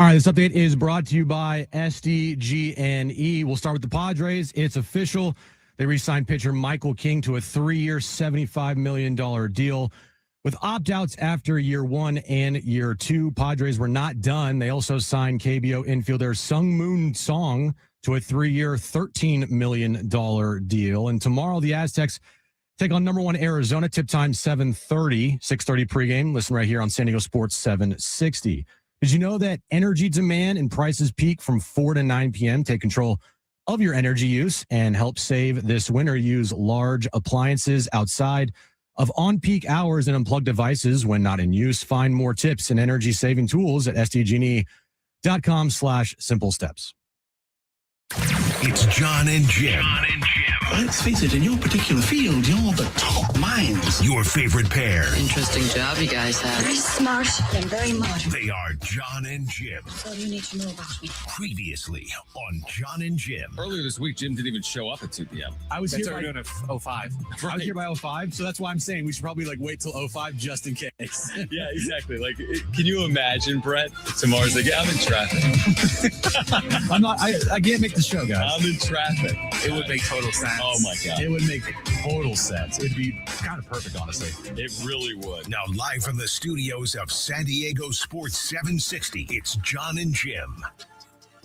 All right, this update is brought to you by SDG&E. We'll start with the Padres. It's official. They re-signed pitcher Michael King to a 3-year, $75 million deal with opt-outs after year 1 and year 2. Padres were not done. They also signed KBO infielder Sung-Moon Song to a 3-year, $13 million deal. And tomorrow, the Aztecs take on number 1 Arizona. Tip time 7:30, 6:30 pregame. Listen right here on San Diego Sports 760. Did you know that energy demand and prices peak from 4 to 9 p.m.? Take control of your energy use and help save this winter. Use large appliances outside of on-peak hours and unplug devices when not in use. Find more tips and energy-saving tools at sdgne.com/simple steps. It's Jon and Jim. Let's face it, in your particular field, you're the top minds. Your favorite pair. Interesting job you guys have. Very smart and very modern. They are Jon and Jim. That's all you need to know about me. Previously on Jon and Jim. Earlier this week, Jim didn't even show up at 2 p.m. I was here by by 05. I was here by 05, so that's why I'm saying we should probably wait till 05 just in case. Yeah, exactly. Can you imagine, Brett? Tomorrow's I'm in traffic. I can't make the show, guys. I'm in traffic. It would make total sense. Oh my God. It would make total sense. It'd be kind of perfect, honestly. It really would. Now live from the studios of San Diego Sports 760, it's Jon and Jim.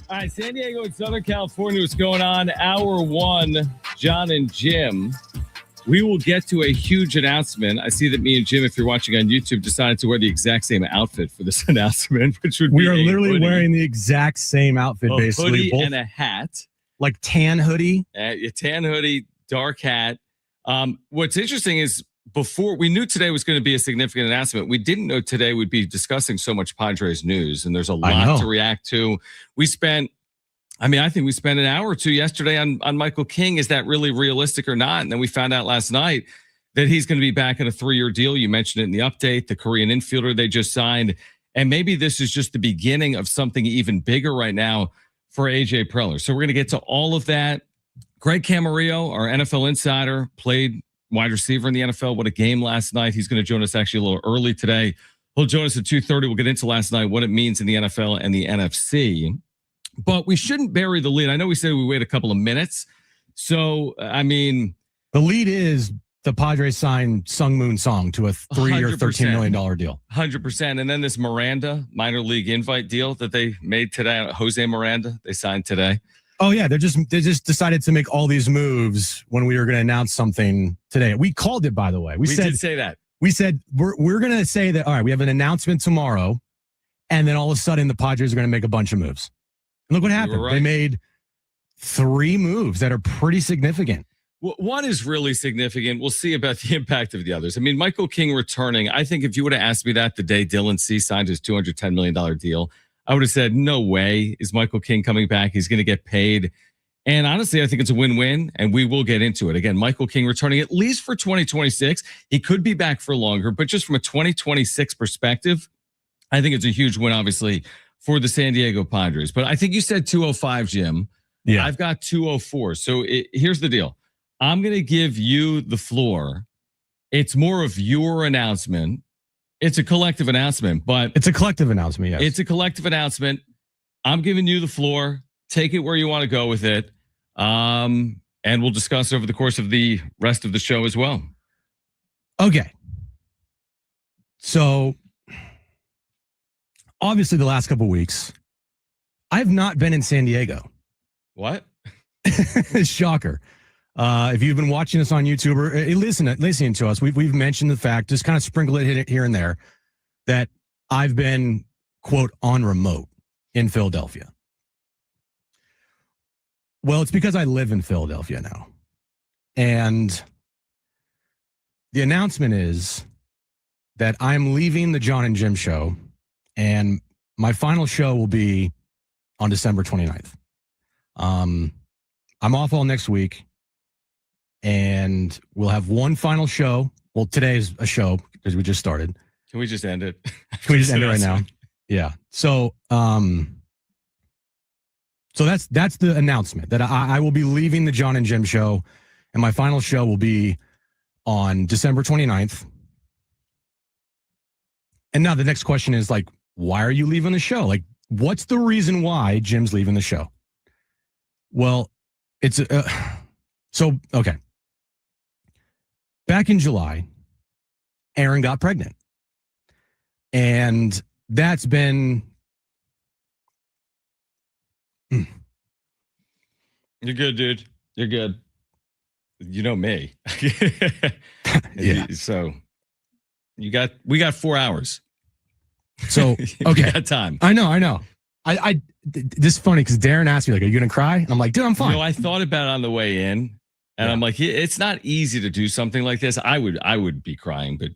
All right, San Diego and Southern California, what's going on? Hour 1, Jon and Jim. We will get to a huge announcement. I see that me and Jim, if you're watching on YouTube, decided to wear the exact same outfit for this announcement, which would be we are literally wearing the exact same outfit, basically. Hoodie and a hat. Like tan hoodie. A tan hoodie, dark hat. What's interesting is before we knew today was going to be a significant announcement, we didn't know today would be discussing so much Padres news, and there's a lot to react to. I think we spent an hour or two yesterday on Michael King. Is that really realistic or not? And then we found out last night that he's going to be back in a 3-year deal. You mentioned it in the update, the Korean infielder they just signed. And maybe this is just the beginning of something even bigger right now for AJ Preller. So we're going to get to all of that. Greg Camaro, our NFL insider, played wide receiver in the NFL. What a game last night. He's going to join us actually a little early today. He'll join us at 2:30. We'll get into last night, what it means in the NFL and the NFC. But we shouldn't bury the lead. I know we said we wait a couple of minutes. So, the lead is the Padres signed Sung-Moon Song to a 3-year, $13 million deal. 100%. And then this Miranda minor league invite deal that they made today, Jose Miranda, they signed today. Oh, yeah. They just decided to make all these moves when we were going to announce something today. We called it, by the way. We did say that. We said we're going to say that, all right, we have an announcement tomorrow, and then all of a sudden the Padres are going to make a bunch of moves. And look what happened. Right. They made 3 moves that are pretty significant. Well, one is really significant. We'll see about the impact of the others. Michael King returning. I think if you would have asked me that the day Dylan C signed his $210 million deal, I would have said, no way is Michael King coming back. He's going to get paid. And honestly, I think it's a win-win, and we will get into it. Again, Michael King returning at least for 2026. He could be back for longer, but just from a 2026 perspective, I think it's a huge win, obviously, for the San Diego Padres. But I think you said 205, Jim. Yeah. I've got 204. So here's the deal. I'm going to give you the floor. It's more of your announcement. It's a collective announcement, but it's a collective announcement. Yes. It's a collective announcement. I'm giving you the floor. Take it where you want to go with it. And we'll discuss over the course of the rest of the show as well. Okay. So obviously the last couple of weeks, I've not been in San Diego. What? Shocker. If you've been watching us on YouTube or listening to us, we've mentioned the fact, just kind of sprinkle it here and there, that I've been, quote, on remote in Philadelphia. Well, it's because I live in Philadelphia now. And the announcement is that I'm leaving the Jon and Jim show, and my final show will be on December 29th. I'm off all next week, and we'll have one final show. Well, today's a show because we just started. Can we just end it? Can we just end it right now? Yeah. So that's the announcement that I will be leaving the Jon and Jim show, and my final show will be on December 29th. And now the next question is, like, why are you leaving the show? Like, what's the reason why Jim's leaving the show? Well, it's okay. Back in July, Aaron got pregnant. And that's been... You're good, dude. You're good. You know me. Yeah. So we got 4 hours. So, okay. We got time. I know. This is funny because Darren asked me, like, are you going to cry? And I'm like, dude, I'm fine. You know, I thought about it on the way in, and I'm like, it's not easy to do something like this. I would be crying, but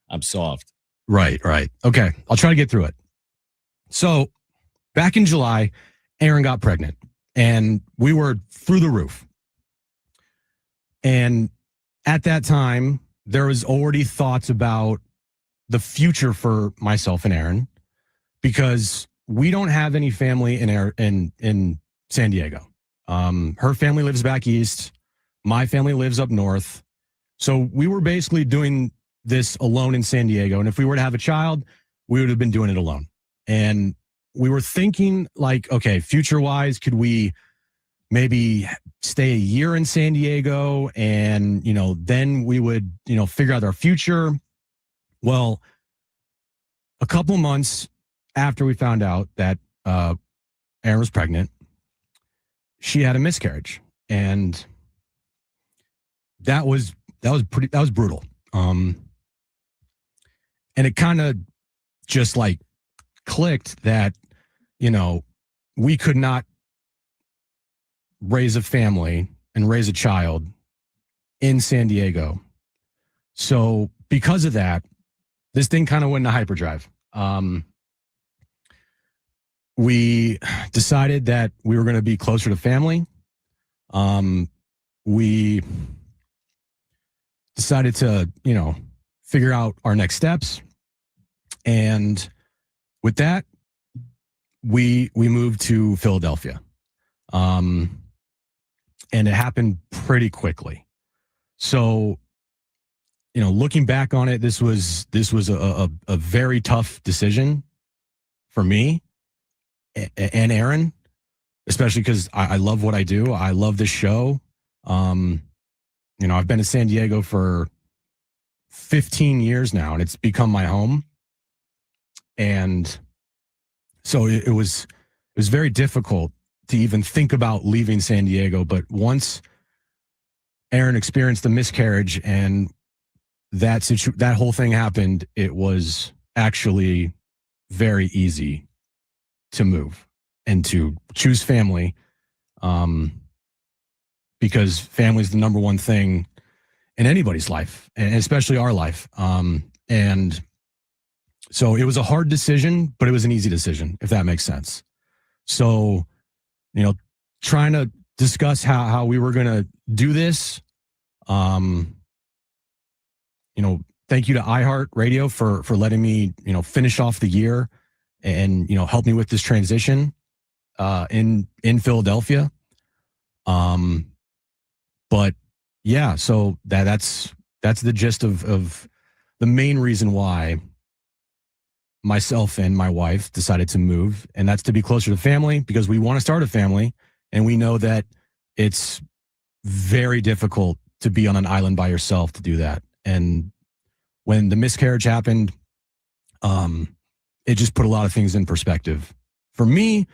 I'm soft. Right. Okay. I'll try to get through it. So back in July, Aaron got pregnant and we were through the roof. And at that time, there was already thoughts about the future for myself and Aaron because we don't have any family in San Diego. Her family lives back east. My family lives up north. So we were basically doing this alone in San Diego. And if we were to have a child, we would have been doing it alone. And we were thinking like, okay, future wise, could we maybe stay a year in San Diego and, then we would, figure out our future. Well, a couple months after we found out that Aaron was pregnant, she had a miscarriage. And that was brutal. And it kind of just like clicked that, we could not raise a family and raise a child in San Diego. So because of that, this thing kind of went into hyperdrive. We decided that we were going to be closer to family. We decided to, figure out our next steps. And with that, we moved to Philadelphia. And it happened pretty quickly. So, looking back on it, this was a very tough decision for me and Aaron, especially because I love what I do. I love this show. I've been in San Diego for 15 years now, and it's become my home. And so it was very difficult to even think about leaving San Diego. But once Aaron experienced the miscarriage and that whole thing happened, it was actually very easy to move and to choose family, because family is the number one thing in anybody's life, and especially our life. And so it was a hard decision, but it was an easy decision, if that makes sense. So, trying to discuss how we were going to do this. Thank you to iHeartRadio for letting me, finish off the year and, help me with this transition in Philadelphia. But yeah, so that's the gist of the main reason why myself and my wife decided to move, and that's to be closer to family because we want to start a family, and we know that it's very difficult to be on an island by yourself to do that. And when the miscarriage happened, it just put a lot of things in perspective for me,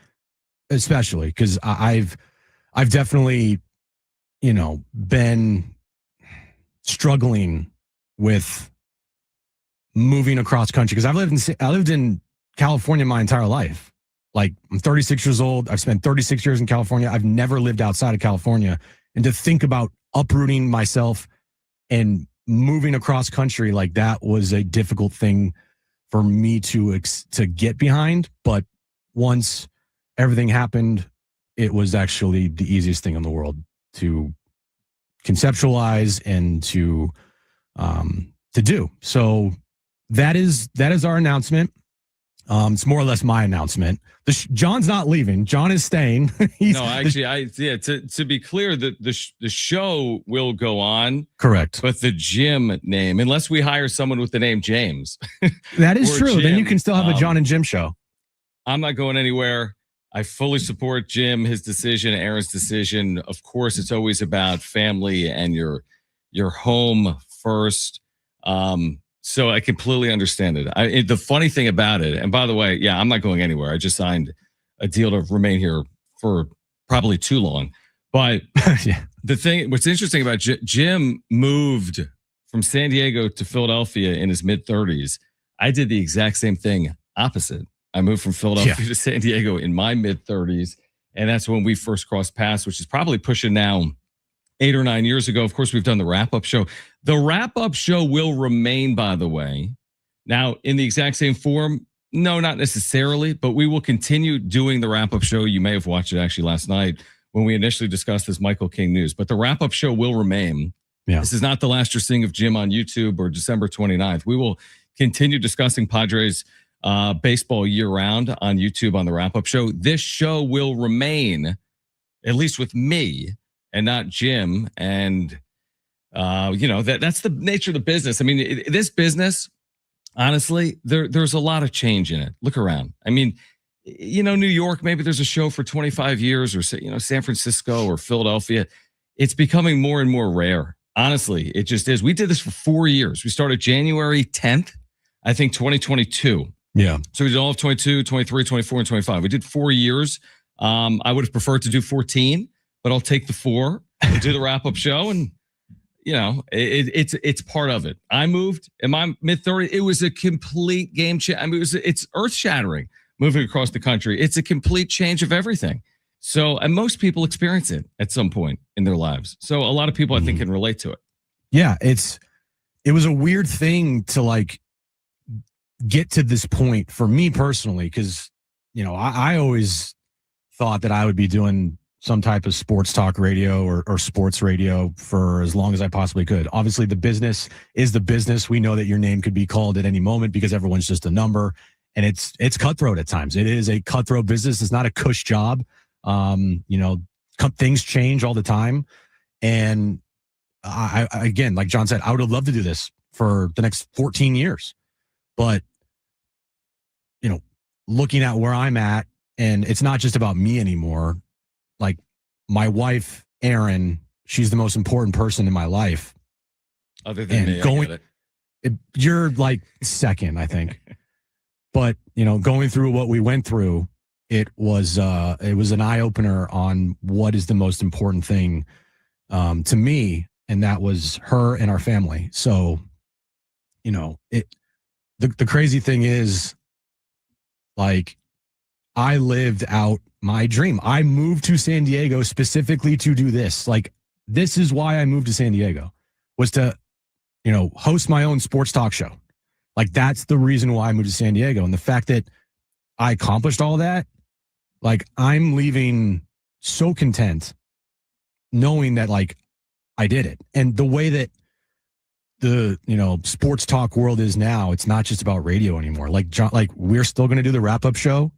especially because I've definitely, been struggling with moving across country because I lived in California my entire life. Like, I'm 36 years old. I've spent 36 years in California. I've never lived outside of California. And to think about uprooting myself and moving across country, like, that was a difficult thing for me to get behind. But once everything happened, it was actually the easiest thing in the world to conceptualize and to do. So that is our announcement. It's more or less my announcement. John's not leaving. John is staying. To be clear, the show will go on. Correct. But the Jim name, unless we hire someone with the name James. That is true. Jim, then you can still have a Jon and Jim show. I'm not going anywhere. I fully support Jim, his decision, Aaron's decision. Of course, it's always about family and your home first. So I completely understand it. The funny thing about it, and by the way, yeah, I'm not going anywhere. I just signed a deal to remain here for probably too long. But what's interesting about Jim moved from San Diego to Philadelphia in his mid-30s. I did the exact same thing opposite. I moved from Philadelphia to San Diego in my mid-30s, and that's when we first crossed paths, which is probably pushing now 8 or 9 years ago. Of course, we've done the wrap-up show. The wrap-up show will remain, by the way. Now, in the exact same form, no, not necessarily, but we will continue doing the wrap-up show. You may have watched it actually last night when we initially discussed this Michael King news, but the wrap-up show will remain. Yeah. This is not the last you're seeing of Jim on YouTube or December 29th. We will continue discussing Padres baseball year-round on YouTube on the wrap-up show. This show will remain, at least with me, and not Jim. And, that's the nature of the business. I mean, this business, honestly, there's a lot of change in it. Look around. I mean, New York, maybe there's a show for 25 years or, San Francisco or Philadelphia. It's becoming more and more rare. Honestly, it just is. We did this for 4 years. We started January 10th, I think 2022. Yeah. So we did all of 22, 23, 24, and 25. We did 4 years. I would have preferred to do 14, but I'll take the 4 and do the wrap-up show. And, it's part of it. I moved in my mid-30s. It was a complete game change. I mean, it's earth-shattering moving across the country. It's a complete change of everything. So, and most people experience it at some point in their lives. So a lot of people, I think, can relate to it. Yeah, it was a weird thing to get to this point for me personally, because I always thought that I would be doing some type of sports talk radio or sports radio for as long as I possibly could. Obviously, the business is the business. We know that your name could be called at any moment because everyone's just a number, and it's cutthroat at times. It is a cutthroat business. It's not a cush job. Things change all the time, and I again, like John said, I would have loved to do this for the next 14 years. But, looking at where I'm at, and it's not just about me anymore. Like my wife, Erin, she's the most important person in my life. Other than me, you're like second, I think. But, going through what we went through, it was an eye-opener on what is the most important thing to me, and that was her and our family. So, the crazy thing is, I lived out my dream. I moved to San Diego specifically to do this. This is why I moved to San Diego, was to, host my own sports talk show. That's the reason why I moved to San Diego. And the fact that I accomplished all that, I'm leaving so content knowing that, I did it. And the way that the sports talk world is now, it's not just about radio anymore. John, we're still going to do the wrap-up show.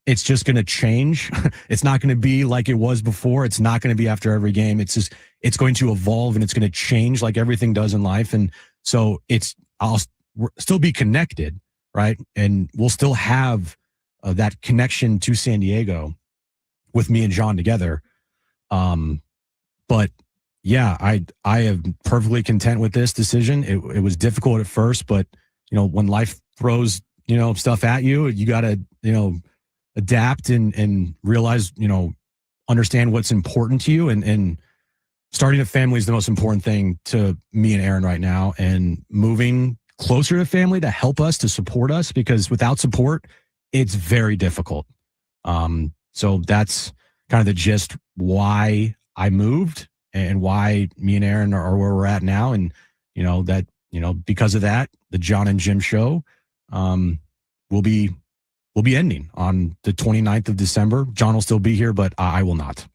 It's just going to change. It's not going to be like it was before. It's not going to be after every game. It's going to evolve, and it's going to change like everything does in life. And so I'll still be connected, right? And we'll still have that connection to San Diego with me and John together. But yeah, I am perfectly content with this decision. It was difficult at first, but when life throws stuff at you, you got to adapt and realize understand what's important to you, and starting a family is the most important thing to me and Aaron right now, and moving closer to family to help us, to support us, because without support, it's very difficult. So that's kind of the gist why I moved and why me and Aaron are where we're at now. And, because of that, the Jon and Jim show will be ending on the 29th of December. Jon will still be here, but I will not.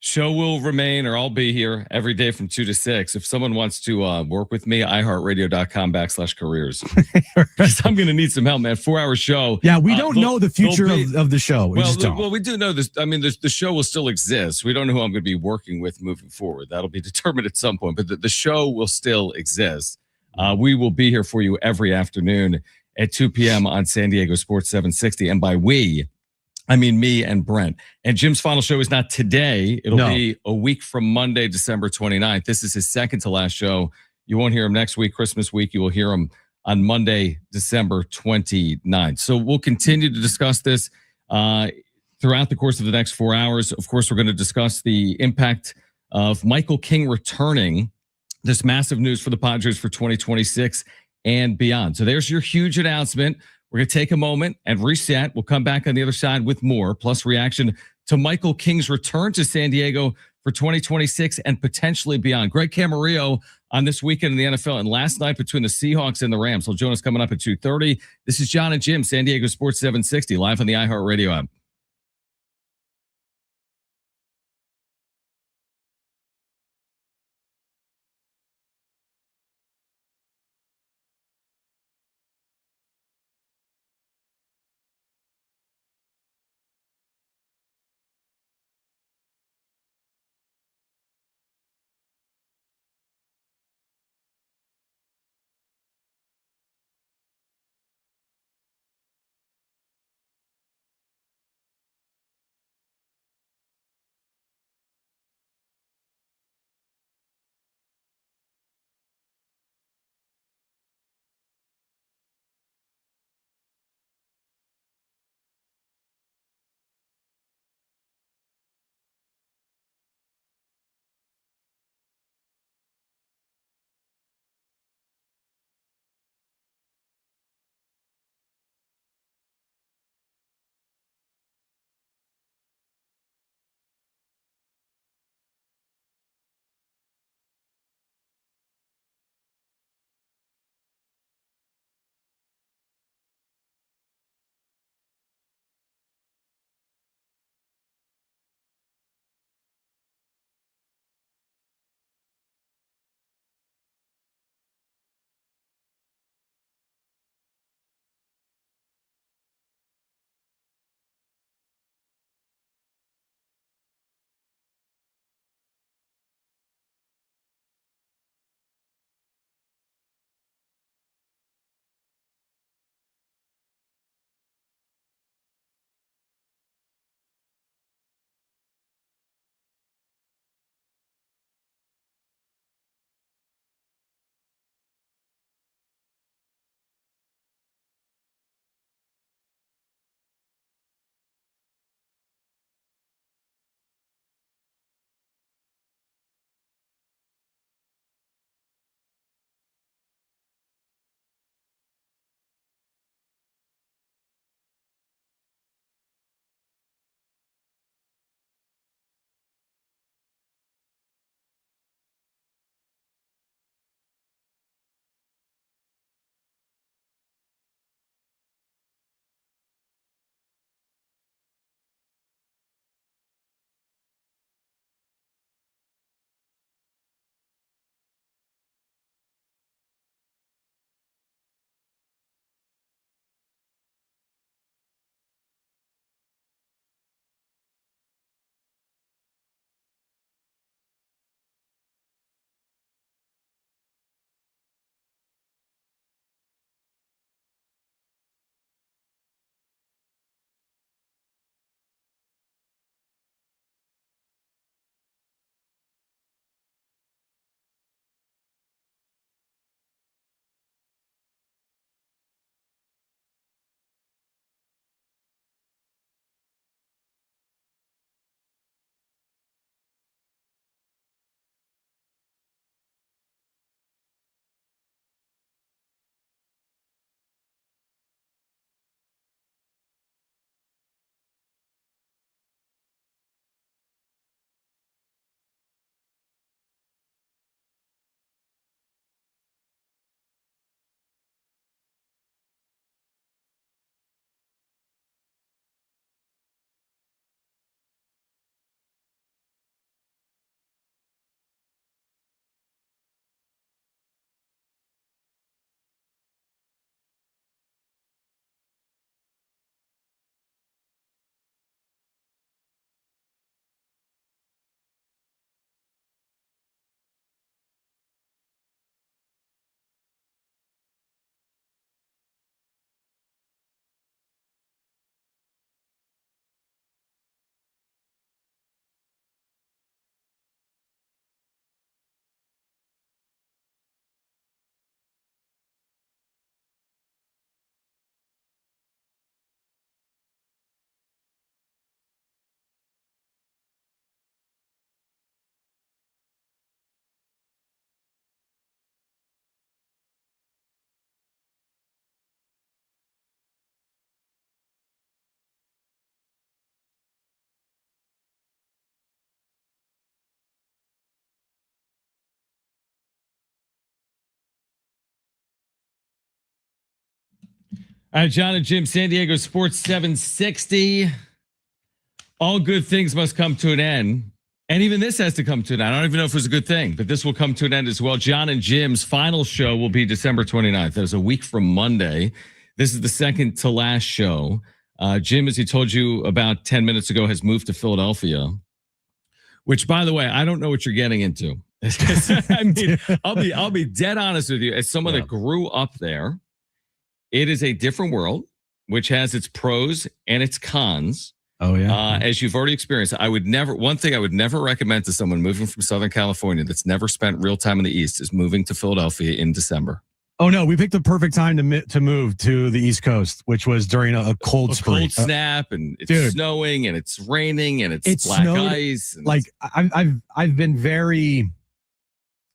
Show will remain, or I'll be here every day from 2 to 6. If someone wants to work with me, iHeartRadio.com/careers. Because I'm going to need some help, man. 4-hour show. Yeah, we don't know the future of the show. Well, we do know this. I mean, the show will still exist. We don't know who I'm going to be working with moving forward. That'll be determined at some point. But the show will still exist. We will be here for you every afternoon. at 2 p.m. on San Diego Sports 760. And by we, I mean me and Brent. And Jim's final show is not today. It'll be a week from Monday, December 29th. This is his second to last show. You won't hear him next week, Christmas week. You will hear him on Monday, December 29th. So we'll continue to discuss this throughout the course of the next 4 hours. Of course, we're going to discuss the impact of Michael King returning, this massive news for the Padres for 2026 and beyond. So there's your huge announcement. We're going to take a moment and reset. We'll come back on the other side with more, plus reaction to Michael King's return to San Diego for 2026 and potentially beyond. Greg Camarillo on this weekend in the NFL and last night between the Seahawks and the Rams. So Jonas coming up at 2:30. This is Jon and Jim, San Diego Sports 760, live on the iHeartRadio app. All right, Jon and Jim, San Diego Sports 760. All good things must come to an end. And even this has to come to an end. I don't even know if it was a good thing, but this will come to an end as well. Jon and Jim's final show will be December 29th. That is a week from Monday. This is the second to last show. Jim, as he told you about 10 minutes ago, has moved to Philadelphia, which, by the way, I don't know what you're getting into. I mean, I'll be dead honest with you. As someone that grew up there, it is a different world, which has its pros and its cons. Oh, yeah. As you've already experienced, one thing I would never recommend to someone moving from Southern California that's never spent real time in the East is moving to Philadelphia in December. Oh, no, we picked the perfect time to move to the East Coast, which was during a cold spree. Cold snap, and it's snowing, and it's raining, and it's black ice. Like, I've been very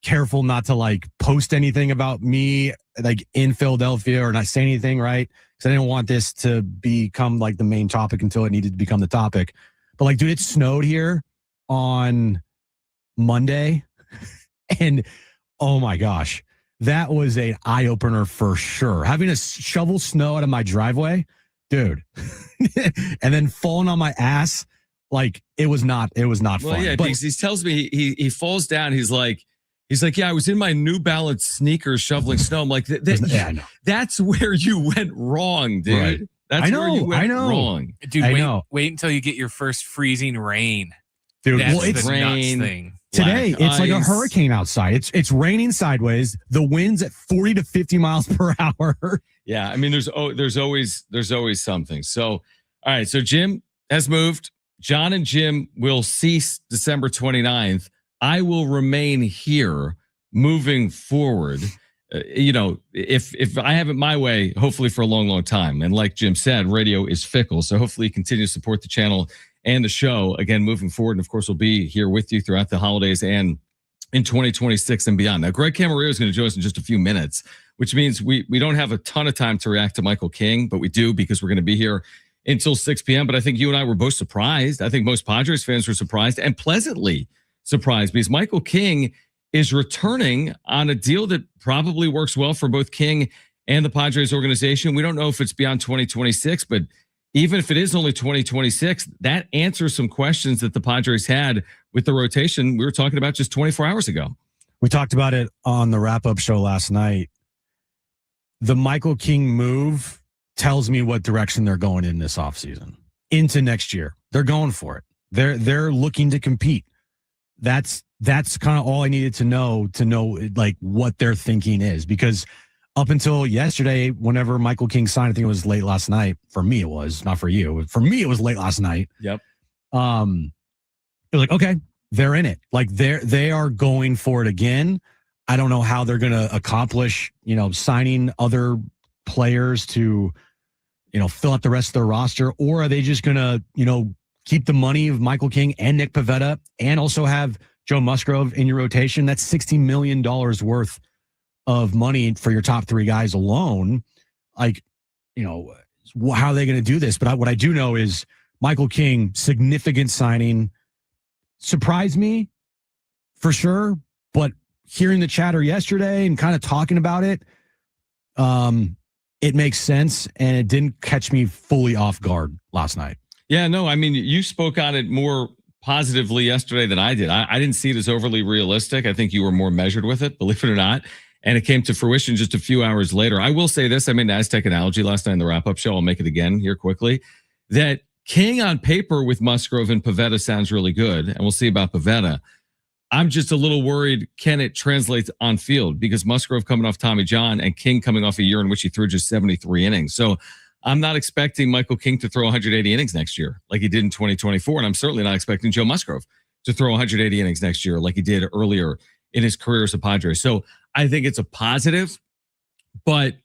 careful not to like post anything about me like in Philadelphia or not say anything, right? Because I didn't want this to become like the main topic until it needed to become the topic. But like, dude, it snowed here on Monday, and oh my gosh, that was an eye opener for sure. Having to shovel snow out of my driveway, dude, and then falling on my ass, like it was not fun. Yeah, but he tells me he falls down. He's like, yeah, I was in my New Balance sneakers shoveling snow. I'm like, I know. That's where you went wrong, dude. Right. That's where you went wrong. Dude, wait until you get your first freezing rain. Dude, that's it's the rain. nuts thing. Today, Black it's like a ice. hurricane outside. It's raining sideways. The wind's at 40 to 50 miles per hour. Yeah, I mean, there's always something. So, all right, so Jim has moved. Jon and Jim will cease December 29th. I will remain here moving forward. If I have it my way, hopefully for a long, long time. And like Jim said, radio is fickle. So hopefully you continue to support the channel and the show again moving forward. And of course, we'll be here with you throughout the holidays and in 2026 and beyond. Now, Greg Camaro is going to join us in just a few minutes, which means we don't have a ton of time to react to Michael King, but we do because we're going to be here until 6 p.m. But I think you and I were both surprised. I think most Padres fans were surprised and pleasantly surprised because Michael King is returning on a deal that probably works well for both King and the Padres organization. We don't know if it's beyond 2026, but even if it is only 2026, that answers some questions that the Padres had with the rotation we were talking about just 24 hours ago. We talked about it on the wrap-up show last night. The Michael King move tells me what direction they're going in this offseason. Into next year. They're going for it. They're looking to compete. That's kind of all I needed to know like what their thinking is, because up until yesterday, whenever Michael King signed, I think it was late last night. For me, it was not for you. For me, it was late last night. Yep. It was like, okay, they're in it. Like they are going for it again. I don't know how they're going to accomplish, signing other players to, fill out the rest of their roster, or are they just going to, keep the money of Michael King and Nick Pivetta and also have Joe Musgrove in your rotation? That's $60 million worth of money for your top three guys alone. Like, how are they going to do this? But what I do know is Michael King, significant signing, surprised me for sure. But hearing the chatter yesterday and kind of talking about it, it makes sense. And it didn't catch me fully off guard last night. Yeah, no, I mean, you spoke on it more positively yesterday than I did. I didn't see it as overly realistic. I think you were more measured with it, believe it or not. And it came to fruition just a few hours later. I will say this. I made an Aztec analogy last night in the wrap-up show. I'll make it again here quickly. That King on paper with Musgrove and Pivetta sounds really good. And we'll see about Pivetta. I'm just a little worried, can it translate on field? Because Musgrove coming off Tommy John and King coming off a year in which he threw just 73 innings. So I'm not expecting Michael King to throw 180 innings next year like he did in 2024. And I'm certainly not expecting Joe Musgrove to throw 180 innings next year like he did earlier in his career as a Padre. So I think it's a positive, but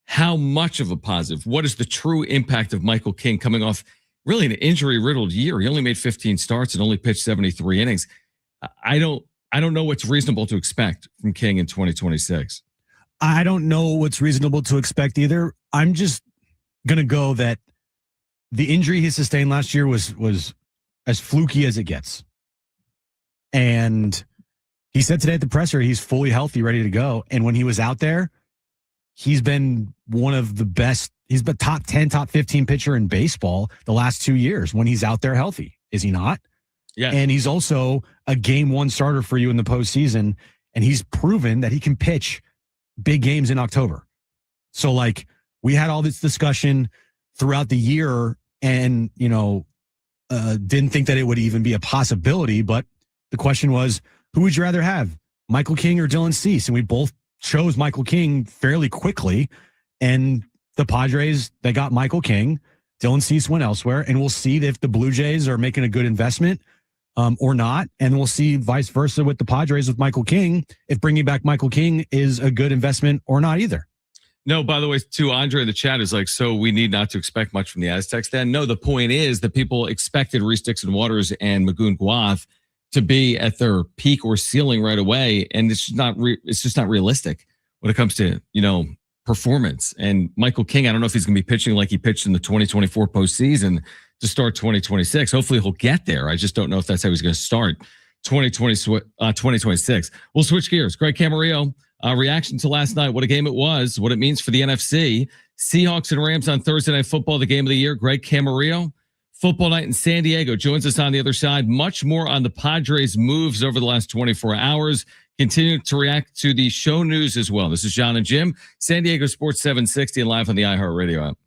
how much of a positive? What is the true impact of Michael King coming off really an injury-riddled year? He only made 15 starts and only pitched 73 innings. I don't know what's reasonable to expect from King in 2026. I don't know what's reasonable to expect either. I'm just gonna go that the injury he sustained last year was as fluky as it gets. And he said today at the presser he's fully healthy, ready to go. And when he was out there, he's been one of the best He's the top 10, top 15 pitcher in baseball the last 2 years when he's out there healthy. Is he not? Yeah. And he's also a game one starter for you in the postseason. And he's proven that he can pitch big games in October. So, like, we had all this discussion throughout the year and, didn't think that it would even be a possibility. But the question was, who would you rather have, Michael King or Dylan Cease? And we both chose Michael King fairly quickly. And the Padres, they got Michael King. Dylan Cease went elsewhere. And we'll see if the Blue Jays are making a good investment or not. And we'll see vice versa with the Padres with Michael King, if bringing back Michael King is a good investment or not either. No, by the way, too, Andre in the chat is like, so we need not to expect much from the Aztecs then. No, the point is that people expected Reese Dixon Waters and Magoon Guath to be at their peak or ceiling right away. And it's just not realistic when it comes to, performance. And Michael King, I don't know if he's going to be pitching like he pitched in the 2024 postseason to start 2026. Hopefully he'll get there. I just don't know if that's how he's going to start 2026. We'll switch gears. Greg Camarillo, reaction to last night, what a game it was, what it means for the NFC. Seahawks and Rams on Thursday Night Football, the game of the year. Greg Camarillo, football night in San Diego, joins us on the other side. Much more on the Padres' moves over the last 24 hours. Continue to react to the show news as well. This is Jon and Jim, San Diego Sports 760 and live on the iHeartRadio app.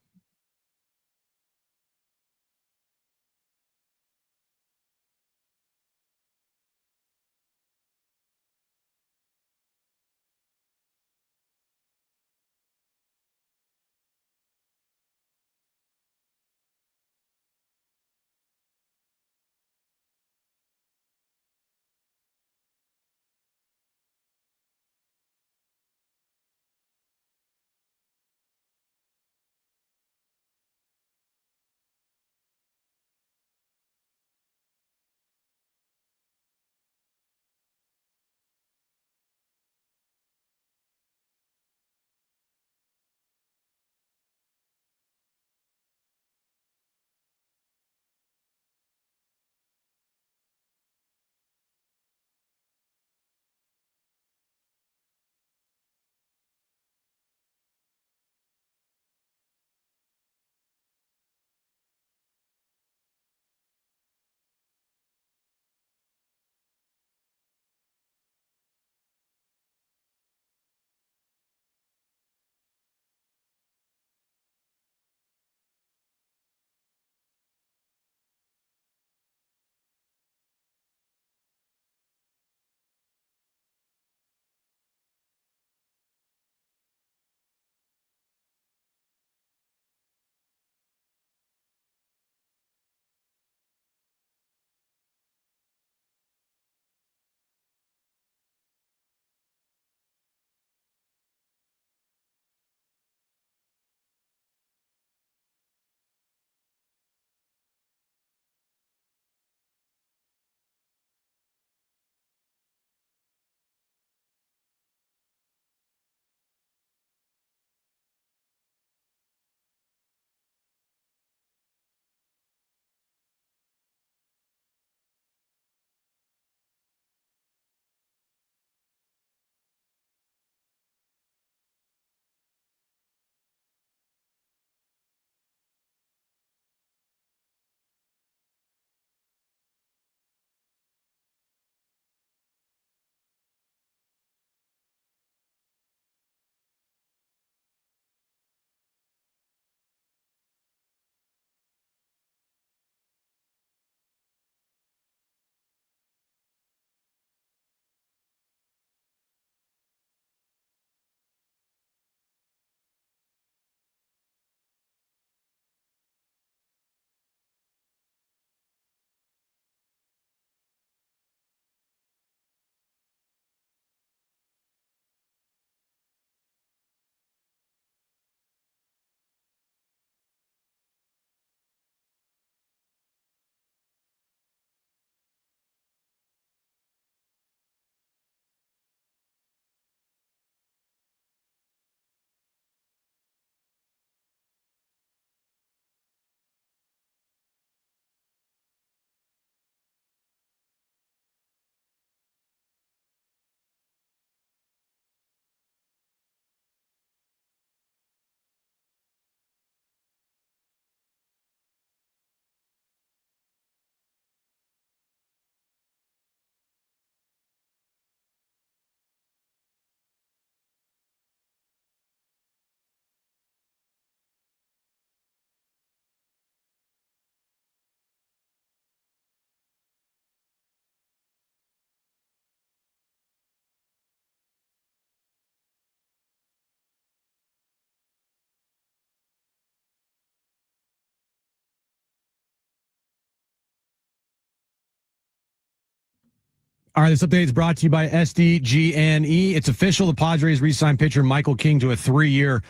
All right, this update is brought to you by SDG&E. It's official. The Padres re-signed pitcher Michael King to a 3-year,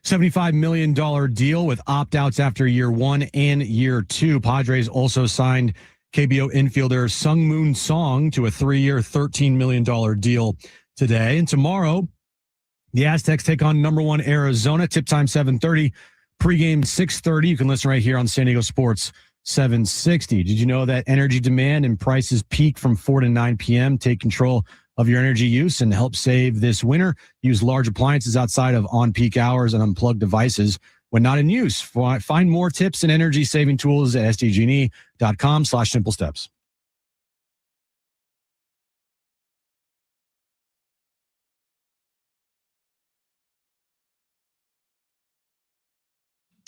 $75 million deal with opt-outs after year 1 and year 2. Padres also signed KBO infielder Sung Moon Song to a 3-year, $13 million deal today. And tomorrow, the Aztecs take on number 1 Arizona. Tip time 7:30, pregame 6:30. You can listen right here on San Diego Sports 760. Did you know that energy demand and prices peak from 4 to 9 p.m.? Take control of your energy use and help save this winter. Use large appliances outside of on-peak hours and unplug devices when not in use. Find more tips and energy-saving tools at sdgne.com/simple steps.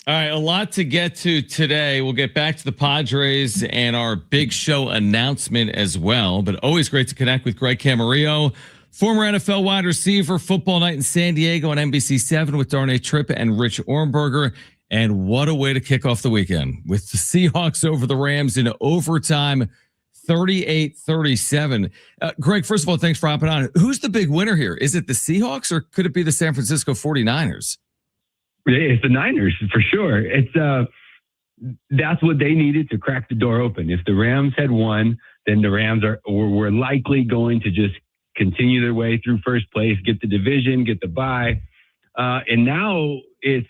All right, a lot to get to today. We'll get back to the Padres and our big show announcement as well. But always great to connect with Greg Camarillo, former NFL wide receiver, Football Night in San Diego on NBC7 with Darnay Tripp and Rich Ornberger. And what a way to kick off the weekend with the Seahawks over the Rams in overtime, 38-37. Greg, first of all, thanks for hopping on. Who's the big winner here? Is it the Seahawks or could it be the San Francisco 49ers? It's the Niners for sure. It's that's what they needed to crack the door open. If the Rams had won, then the Rams were likely going to just continue their way through first place, get the division, get the bye, and now it's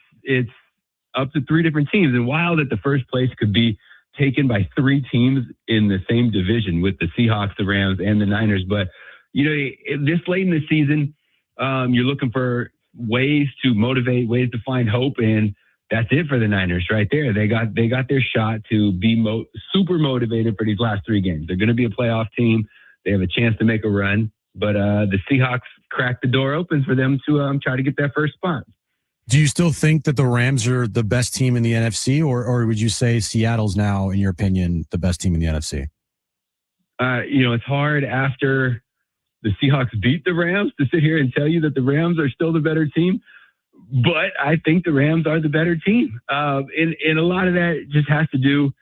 up to 3 different teams. And while that the first place could be taken by 3 teams in the same division with the Seahawks, the Rams, and the Niners, but this late in the season, you're looking for ways to motivate, ways to find hope, and that's it for the Niners right there. They got their shot to be super motivated for these last 3 games. They're going to be a playoff team. They have a chance to make a run, but the Seahawks cracked the door open for them to try to get that first spot. Do you still think that the Rams are the best team in the NFC, or would you say Seattle's now, in your opinion, the best team in the NFC? It's hard after the Seahawks beat the Rams to sit here and tell you that the Rams are still the better team, but I think the Rams are the better team. And a lot of that just has to do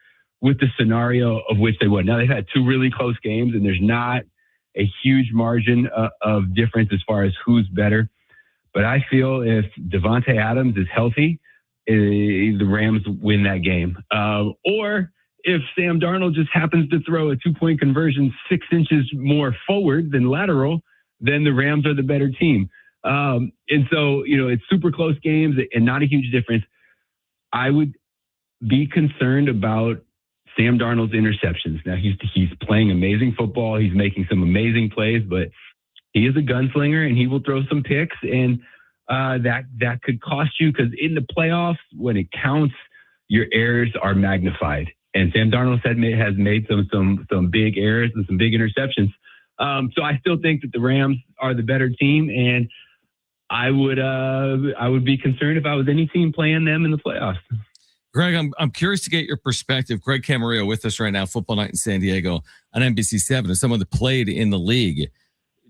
with the scenario of which they won. Now, they've had 2 really close games, and there's not a huge margin of difference as far as who's better. But I feel if Davante Adams is healthy, the Rams win that game. Or if Sam Darnold just happens to throw a 2-point conversion 6 inches more forward than lateral, then the Rams are the better team. And so, it's super close games and not a huge difference. I would be concerned about Sam Darnold's interceptions. Now, he's playing amazing football. He's making some amazing plays, but he is a gunslinger and he will throw some picks, and that could cost you, because in the playoffs, when it counts, your errors are magnified. And Sam Darnold has made some big errors and some big interceptions. So I still think that the Rams are the better team, and I would be concerned if I was any team playing them in the playoffs. Greg, I'm curious to get your perspective. Greg Camarillo with us right now, Football Night in San Diego on NBC7, as someone that played in the league.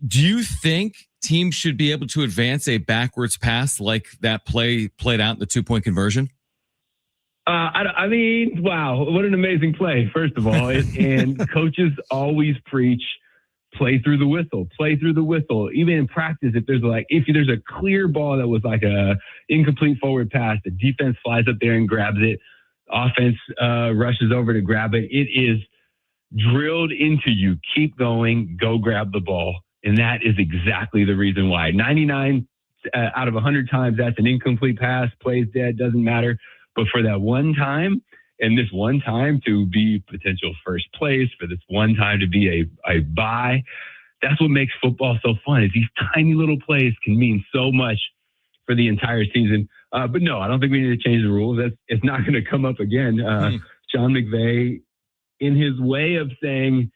Do you think teams should be able to advance a backwards pass like that played out in the 2-point conversion? I mean, wow, what an amazing play, first of all. And coaches always preach, play through the whistle. Even in practice, if there's a clear ball that was like a incomplete forward pass, the defense flies up there and grabs it. Offense rushes over to grab it. It is drilled into you. Keep going, go grab the ball. And that is exactly the reason why. 99 out of 100 times, that's an incomplete pass, plays dead, doesn't matter. But for that one time, and this one time to be potential first place, for this one time to be a bye, that's what makes football so fun, is these tiny little plays can mean so much for the entire season. But no, I don't think we need to change the rules. It's not going to come up again. Sean McVay, in his way of saying,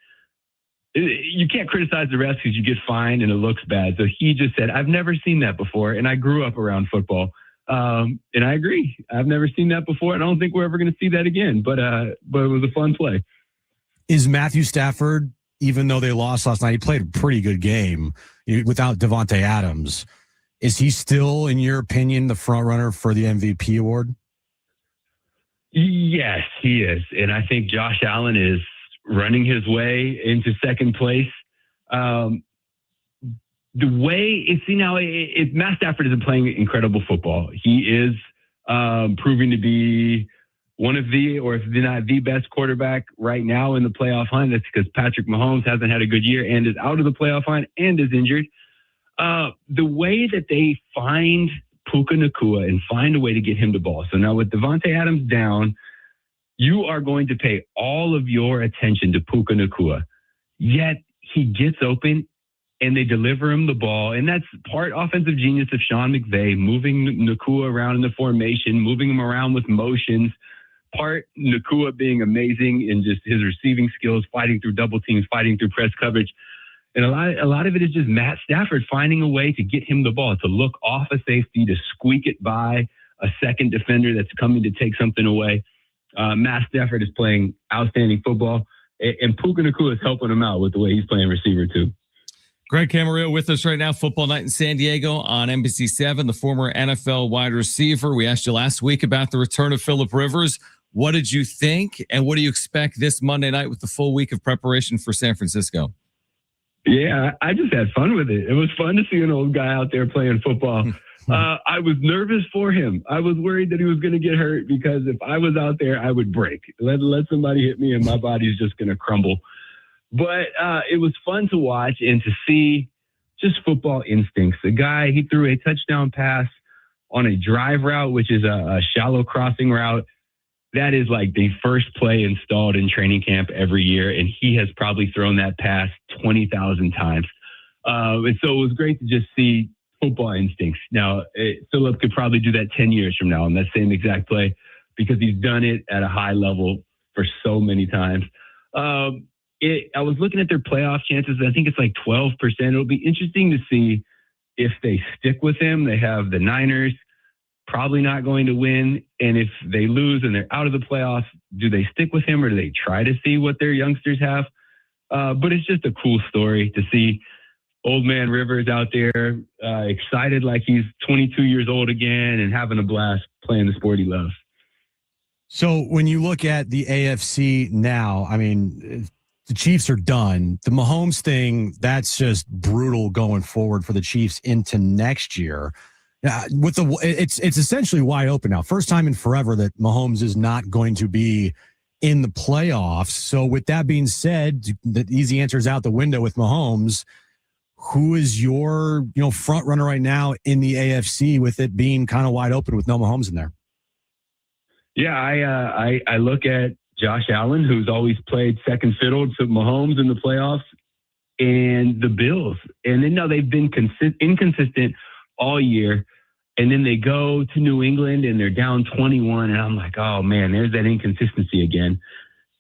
you can't criticize the refs because you get fined and it looks bad. So he just said, I've never seen that before, and I grew up around football. And I agree. I've never seen that before. And I don't think we're ever going to see that again. But it was a fun play. Is Matthew Stafford, even though they lost last night, he played a pretty good game without Davante Adams. Is he still, in your opinion, the front runner for the MVP award? Yes, he is. And I think Josh Allen is running his way into second place. The way Matt Stafford isn't playing incredible football. He is proving to be one of the, or if not the best quarterback right now in the playoff hunt. That's because Patrick Mahomes hasn't had a good year and is out of the playoff hunt and is injured. The way that they find Puka Nacua and find a way to get him the ball. So now with Devontae Adams down, you are going to pay all of your attention to Puka Nacua. Yet he gets open and they deliver him the ball. And that's part offensive genius of Sean McVay, moving Nacua around in the formation, moving him around with motions. Part Nacua being amazing in just his receiving skills, fighting through double teams, fighting through press coverage. And a lot of it is just Matt Stafford finding a way to get him the ball, to look off a safety, to squeak it by a second defender that's coming to take something away. Matt Stafford is playing outstanding football, and Puka Nacua is helping him out with the way he's playing receiver too. Greg Camarillo with us right now. Football Night in San Diego on NBC7, the former NFL wide receiver. We asked you last week about the return of Phillip Rivers. What did you think, and what do you expect this Monday night with the full week of preparation for San Francisco? Yeah, I just had fun with it. It was fun to see an old guy out there playing football. I was nervous for him. I was worried that he was going to get hurt because if I was out there, I would break. Let somebody hit me and my body's just going to crumble. But it was fun to watch and to see just football instincts. The guy, he threw a touchdown pass on a drive route, which is a shallow crossing route. That is like the first play installed in training camp every year, and he has probably thrown that pass 20,000 times. And so it was great to just see football instincts. Now, Phillip could probably do that 10 years from now on that same exact play because he's done it at a high level for so many times. I was looking at their playoff chances. I think it's like 12%. It'll be interesting to see if they stick with him. They have the Niners probably not going to win. And if they lose and they're out of the playoffs, do they stick with him or do they try to see what their youngsters have? But it's just a cool story to see old man Rivers out there excited like he's 22 years old again and having a blast playing the sport he loves. So when you look at the AFC now, I mean, the Chiefs are done. The Mahomes thing, that's just brutal going forward for the Chiefs into next year. It's essentially wide open now. First time in forever that Mahomes is not going to be in the playoffs. So with that being said, the easy answer is out the window with Mahomes. Who is your front runner right now in the AFC with it being kind of wide open with no Mahomes in there? Yeah, I look at Josh Allen, who's always played second fiddle to Mahomes in the playoffs, and the Bills. And then they've been inconsistent all year. And then they go to New England and they're down 21. And I'm like, oh man, there's that inconsistency again.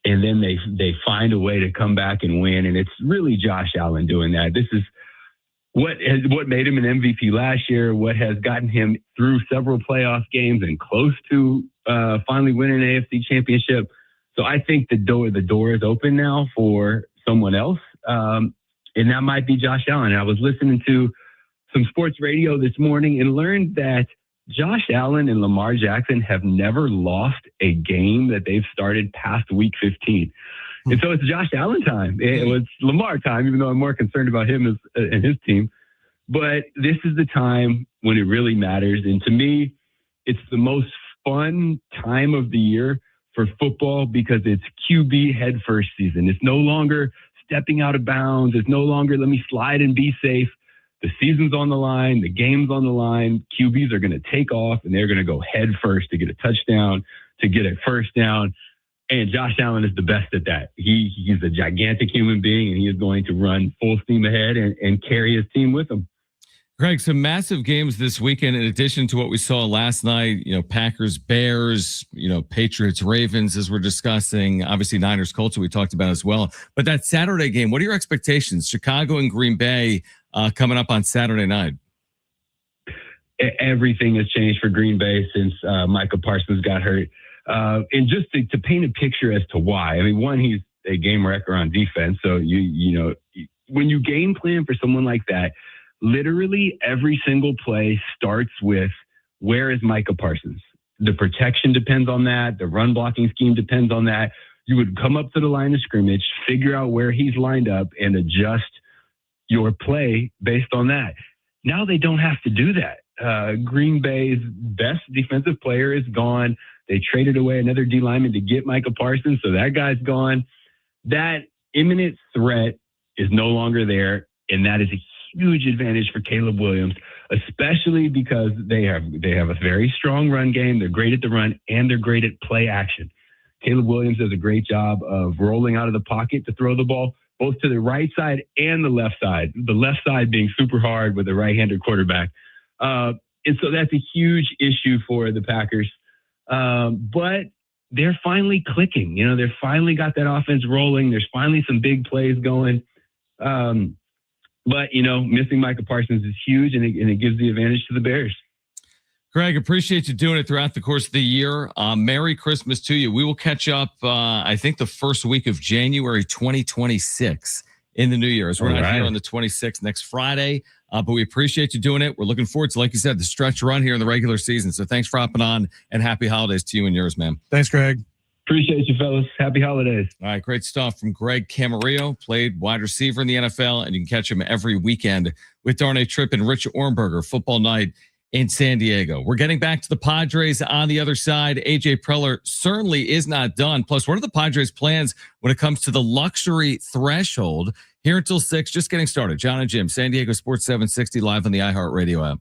And then they find a way to come back and win. And it's really Josh Allen doing that. This is what made him an MVP last year, what has gotten him through several playoff games and close to finally winning an AFC championship. So I think the door is open now for someone else. And that might be Josh Allen. I was listening to some sports radio this morning and learned that Josh Allen and Lamar Jackson have never lost a game that they've started past week 15. And so it's Josh Allen time. It was Lamar time, even though I'm more concerned about him and his team. But this is the time when it really matters. And to me, it's the most fun time of the year for football because it's QB head first season. It's no longer stepping out of bounds. It's no longer let me slide and be safe. The season's on the line. The game's on the line. QBs are going to take off, and they're going to go head first to get a touchdown, to get a first down. And Josh Allen is the best at that. He's a gigantic human being, and he is going to run full steam ahead and carry his team with him. Greg, some massive games this weekend in addition to what we saw last night, Packers, Bears, Patriots, Ravens, as we're discussing, obviously Niners, Colts, we talked about as well. But that Saturday game, what are your expectations? Chicago and Green Bay coming up on Saturday night. Everything has changed for Green Bay since Micah Parsons got hurt. And just to paint a picture as to why, I mean, one, he's a game wrecker on defense. So, when you game plan for someone like that, literally every single play starts with, where is Micah Parsons? The protection depends on that. The run blocking scheme depends on that. You would come up to the line of scrimmage, figure out where he's lined up, and adjust your play based on that. Now they don't have to do that. Green Bay's best defensive player is gone. They traded away another D lineman to get Micah Parsons, so that guy's gone. That imminent threat is no longer there, and that is a huge advantage for Caleb Williams, especially because they have a very strong run game. They're great at the run, and they're great at play action. Caleb Williams does a great job of rolling out of the pocket to throw the ball, both to the right side and the left side, the left side being super hard with a right-handed quarterback. And so that's a huge issue for the Packers. But they're finally clicking. You know, they've finally got that offense rolling. There's finally some big plays going. But, you know, missing Micah Parsons is huge, and it gives the advantage to the Bears. Greg, appreciate you doing it throughout the course of the year. Merry Christmas to you. We will catch up, I think, the first week of January 2026 in the new year. As we're not here on the 26th next Friday, but we appreciate you doing it. We're looking forward to, like you said, the stretch run here in the regular season. So thanks for hopping on, and happy holidays to you and yours, man. Thanks, Greg. Appreciate you, fellas. Happy holidays. All right, great stuff from Greg Camarillo, played wide receiver in the NFL, and you can catch him every weekend with Darnay Tripp and Rich Ornberger, football night in San Diego. We're getting back to the Padres on the other side. AJ Preller certainly is not done. Plus, what are the Padres' plans when it comes to the luxury threshold? Here until 6, just getting started. Jon and Jim, San Diego Sports 760, live on the iHeartRadio app.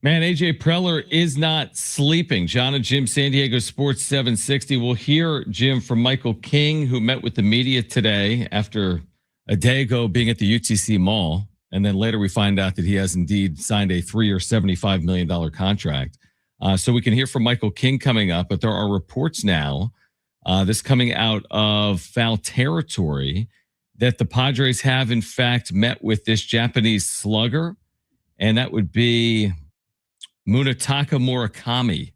Man, AJ Preller is not sleeping. Jon and Jim, San Diego Sports 760. We'll hear, Jim, from Michael King, who met with the media today after a day ago being at the UTC Mall. And then later we find out that he has indeed signed a 3-year, $75 million contract. So we can hear from Michael King coming up. But there are reports now, this coming out of foul territory, that the Padres have, in fact, met with this Japanese slugger. And that would be Munetaka Murakami.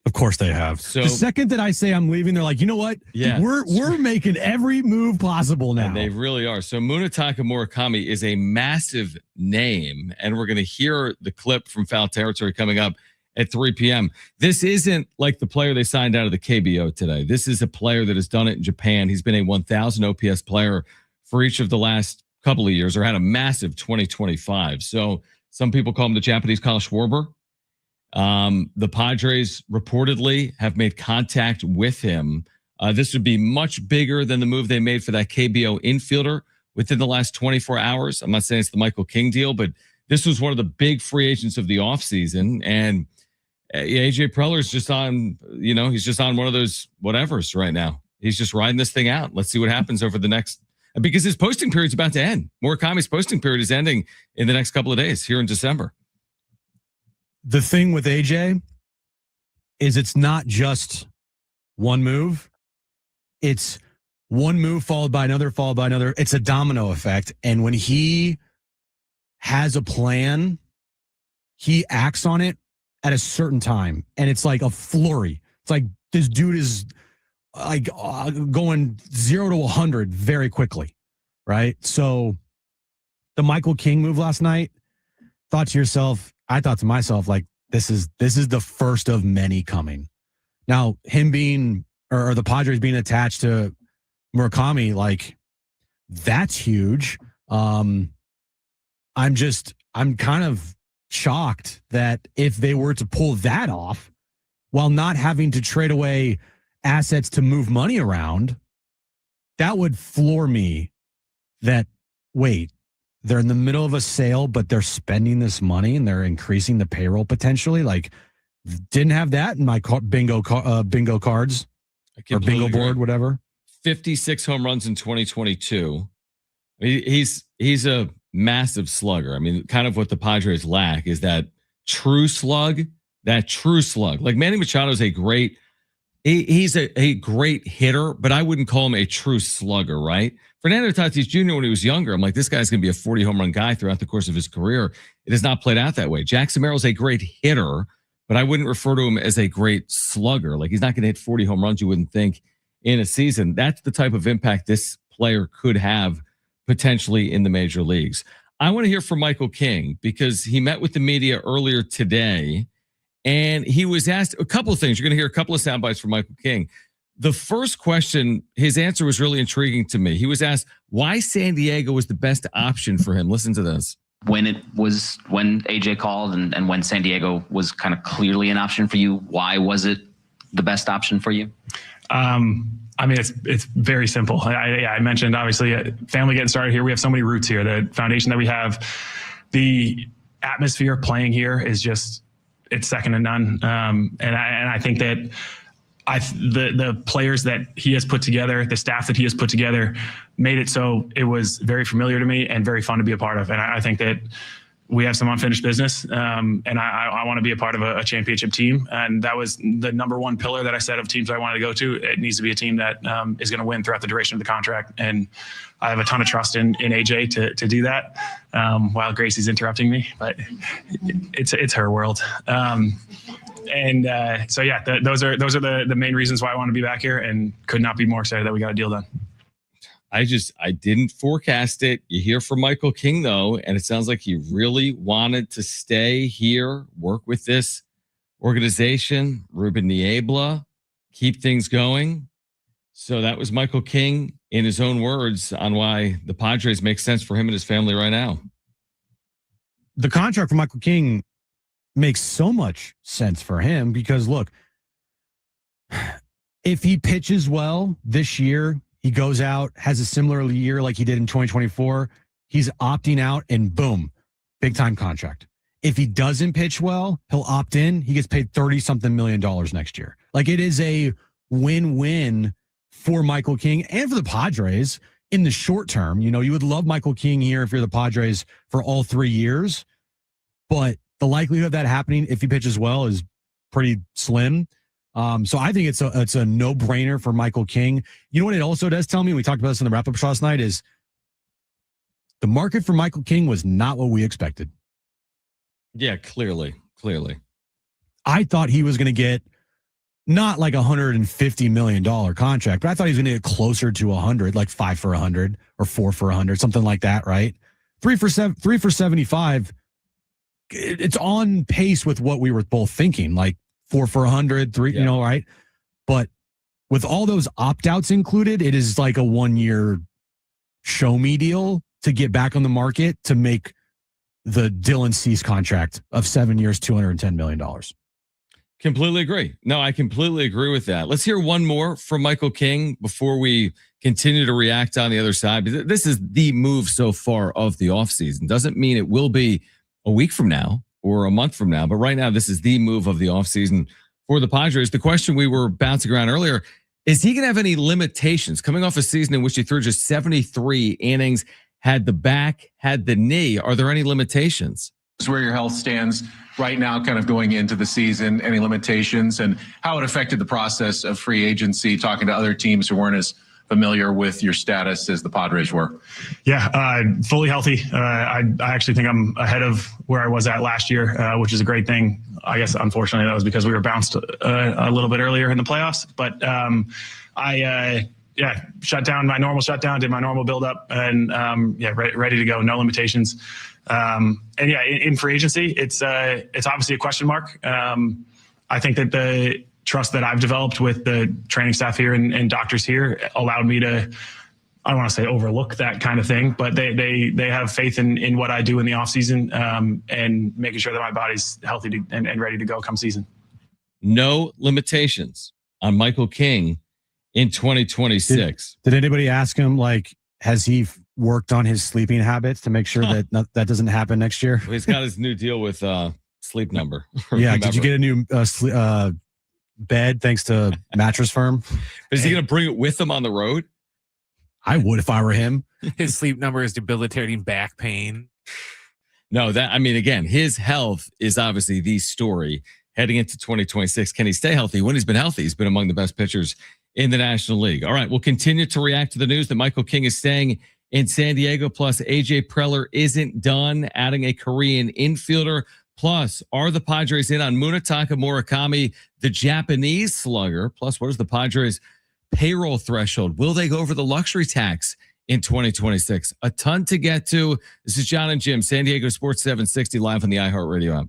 Of course they have. So the second that I say I'm leaving, they're like, you know what? Yeah. We're making every move possible now. And they really are. So Munetaka Murakami is a massive name. And we're going to hear the clip from foul territory coming up at 3 p.m. This isn't like the player they signed out of the KBO today. This is a player that has done it in Japan. He's been a 1,000 OPS player for each of the last couple of years, or had a massive 2025. So some people call him the Japanese Kyle Schwarber. The Padres reportedly have made contact with him. This would be much bigger than the move they made for that KBO infielder within the last 24 hours. I'm not saying it's the Michael King deal, but this was one of the big free agents of the offseason. And AJ Preller is just on, he's just on one of those whatevers right now. He's just riding this thing out. Let's see what happens over the next, because his posting period is about to end. Murakami's posting period is ending in the next couple of days here in December. The thing with AJ is it's not just one move. It's one move followed by another, followed by another. It's a domino effect. And when he has a plan, he acts on it at a certain time. And it's like a flurry. It's like this dude is like going 0 to 100 very quickly, right? So the Michael King move last night, I thought to myself, like, this is the first of many coming. Now, him being, or the Padres being attached to Murakami, like, that's huge. I'm kind of shocked that if they were to pull that off while not having to trade away assets to move money around, that would floor me that, wait, they're in the middle of a sale, but they're spending this money and they're increasing the payroll potentially. Like, didn't have that in my bingo cards or bingo board, whatever. 56 home runs in 2022. He's a massive slugger. I mean, kind of what the Padres lack is that true slug. Like Manny Machado is he's a great hitter, but I wouldn't call him a true slugger, right? Fernando Tatis Jr., when he was younger, I'm like, this guy's going to be a 40 home run guy throughout the course of his career. It has not played out that way. Jack Camaro is a great hitter, but I wouldn't refer to him as a great slugger. Like, he's not going to hit 40 home runs, you wouldn't think, in a season. That's the type of impact this player could have potentially in the major leagues. I want to hear from Michael King because he met with the media earlier today, and he was asked a couple of things. You're going to hear a couple of sound bites from Michael King. The first question, his answer was really intriguing to me. He was asked why San Diego was the best option for him. Listen to this. When AJ called and when San Diego was kind of clearly an option for you, why was it the best option for you? I mean, it's very simple. I mentioned, obviously, family getting started here. We have so many roots here. The foundation that we have, the atmosphere playing here is just, it's second to none. And I think that the players that he has put together, the staff that he has put together, made it so it was very familiar to me and very fun to be a part of. And I think that we have some unfinished business, and I want to be a part of a championship team. And that was the number one pillar that I said of teams I wanted to go to. It needs to be a team that is going to win throughout the duration of the contract. And I have a ton of trust in AJ to do that, while Gracie's interrupting me, but it's her world. So yeah, those are the main reasons why I want to be back here, and could not be more excited that we got a deal done. I didn't forecast it. You hear from Michael King, though, and it sounds like he really wanted to stay here, work with this organization, Ruben Niebla, keep things going. So that was Michael King in his own words on why the Padres make sense for him and his family right now. The contract for Michael King makes so much sense for him because, look, if he pitches well this year, he goes out, has a similar year like he did in 2024, he's opting out and boom, big time contract. if he doesn't pitch well, he'll opt in. He gets paid $30-something million next year. Like, it is a win-win for Michael King and for the Padres in the short term. You know, you would love Michael King here if you're the Padres for all 3 years, but the likelihood of that happening if he pitches well is pretty slim. So I think it's a no-brainer for Michael King. You know what it also does tell me, we talked about this in the wrap-up show last night, is the market for Michael King was not what we expected. Yeah, clearly. I thought he was going to get not like $150 million contract, but I thought he was going to get closer to 100, like 5 for 100 or 4 for 100, something like that, right? 3 for 75. It's on pace with what we were both thinking, like 4 for 100, 3, yeah. You know, right? But with all those opt-outs included, it is like a 1-year show me deal to get back on the market to make the Dylan Cease contract of 7 years, $210 million. Completely agree. No, I completely agree with that. Let's hear one more from Michael King before we continue to react on the other side. This is the move so far of the offseason. Doesn't mean it will be a week from now or a month from now, but right now this is the move of the offseason for the Padres. The question we were bouncing around earlier, is he going to have any limitations coming off a season in which he threw just 73 innings, had the back, had the knee? Are there any limitations? Where your health stands right now, kind of going into the season, any limitations, and how it affected the process of free agency, talking to other teams who weren't as familiar with your status as the Padres were? Yeah, fully healthy. I actually think I'm ahead of where I was at last year, which is a great thing. I guess, unfortunately, that was because we were bounced a little bit earlier in the playoffs. But shut down my normal shutdown, did my normal build-up, and ready to go. No limitations. In free agency, it's obviously a question mark. I think that the trust that I've developed with the training staff here and doctors here allowed me to, I don't want to say overlook that kind of thing, but they have faith in what I do in the off season, and making sure that my body's healthy and ready to go come season. No limitations on Michael King in 2026. Did anybody ask him, like, has he worked on his sleeping habits to make sure that that doesn't happen next year? Well, he's got his new deal with Sleep Number. Yeah. Did you get a new bed thanks to Mattress Firm? Is he going to bring it with him on the road? I would if I were him. His Sleep Number is debilitating back pain. No, again, his health is obviously the story heading into 2026. Can he stay healthy? When he's been healthy, he's been among the best pitchers in the National League. All right, we'll continue to react to the news that Michael King is staying in San Diego. Plus, AJ Preller isn't done, adding a Korean infielder. Plus, are the Padres in on Munetaka Murakami, the Japanese slugger? Plus, what is the Padres' payroll threshold? Will they go over the luxury tax in 2026? A ton to get to. This is Jon and Jim, San Diego Sports 760, live on the iHeartRadio app.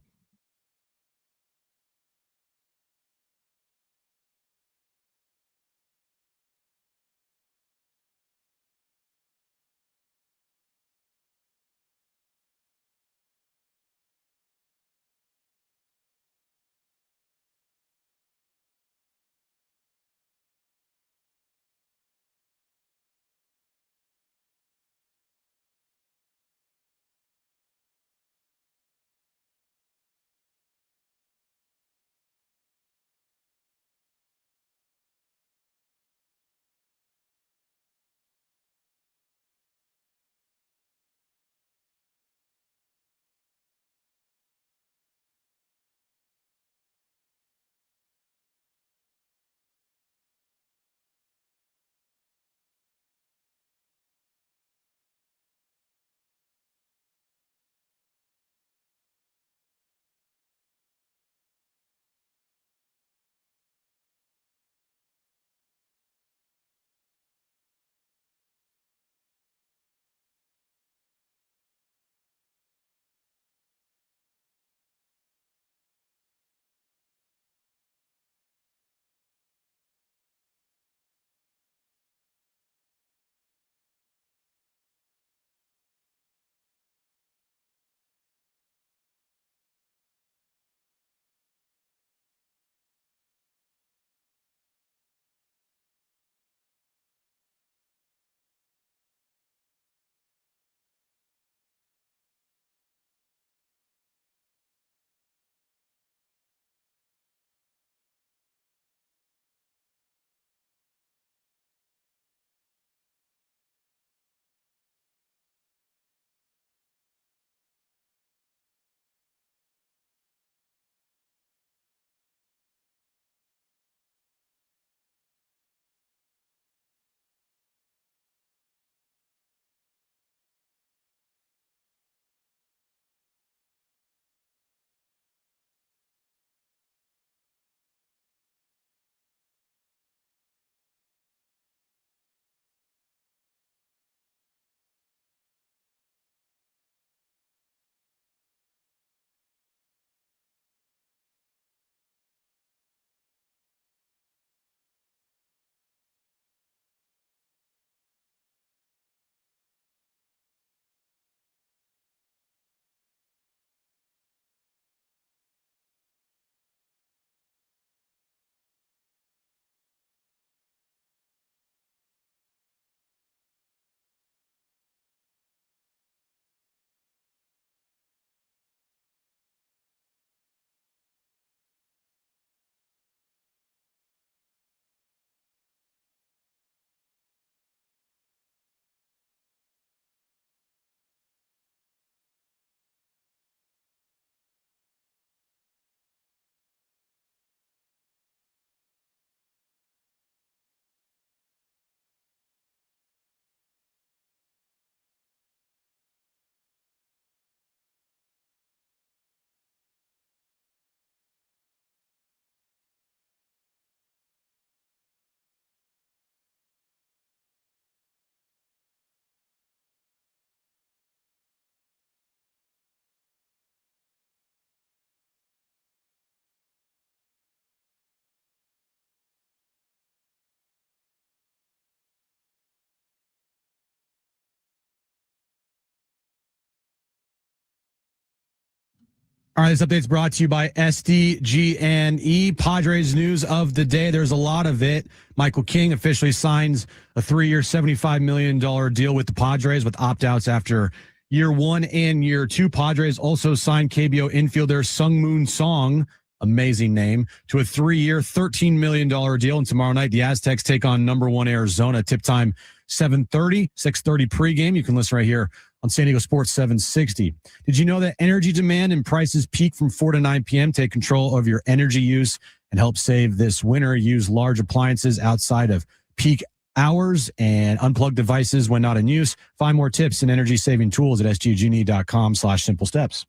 All right, this update's brought to you by SDG&E. Padres news of the day. There's a lot of it. Michael King officially signs a 3-year, $75 million deal with the Padres with opt-outs after year 1 and year 2. Padres also signed KBO infielder Sung Moon Song, amazing name, to a 3-year, $13 million deal. And tomorrow night, the Aztecs take on number 1 Arizona. Tip time 7:30, 6:30 pregame. You can listen right here on San Diego Sports 760. Did you know that energy demand and prices peak from 4 to 9 p.m.? Take control of your energy use and help save this winter. Use large appliances outside of peak hours and unplug devices when not in use. Find more tips and energy-saving tools at sdgne.com/simple steps.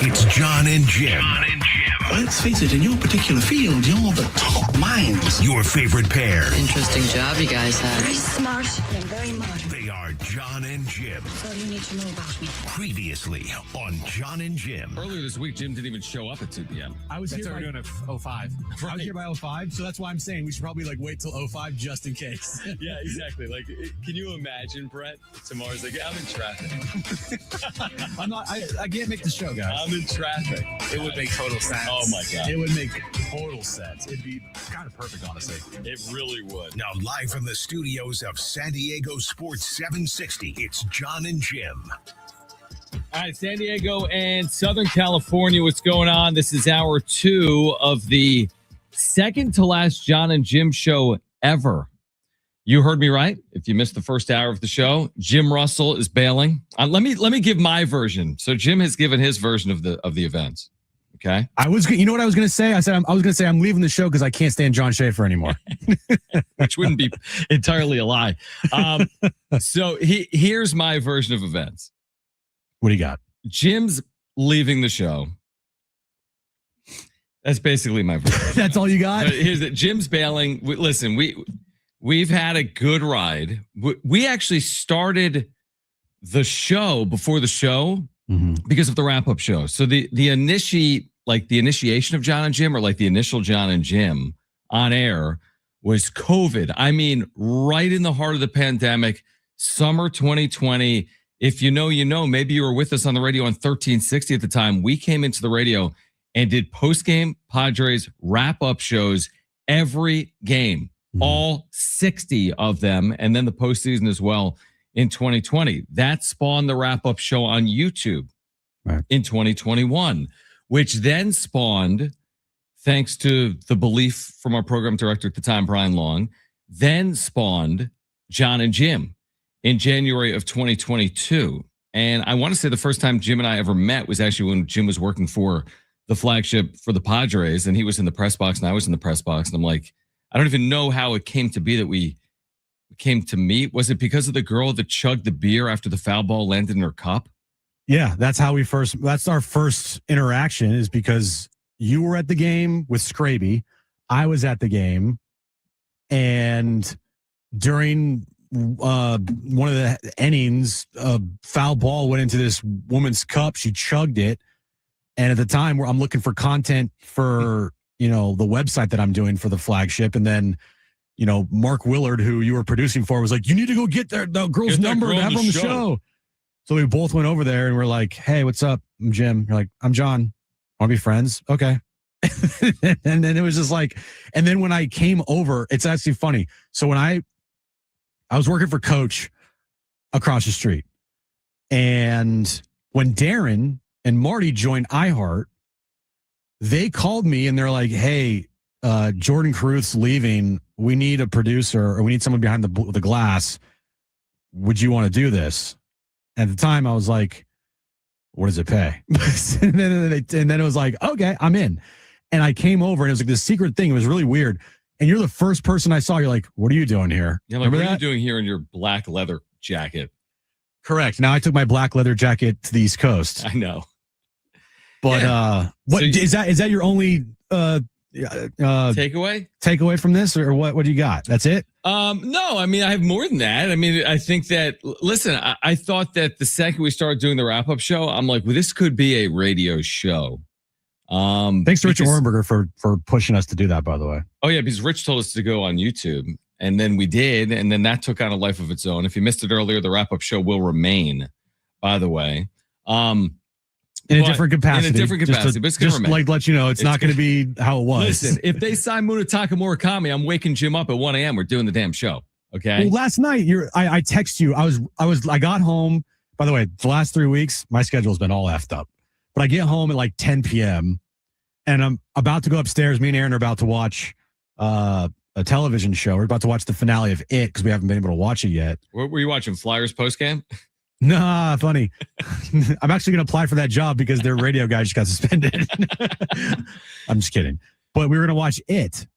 It's Jon and Jim. Let's face it, in your particular field, you're the top minds. Your favorite pair. Interesting job you guys Very have. smart and very modern. They are Jon and Jim. That's all you need to know about me. Previously on Jon and Jim. Earlier this week, Jim didn't even show up at 2 p.m. I was That's here what we're by, doing at 05. I was here by 05, so that's why I'm saying we should probably wait till 05 just in case. Yeah, exactly. Like, can you imagine, Brett? Tomorrow's like, I'm in traffic. I can't make the show, guys. I'm in traffic. It would make total sense. Oh my God. It would make total sense. It'd be kind of perfect, honestly. It really would. Now live from the studios of San Diego Sports 760, it's Jon and Jim. All right, San Diego and Southern California, what's going on? This is hour 2 of the second to last Jon and Jim show ever. You heard me right. If you missed the first hour of the show, Jim Russell is bailing. Let me give my version. So Jim has given his version of the events. Okay. You know what I was going to say? I was going to say I'm leaving the show because I can't stand John Schaefer anymore. Which wouldn't be entirely a lie. So here's my version of events. What do you got? Jim's leaving the show. That's basically my version. That's all you got? Here's it. Jim's bailing. Listen, we've had a good ride. We actually started the show before the show because of the wrap-up show. So the initiation of Jon and Jim, or like the initial Jon and Jim on air, was COVID. I mean, right in the heart of the pandemic, summer 2020. If you know, you know. Maybe you were with us on the radio on 1360 at the time. We came into the radio and did post-game Padres wrap-up shows every game, all 60 of them, and then the postseason as well in 2020. That spawned the wrap-up show on YouTube in 2021, which then spawned, thanks to the belief from our program director at the time, Brian Long, then spawned Jon and Jim in January of 2022. And I want to say the first time Jim and I ever met was actually when Jim was working for the flagship for the Padres, and he was in the press box and I was in the press box. And I'm like, I don't even know how it came to be that we came to meet. Was it because of the girl that chugged the beer after the foul ball landed in her cup? Yeah, that's our first interaction, is because you were at the game with Scraby. I was at the game, and during one of the innings, a foul ball went into this woman's cup. She chugged it. And at the time where I'm looking for content for, the website that I'm doing for the flagship. And then, Mark Willard, who you were producing for, was like, you need to go get the girl's number and have her on the show. So we both went over there and we're like, hey, what's up? I'm Jim. You're like, I'm John. Want to be friends? Okay. And then it was just like, and then when I came over, it's actually funny. So when I was working for Coach across the street, and when Darren and Marty joined iHeart, they called me and they're like, hey, Jordan Caruth's leaving. We need a producer, or we need someone behind the glass. Would you want to do this? At the time, I was like, what does it pay? and then it was like, okay, I'm in. And I came over, and it was like this secret thing. It was really weird. And you're the first person I saw. You're like, what are you doing here? Yeah, like, what are you doing here in your black leather jacket? Correct. Now I took my black leather jacket to the East Coast. I know. But what is that your only takeaway from this, or what do you got? That's it? No, I mean, I have more than that. I mean, I think that, listen, I thought that the second we started doing the wrap-up show, I'm like, well, this could be a radio show. Thanks to Richard Orenberger for pushing us to do that, by the way. Oh yeah, because Rich told us to go on YouTube. And then we did, and then that took on a life of its own. If you missed it earlier, the wrap-up show will remain, by the way. In a different capacity. In a different capacity, but it's going to remain. Like let you know, it's not going to be how it was. Listen, if they sign Munetaka Murakami, I'm waking Jim up at 1 a.m. We're doing the damn show. Okay. Well, last night I text you. I got home. By the way, the last 3 weeks, my schedule has been all effed up. But I get home at like 10 p.m. and I'm about to go upstairs. Me and Aaron are about to watch a television show. We're about to watch the finale of It because we haven't been able to watch it yet. What were you watching? Flyers postgame? Nah, funny. I'm actually going to apply for that job because their radio guy just got suspended. I'm just kidding. But we were going to watch It.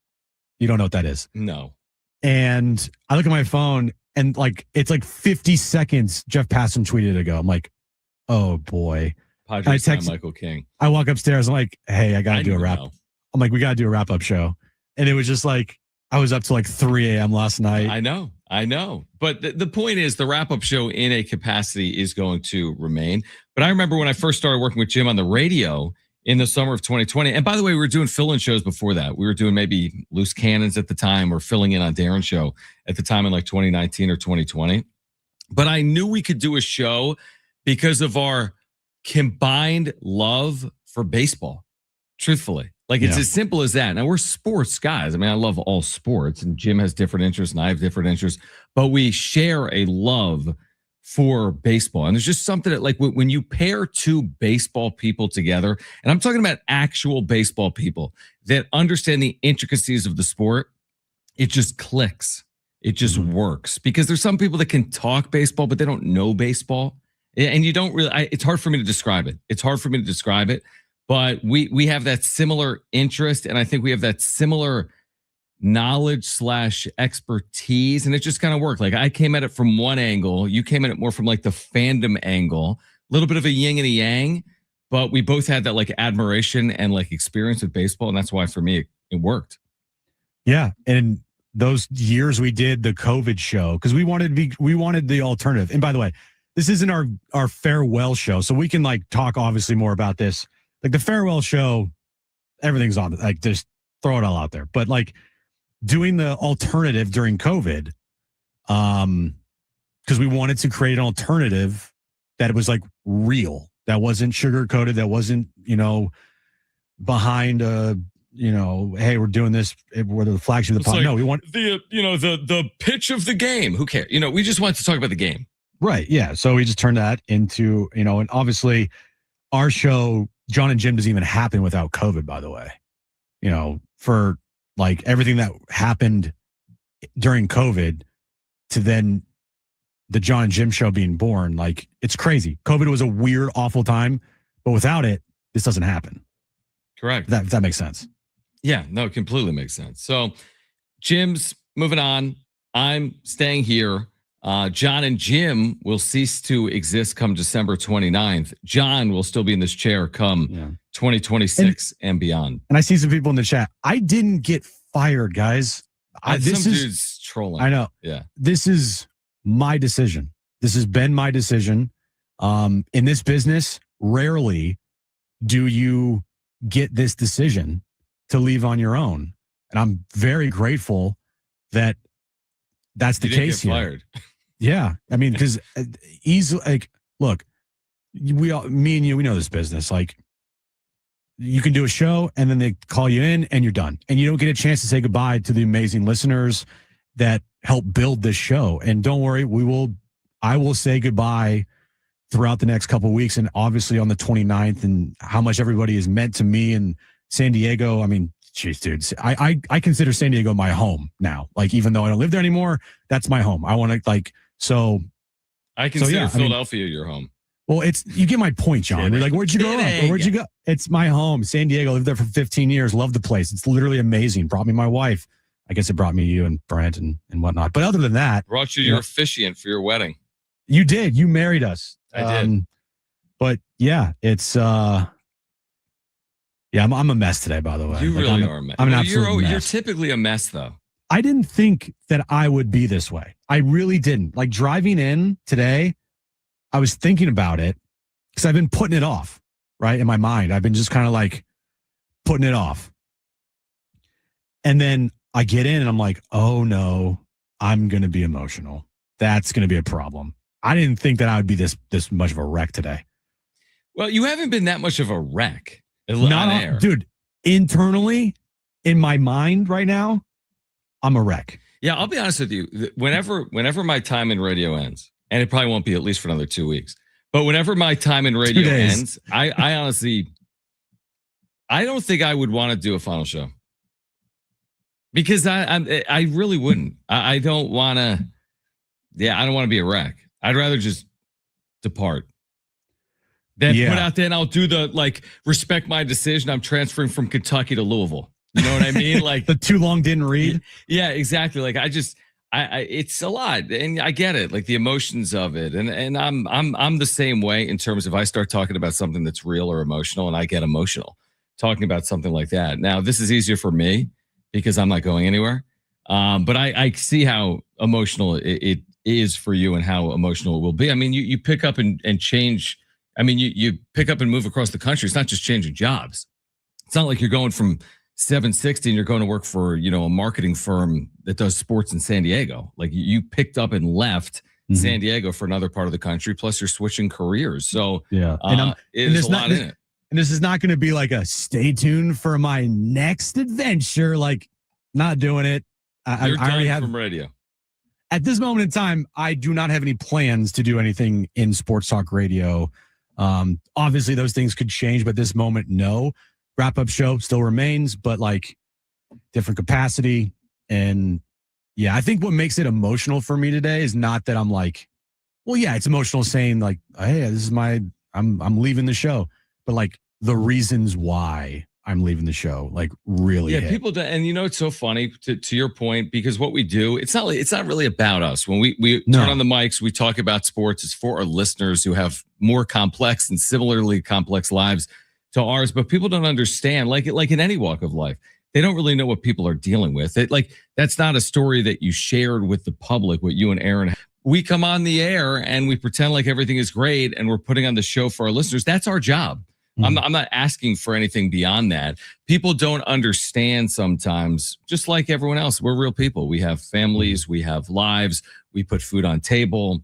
You don't know what that is? No. And I look at my phone and like it's like 50 seconds Jeff Passan tweeted ago. I'm like, oh boy. Padres text Michael King. I walk upstairs. I'm like, hey, I got to do a wrap. I'm like, we got to do a wrap up show. And it was just like, I was up to like 3 a.m. last night. I know. But the point is the wrap up show in a capacity is going to remain. But I remember when I first started working with Jim on the radio in the summer of 2020. And by the way, we were doing fill-in shows before that. We were doing maybe Loose Cannons at the time or filling in on Darren's show at the time in like 2019 or 2020. But I knew we could do a show because of our combined love for baseball, truthfully. Like it's as simple as that. Now we're sports guys. I mean, I love all sports and Jim has different interests and I have different interests, but we share a love for baseball. And there's just something that like when you pair two baseball people together, and I'm talking about actual baseball people that understand the intricacies of the sport, it just clicks. It just works because there's some people that can talk baseball, but they don't know baseball. And you don't really, it's hard for me to describe it. But we have that similar interest. And I think we have that similar knowledge / expertise. And it just kind of worked. Like I came at it from one angle. You came at it more from like the fandom angle, a little bit of a yin and a yang, but we both had that like admiration and like experience with baseball. And that's why for me, it worked. Yeah. And those years we did the COVID show, because we wanted the alternative. And by the way, this isn't our farewell show. So we can like talk obviously more about this. Like the farewell show, everything's on, like just throw it all out there. But like doing the alternative during COVID, because we wanted to create an alternative that was like real, that wasn't sugar coated, that wasn't, behind hey, we're doing this, we're the flagship of the pod. Like no, we want the pitch of the game. Who cares? We just wanted to talk about the game. Right. Yeah. So we just turned that into, and obviously our show, Jon and Jim, doesn't even happen without COVID, by the way. For like everything that happened during COVID to then the Jon and Jim show being born, like it's crazy. COVID was a weird, awful time, but without it, this doesn't happen. Correct. If that makes sense. Yeah, no, it completely makes sense. So Jim's moving on. I'm staying here. Jon and Jim will cease to exist come December 29th. Jon will still be in this chair come 2026 and beyond. And I see some people in the chat. I didn't get fired, guys. Dude's trolling. I know. Yeah. This is my decision. This has been my decision. In this business, rarely do you get this decision to leave on your own. And I'm very grateful that that's the case here. Fired. Yeah. I mean, because easily, like, look, me and you, we know this business. Like, you can do a show and then they call you in and you're done. And you don't get a chance to say goodbye to the amazing listeners that help build this show. And don't worry, I will say goodbye throughout the next couple of weeks. And obviously on the 29th and how much everybody has meant to me and San Diego. I mean, geez, dude, I consider San Diego my home now. Like, even though I don't live there anymore, that's my home. I want to I consider Philadelphia your home. Well, you get my point, Jon. You're like, where'd you go? Where'd you go? It's my home, San Diego. Lived there for 15 years. Love the place. It's literally amazing. Brought me my wife. I guess it brought me you and Brent and whatnot. But other than that, brought you your officiant for your wedding. You did. You married us. I did. But yeah, it's I'm a mess today, by the way. You really are a mess. I'm an absolute mess. You're typically a mess, though. I didn't think that I would be this way. I really didn't. Like driving in today, I was thinking about it because I've been putting it off, right? In my mind, I've been just kind of like putting it off. And then I get in and I'm like, oh no, I'm going to be emotional. That's going to be a problem. I didn't think that I would be this much of a wreck today. Well, you haven't been that much of a wreck. Not on air. Dude, internally, in my mind right now, I'm a wreck. Yeah, I'll be honest with you. Whenever my time in radio ends, and it probably won't be at least for another 2 weeks, but whenever my time in radio ends, I honestly, I don't think I would want to do a final show because I really wouldn't. I don't want to. Yeah, I don't want to be a wreck. I'd rather just depart. Then put out there and I'll do the respect my decision. I'm transferring from Kentucky to Louisville. You know what I mean? Like the too long didn't read. Yeah, exactly. Like I it's a lot, and I get it. Like the emotions of it, and I'm the same way in terms of I start talking about something that's real or emotional, and I get emotional talking about something like that. Now this is easier for me because I'm not going anywhere, but I see how emotional it is for you and how emotional it will be. I mean, you pick up and change. I mean, you pick up and move across the country. It's not just changing jobs. It's not like you're going from 760 and you're going to work for, a marketing firm that does sports in San Diego. Like you picked up and left San Diego for another part of the country. Plus you're switching careers. So there's a lot in it. And this is not going to be like a stay tuned for my next adventure. Like not doing it. I already have from radio. At this moment in time, I do not have any plans to do anything in sports talk radio. Obviously those things could change, but this moment, no. Wrap-up show still remains, but like different capacity. And yeah, I think what makes it emotional for me today is not that I'm like, well, yeah, it's emotional saying like, hey, this is I'm leaving the show, but like the reasons why I'm leaving the show, like really. Yeah, hit. people do, and it's so funny to your point, because what we do, it's not really about us. When we turn on the mics, we talk about sports. It's for our listeners who have more complex and similarly complex lives to ours, but people don't understand, like in any walk of life, they don't really know what people are dealing with. That's not a story that you shared with the public, what you and Aaron. We come on the air and we pretend like everything is great and we're putting on the show for our listeners. That's our job. I'm not asking for anything beyond that. People don't understand sometimes, just like everyone else. We're real people. We have families, we have lives, we put food on table.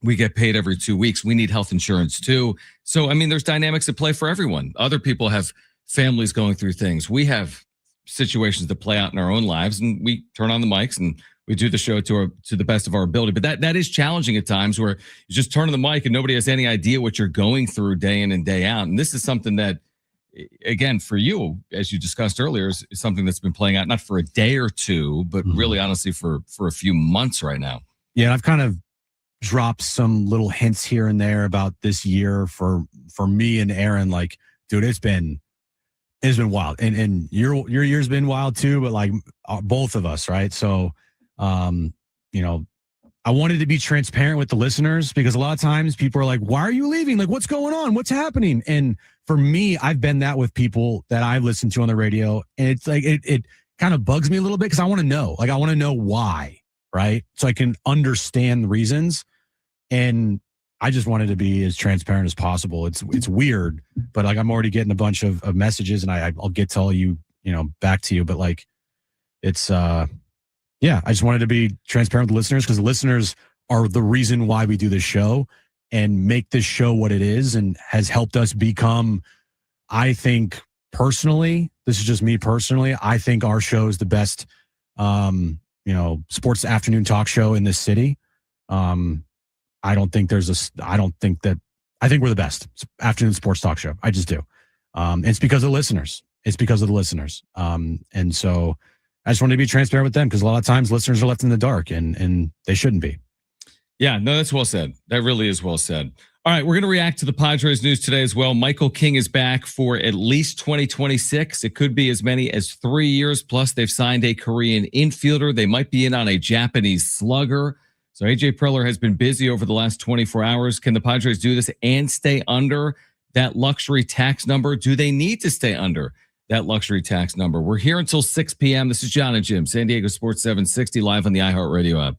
We get paid every 2 weeks. We need health insurance too. So, I mean, there's dynamics at play for everyone. Other people have families going through things. We have situations that play out in our own lives, and we turn on the mics and we do the show to the best of our ability. But that is challenging at times where you just turn on the mic and nobody has any idea what you're going through day in and day out. And this is something that, again, for you, as you discussed earlier, is something that's been playing out not for a day or two, but really honestly for a few months right now. Yeah, I've kind of dropped some little hints here and there about this year for me and Aaron. Like, dude, it's been wild, and your year's been wild too. But like both of us, right? So, I wanted to be transparent with the listeners because a lot of times people are like, "Why are you leaving? Like, what's going on? What's happening?" And for me, I've been that with people that I've listened to on the radio, and it's like it kind of bugs me a little bit because I want to know, like, I want to know why, right? So I can understand the reasons. And I just wanted to be as transparent as possible. It's weird, but like I'm already getting a bunch of messages, and I'll get to all you, back to you. But like, it's I just wanted to be transparent with the listeners because the listeners are the reason why we do this show and make this show what it is and has helped us become. I think personally, this is just me personally. I think our show is the best, sports afternoon talk show in this city. I think we're the best afternoon sports talk show. I just do. It's because of the listeners. And so I just wanted to be transparent with them because a lot of times listeners are left in the dark and they shouldn't be. Yeah, no, that's well said. That really is well said. All right, we're going to react to the Padres news today as well. Michael King is back for at least 2026. It could be as many as 3 years. Plus, they've signed a Korean infielder. They might be in on a Japanese slugger. So AJ Preller has been busy over the last 24 hours. Can the Padres do this and stay under that luxury tax number? Do they need to stay under that luxury tax number? We're here until 6 p.m. This is Jon and Jim, San Diego Sports 760, live on the iHeartRadio app.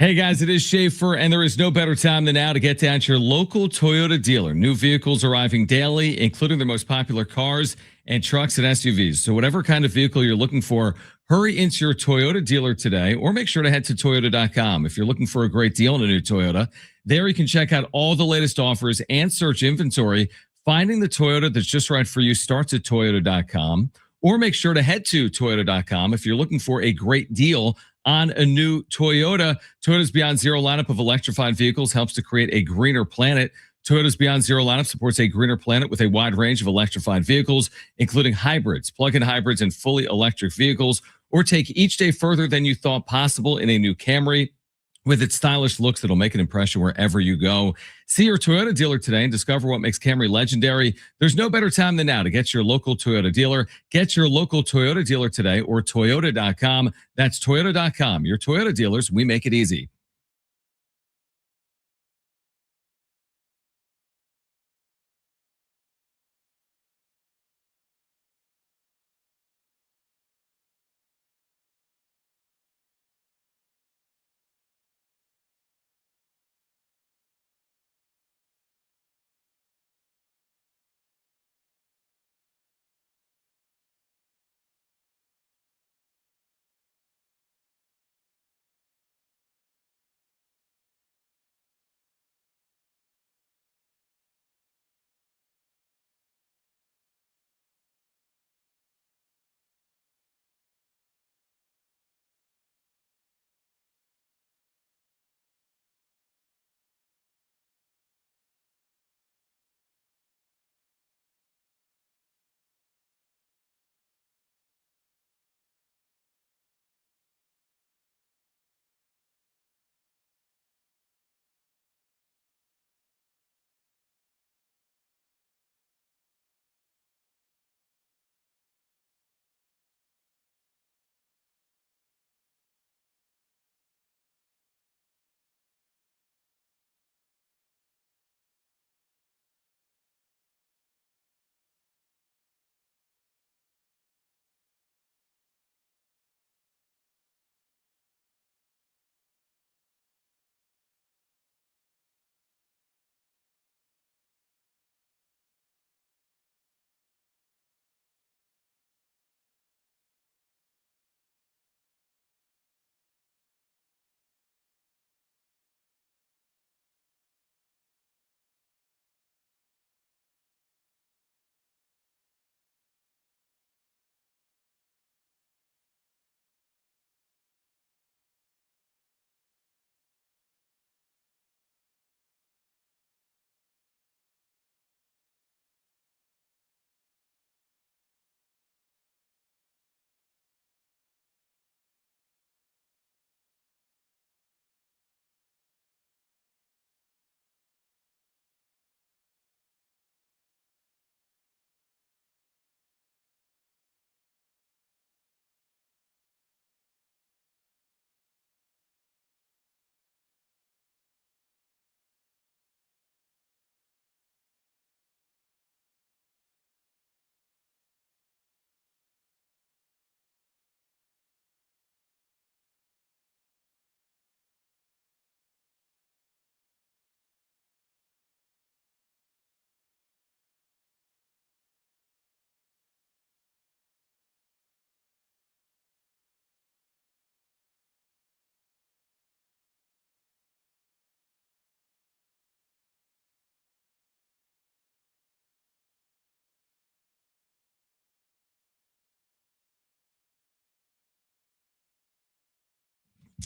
Hey guys, it is Schaefer, and there is no better time than now to get down to your local Toyota dealer. New vehicles arriving daily, including their most popular cars and trucks and SUVs. So whatever kind of vehicle you're looking for, hurry into your Toyota dealer today, or make sure to head to Toyota.com. If you're looking for a great deal on a new Toyota, there you can check out all the latest offers and search inventory. Finding the Toyota that's just right for you starts at Toyota.com, or make sure to head to Toyota.com if you're looking for a great deal on a new Toyota. Toyota's Beyond Zero lineup of electrified vehicles helps to create a greener planet. Toyota's Beyond Zero lineup supports a greener planet with a wide range of electrified vehicles, including hybrids, plug-in hybrids, and fully electric vehicles. Or take each day further than you thought possible in a new Camry. With its stylish looks that'll make an impression wherever you go. See your Toyota dealer today and discover what makes Camry legendary. There's no better time than now to get your local Toyota dealer. Get your local Toyota dealer today or Toyota.com. That's Toyota.com. Your Toyota dealers, we make it easy.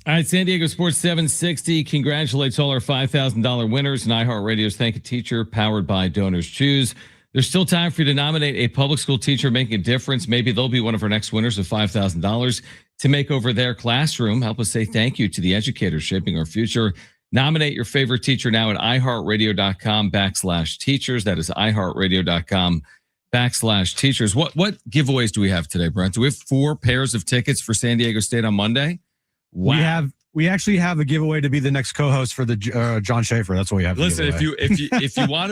All right, San Diego Sports 760 congratulates all our $5,000 winners, and iHeartRadio's Thank a Teacher, powered by Donors Choose. There's still time for you to nominate a public school teacher making a difference. Maybe they'll be one of our next winners of $5,000 to make over their classroom. Help us say thank you to the educators shaping our future. Nominate your favorite teacher now at iHeartRadio.com/teachers. That is iHeartRadio.com/teachers. What giveaways do we have today, Brent? Do we have 4 pairs of tickets for San Diego State on Monday? Wow. We actually have a giveaway to be the next co-host for the John Schaefer. That's what we have. Listen, if you want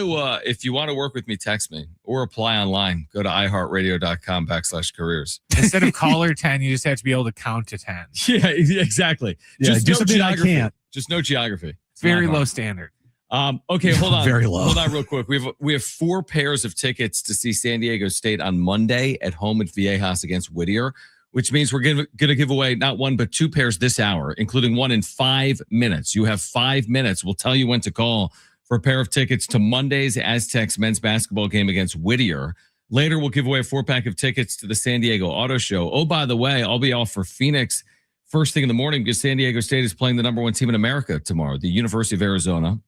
to work with me, text me or apply online. Go to iHeartRadio.com/careers. Instead of caller 10, you just have to be able to count to 10. Yeah, exactly. Yeah, just do no something I geography. can't. Just no geography. It's very low standard. Okay, hold on. Very low. Hold on real quick. We have 4 pairs of tickets to see San Diego State on Monday at home at Viejas against Whittier, which means we're going to give away not 1, but 2 pairs this hour, including one in 5 minutes. You have 5 minutes. We'll tell you when to call for a pair of tickets to Monday's Aztecs men's basketball game against Whittier. Later, we'll give away a 4-pack of tickets to the San Diego Auto Show. Oh, by the way, I'll be off for Phoenix first thing in the morning because San Diego State is playing the number 1 team in America tomorrow, the University of Arizona.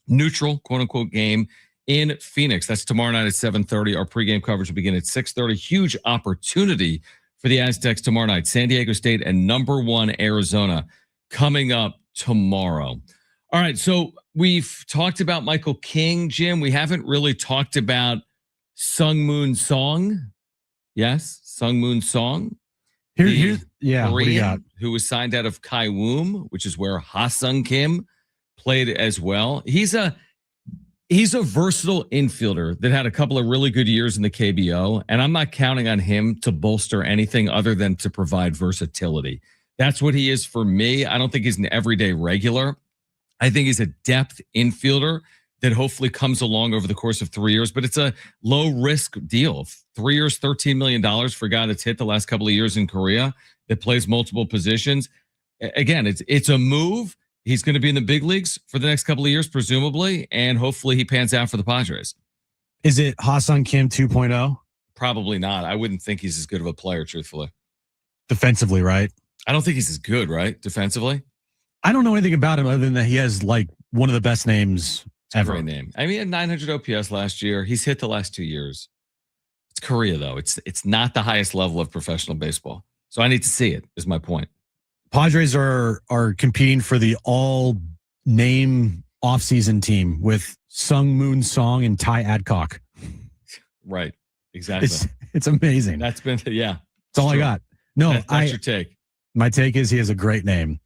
Neutral, quote-unquote, game in Phoenix. That's tomorrow night at 7:30. Our pregame coverage will begin at 6:30. Huge opportunity for the Aztecs tomorrow night. San Diego State and number 1 Arizona coming up tomorrow. All right, so we've talked about Michael King, Jim. We haven't really talked about Sung Moon Song. Yes, Sung Moon Song. Here's what do you Korean got? who was signed out of Kaewum, which is where Ha-Sung Kim played as well. He's a versatile infielder that had a couple of really good years in the KBO, and I'm not counting on him to bolster anything other than to provide versatility. That's what he is for me. I don't think he's an everyday regular. I think he's a depth infielder that hopefully comes along over the course of 3 years, but it's a low risk deal. 3 years, $13 million for a guy that's hit the last couple of years in Korea that plays multiple positions. Again, it's a move. He's going to be in the big leagues for the next couple of years, presumably, and hopefully he pans out for the Padres. Is it Ha-Sung Kim 2.0? Probably not. I wouldn't think he's as good of a player, truthfully. Defensively, right? I don't think he's as good, right? Defensively? I don't know anything about him other than that he has like one of the best names ever. Great name. I mean, he had 900 OPS last year. He's hit the last 2 years. It's Korea, though. It's not the highest level of professional baseball. So I need to see it, is my point. Padres are competing for the all-name offseason team with Sung Moon Song and Ty Adcock. Right. Exactly. It's amazing. That's been, yeah. That's all I got. No, that's your take. My take is he has a great name.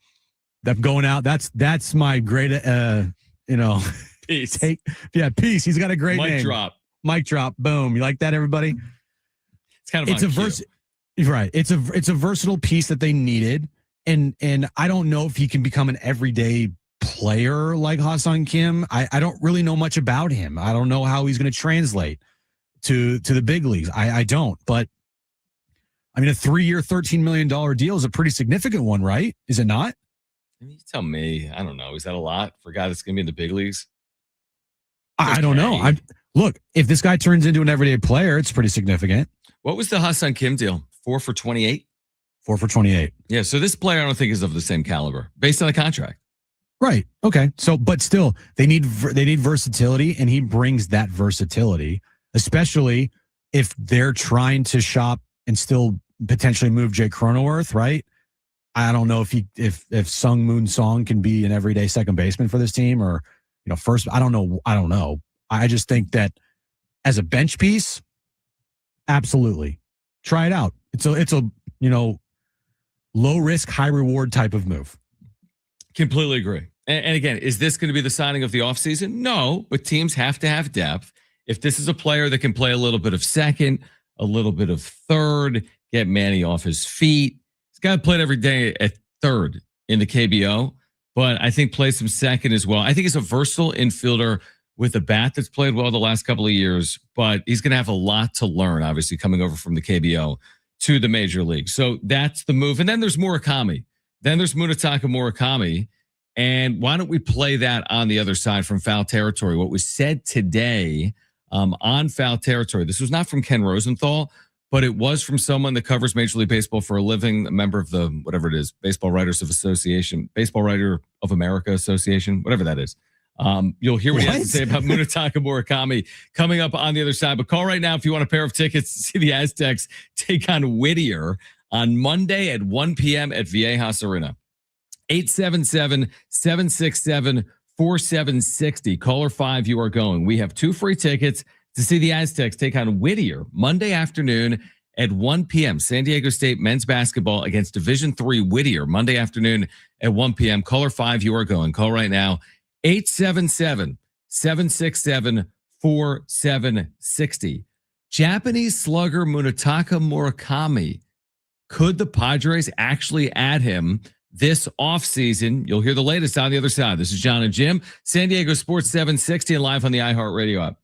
That going out. That's my great, Peace. take. Yeah, peace. He's got a great name. Mic drop. Boom. You like that, everybody? It's kind of right. It's a versatile piece that they needed. And I don't know if he can become an everyday player like Ha-Sung Kim. I don't really know much about him. I don't know how he's going to translate to the big leagues. I don't. But I mean, a 3-year, $13 million deal is a pretty significant one, right? Is it not? You tell me. I don't know. Is that a lot for a guy that's going to be in the big leagues? I don't know. Look, if this guy turns into an everyday player, it's pretty significant. What was the Ha-Sung Kim deal? 4 for 28? 4 for 28. Yeah, so this player I don't think is of the same caliber based on the contract. Right. Okay. So, but still, they need versatility, and he brings that versatility, especially if they're trying to shop and still potentially move Jake Cronenworth. Right. I don't know if Sung Moon Song can be an everyday second baseman for this team, or first. I don't know. I just think that as a bench piece, absolutely try it out. It's a low risk, high reward type of move. Completely agree. And again, is this going to be the signing of the offseason? No, but teams have to have depth. If this is a player that can play a little bit of second, a little bit of third, get Manny off his feet. This guy played every day at third in the KBO, but I think plays some second as well. I think he's a versatile infielder with a bat that's played well the last couple of years, but he's going to have a lot to learn, obviously, coming over from the KBO to the major league. So that's the move. And then there's Murakami. Then there's Munetaka Murakami. And why don't we play that on the other side from Foul Territory? What was said today on Foul Territory. This was not from Ken Rosenthal, but it was from someone that covers Major League Baseball for a living, a member of the, whatever it is, Baseball Writers of Association, Baseball Writer of America Association, whatever that is. You'll hear what he has to say about Munetaka Murakami coming up on the other side. But call right now if you want a pair of tickets to see the Aztecs take on Whittier on Monday at 1 p.m. at Viejas Arena. 877-767-4760. Caller 5, you are going. We have 2 free tickets to see the Aztecs take on Whittier Monday afternoon at 1 p.m. San Diego State men's basketball against Division III Whittier, Monday afternoon at 1 p.m. Caller 5, you are going. Call right now, 877-767-4760. Japanese slugger Munetaka Murakami. Could the Padres actually add him this offseason? You'll hear the latest on the other side. This is Jon and Jim, San Diego Sports 760 and live on the iHeartRadio app.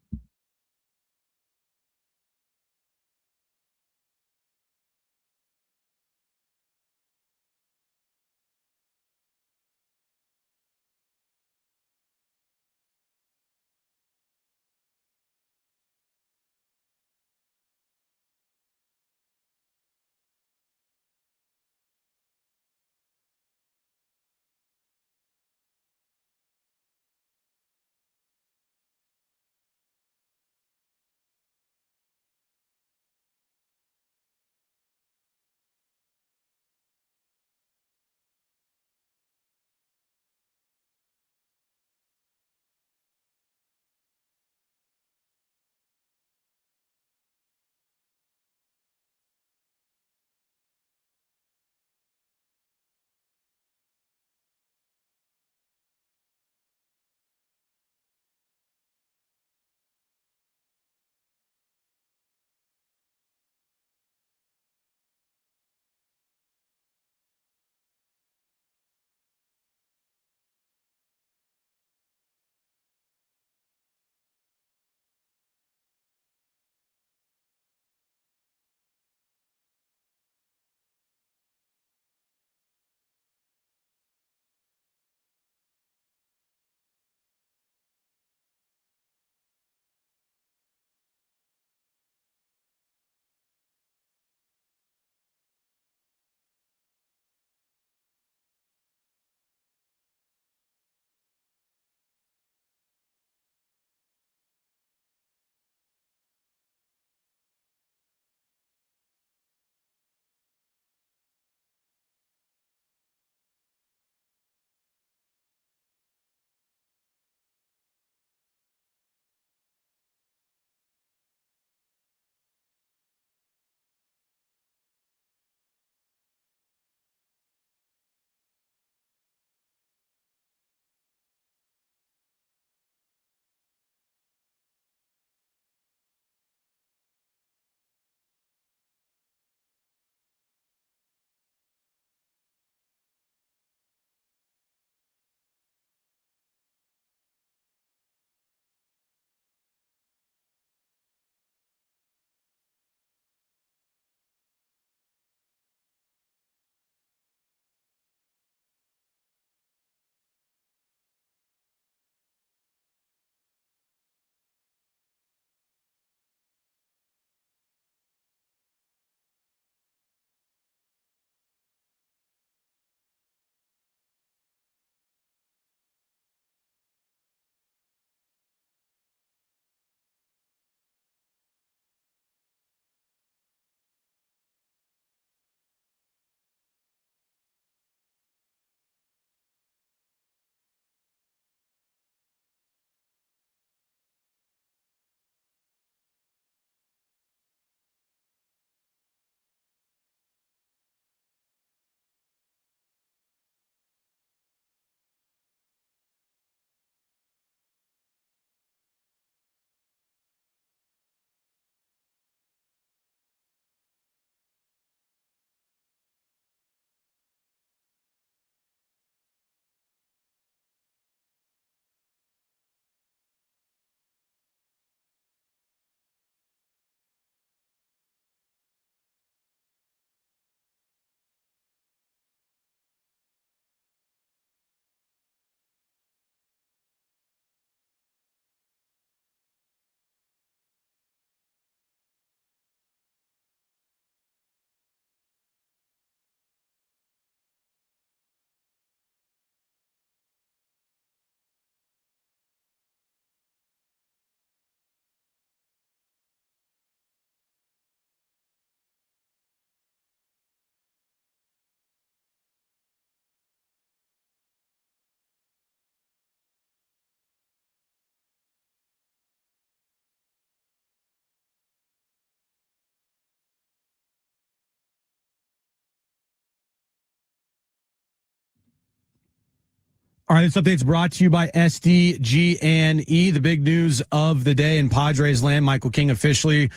All right, this update's brought to you by SDG&E. The big news of the day in Padres land, Michael King officially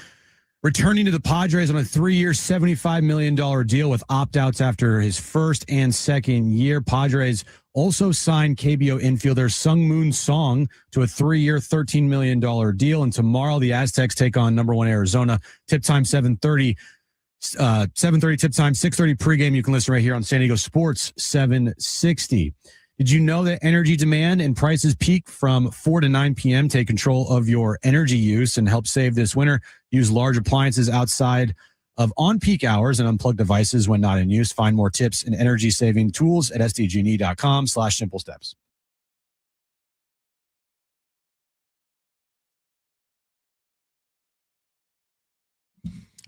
returning to the Padres on a 3-year, $75 million deal with opt-outs after his first and second year. Padres also signed KBO infielder Sung-Moon Song to a 3-year, $13 million deal. And tomorrow, the Aztecs take on number 1 Arizona. Tip time 7:30. 7:30 tip time, 6:30 pregame. You can listen right here on San Diego Sports 760. Did you know that energy demand and prices peak from 4 to 9 p.m.? Take control of your energy use and help save this winter. Use large appliances outside of on-peak hours and unplug devices when not in use. Find more tips and energy-saving tools at sdgne.com/simple steps.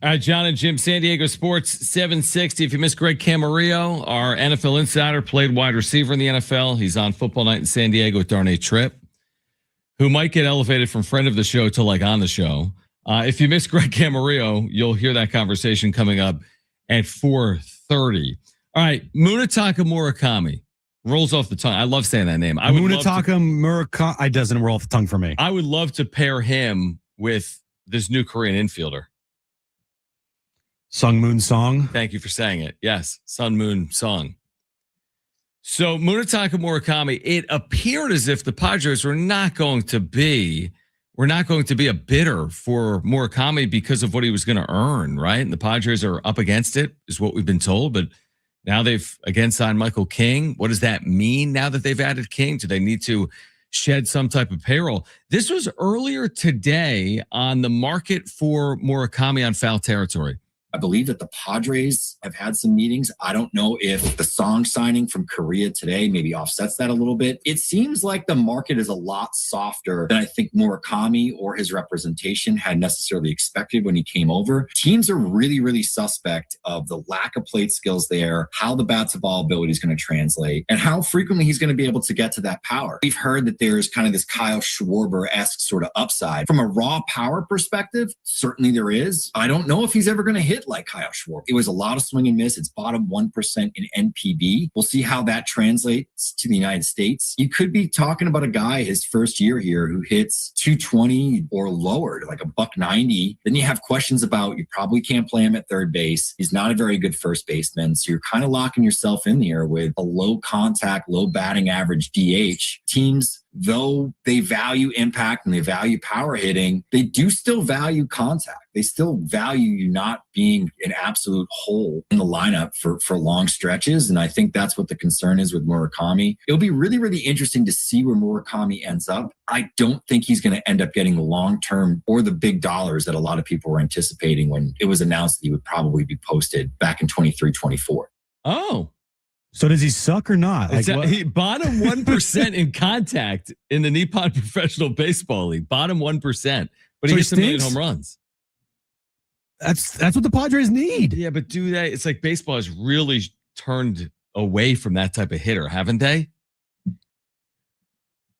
All right, Jon and Jim, San Diego Sports 760. If you missed Greg Camarillo, our NFL insider, played wide receiver in the NFL. He's on Football Night in San Diego with Darnay Tripp, who might get elevated from friend of the show to like on the show. If you missed Greg Camarillo, you'll hear that conversation coming up at 4:30. All right, Munetaka Murakami rolls off the tongue. I love saying that name. Munetaka Murakami. It doesn't roll off the tongue for me. I would love to pair him with this new Korean infielder. Sung-Moon Song. Thank you for saying it. Yes, Sun-Moon Song. So Munetaka Murakami, it appeared as if the Padres were not going to be a bidder for Murakami because of what he was going to earn, right? And the Padres are up against it, is what we've been told. But now they've again signed Michael King. What does that mean now that they've added King? Do they need to shed some type of payroll? This was earlier today on the market for Murakami on foul territory. I believe that the Padres have had some meetings. I don't know if the Song signing from Korea today maybe offsets that a little bit. It seems like the market is a lot softer than I think Murakami or his representation had necessarily expected when he came over. Teams are really, really suspect of the lack of plate skills there, how the bat to ball ability is going to translate, and how frequently he's going to be able to get to that power. We've heard that there's kind of this Kyle Schwarber-esque sort of upside. From a raw power perspective, certainly there is. I don't know if he's ever going to hit like Kyle Schwarber. It was a lot of swing and miss. It's bottom 1% in NPB. We'll see how that translates to the United States. You could be talking about a guy his first year here who hits 220 or lower, like a $190. Then you have questions about you probably can't play him at third base. He's not a very good first baseman. So you're kind of locking yourself in here with a low contact, low batting average DH. Teams, though they value impact and they value power hitting, they do still value contact. They still value you not being an absolute hole in the lineup for long stretches. And I think that's what the concern is with Murakami. It'll be really, really interesting to see where Murakami ends up. I don't think he's going to end up getting the long-term or the big dollars that a lot of people were anticipating when it was announced that he would probably be posted back in 23-24. Oh, so does he suck or not? Like he bottom 1% in contact in the Nippon Professional Baseball League. Bottom 1%. But he hits a million home runs. That's what the Padres need. Yeah, but do they? It's like baseball has really turned away from that type of hitter, haven't they?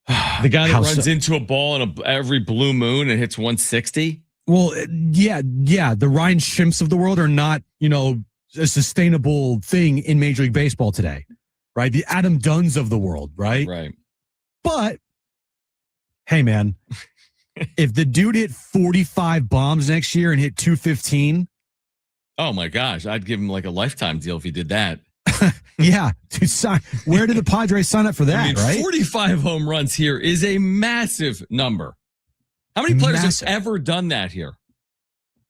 The guy that runs into a ball in every blue moon and hits 160. Well, yeah. The Ryan Shimps of the world are not, a sustainable thing in Major League Baseball today, right? The Adam Dunns of the world, right? Right. But, hey, man, if the dude hit 45 bombs next year and hit 215. Oh, my gosh. I'd give him like a lifetime deal if he did that. Yeah. Dude, where did the Padres sign up for that, right? 45 home runs here is a massive number. How many players have ever done that here?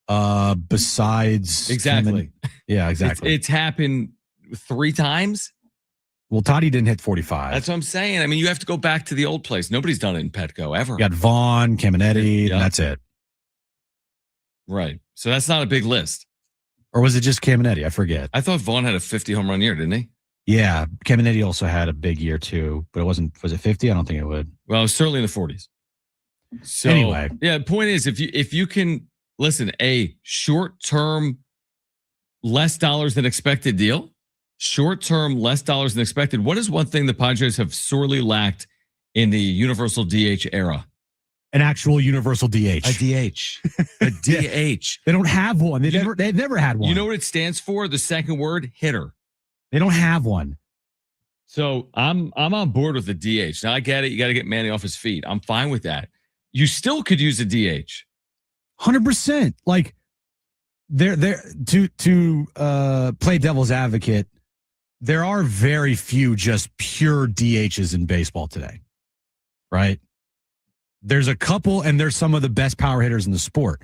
Besides exactly. Yeah, exactly. It's happened 3 times. Well, Toddy didn't hit 45. That's what I'm saying. I mean, you have to go back to the old place. Nobody's done it in Petco ever. You got Vaughn, Caminetti, and that's it. Right. So that's not a big list. Or was it just Caminetti? I forget. I thought Vaughn had a 50 home run year, didn't he? Yeah. Caminetti also had a big year too, but was it 50? I don't think it would. Well, it was certainly in the 40s. So anyway. Yeah, the point is if you can listen, a short-term, less dollars than expected deal, short-term, less dollars than expected. What is one thing the Padres have sorely lacked in the universal DH era? An actual universal DH. A DH. A DH. They don't have one. They've never had one. You know what it stands for? The second word, hitter. They don't have one. So I'm on board with the DH. Now I get it. You got to get Manny off his feet. I'm fine with that. You still could use a DH. 100%. Like there to play devil's advocate, there are very few just pure DHs in baseball today. Right? There's a couple, and there's some of the best power hitters in the sport.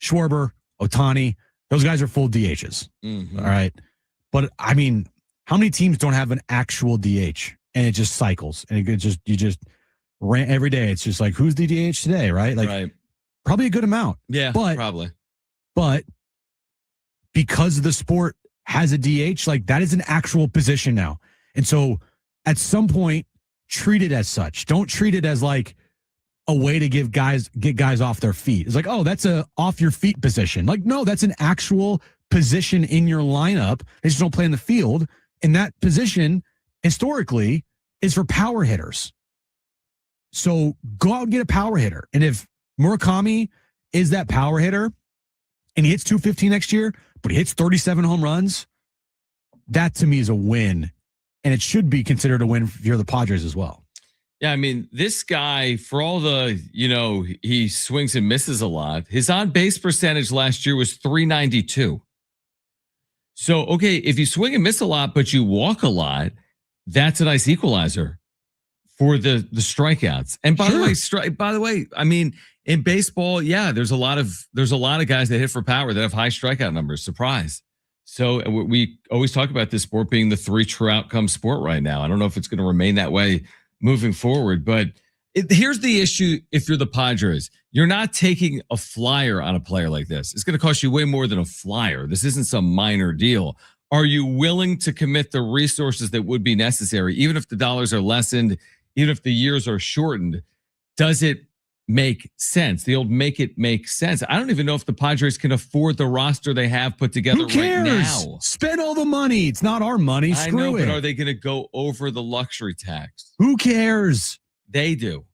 Schwarber, Ohtani, those guys are full DHs. Mm-hmm. All right. But I mean, how many teams don't have an actual DH and it just cycles and you just rant every day? It's just like, who's the DH today? Right. Like right. Probably a good amount. Yeah, probably. But because the sport has a DH, like that is an actual position now. And so at some point, treat it as such. Don't treat it as like a way to get guys off their feet. It's like, oh, that's a off your feet position. Like, no, that's an actual position in your lineup. They just don't play in the field. And that position historically is for power hitters. So go out and get a power hitter. And if Murakami is that power hitter and he hits 215 next year, but he hits 37 home runs, that to me is a win. And it should be considered a win if you're the Padres as well. Yeah, I mean, this guy, for all the, he swings and misses a lot, his on-base percentage last year was .392. So, okay, if you swing and miss a lot, but you walk a lot, that's a nice equalizer for the strikeouts. And by the way, I mean, in baseball, yeah, there's a lot of guys that hit for power that have high strikeout numbers. Surprise. So we always talk about this sport being the 3 true outcome sport right now. I don't know if it's going to remain that way moving forward, but here's the issue. If you're the Padres, you're not taking a flyer on a player like this. It's going to cost you way more than a flyer. This isn't some minor deal. Are you willing to commit the resources that would be necessary, even if the dollars are lessened, even if the years are shortened? Does it make sense? The old make it make sense. I don't even know if the Padres can afford the roster they have put together right now. Spend all the money. It's not our money. Screw it. But are they going to go over the luxury tax? Who cares? They do.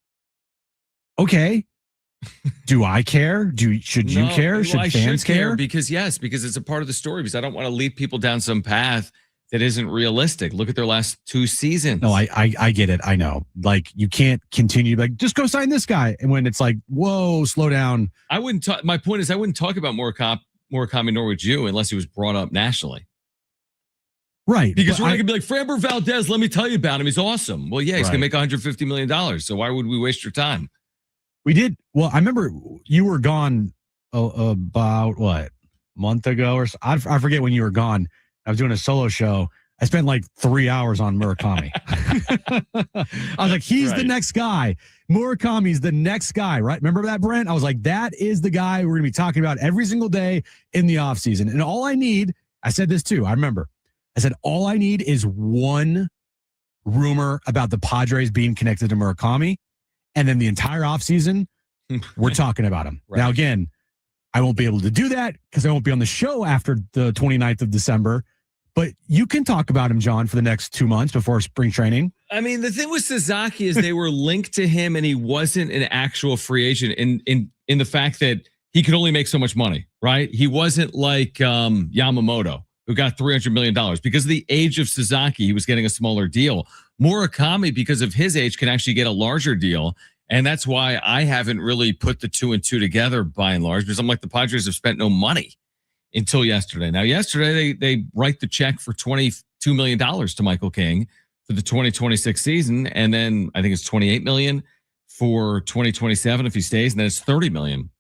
Okay. Do I care? Should you care? Should fans care? Because it's a part of the story, because I don't want to lead people down some path that isn't realistic. Look at their last 2 seasons. No, I get it. I know. Like, you can't continue like, just go sign this guy. And when it's like, whoa, slow down. My point is, I wouldn't talk about Murakami nor would you unless he was brought up nationally. Right. Because we're not going to be like, Framber Valdez, let me tell you about him. He's awesome. Well, yeah, he's going to make $150 million. So why would we waste your time? We did. Well, I remember you were gone about a month ago or so. I forget when you were gone. I was doing a solo show. I spent like 3 hours on Murakami. I was like, he's the next guy. Murakami's the next guy, right? Remember that, Brent? I was like, that is the guy we're going to be talking about every single day in the offseason. And all I need, I said this too, I remember. I said, all I need is one rumor about the Padres being connected to Murakami. And then the entire offseason, we're talking about him. Right. Now, again, I won't be able to do that because I won't be on the show after the 29th of December. But you can talk about him, John, for the next 2 months before spring training. I mean, the thing with Sasaki is they were linked to him and he wasn't an actual free agent in the fact that he could only make so much money, right? He wasn't like Yamamoto, who got $300 million. Because of the age of Sasaki, he was getting a smaller deal. Murakami, because of his age, can actually get a larger deal. And that's why I haven't really put the 2 and 2 together by and large, because I'm like, the Padres have spent no money until yesterday. Now, yesterday, they write the check for $22 million to Michael King for the 2026 season. And then I think it's $28 million for 2027 if he stays. And then it's $30 million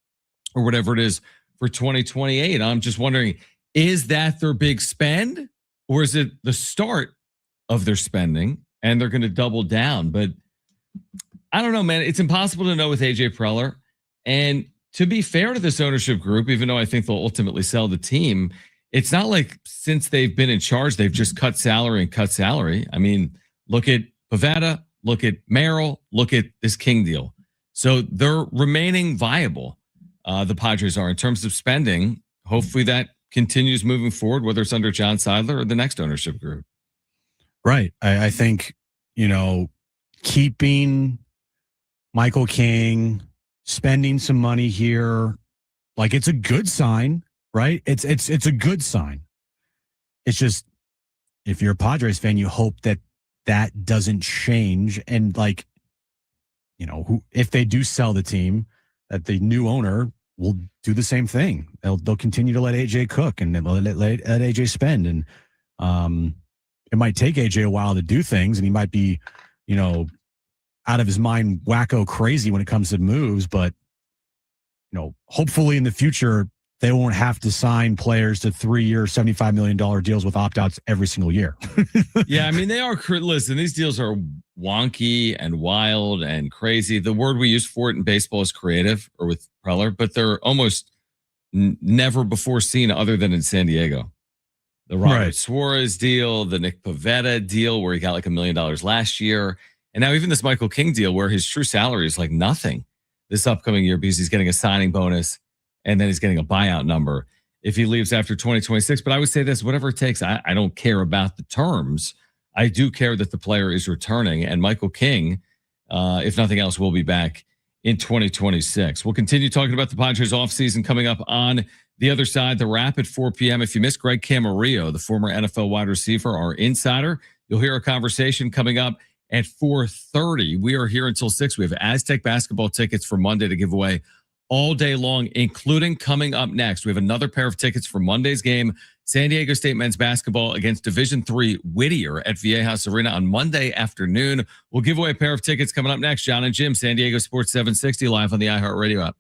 or whatever it is for 2028. I'm just wondering, is that their big spend, or is it the start of their spending and they're going to double down? But I don't know, man. It's impossible to know with AJ Preller. And to be fair to this ownership group, even though I think they'll ultimately sell the team, it's not like since they've been in charge, they've just cut salary and cut salary. I mean, look at Pivetta, look at Merrill, look at this King deal. So they're remaining viable. The Padres are in terms of spending. Hopefully that continues moving forward, whether it's under John Seidler or the next ownership group. Right. I think, keeping Michael King, spending some money here, like, it's a good sign, right? It's a good sign. It's just, if you're a Padres fan, you hope that that doesn't change. And like, if they do sell the team, that the new owner will do the same thing. They'll continue to let AJ cook and they'll let AJ spend. And it might take AJ a while to do things, and he might be, out of his mind, wacko crazy when it comes to moves. But hopefully in the future they won't have to sign players to 3-year, $75 million deals with opt-outs every single year. Yeah, I mean, they are. Listen, these deals are wonky and wild and crazy. The word we use for it in baseball is creative, or with Preller, but they're almost never before seen other than in San Diego. The Robert Suarez deal, the Nick Pivetta deal, where he got like $1 million last year. And now even this Michael King deal, where his true salary is like nothing this upcoming year because he's getting a signing bonus and then he's getting a buyout number if he leaves after 2026. But I would say this, whatever it takes, I don't care about the terms. I do care that the player is returning. And Michael King, if nothing else, will be back in 2026. We'll continue talking about the Padres offseason coming up on the other side, the wrap at 4 p.m. If you missed Greg Camarillo, the former NFL wide receiver, our insider, you'll hear a conversation coming up at 4:30. We are here until 6. We have Aztec basketball tickets for Monday to give away all day long, including coming up next. We have another pair of tickets for Monday's game, San Diego State men's basketball against Division III Whittier at Viejas Arena on Monday afternoon. We'll give away a pair of tickets coming up next. Jon and Jim, San Diego Sports 760, live on the iHeartRadio app.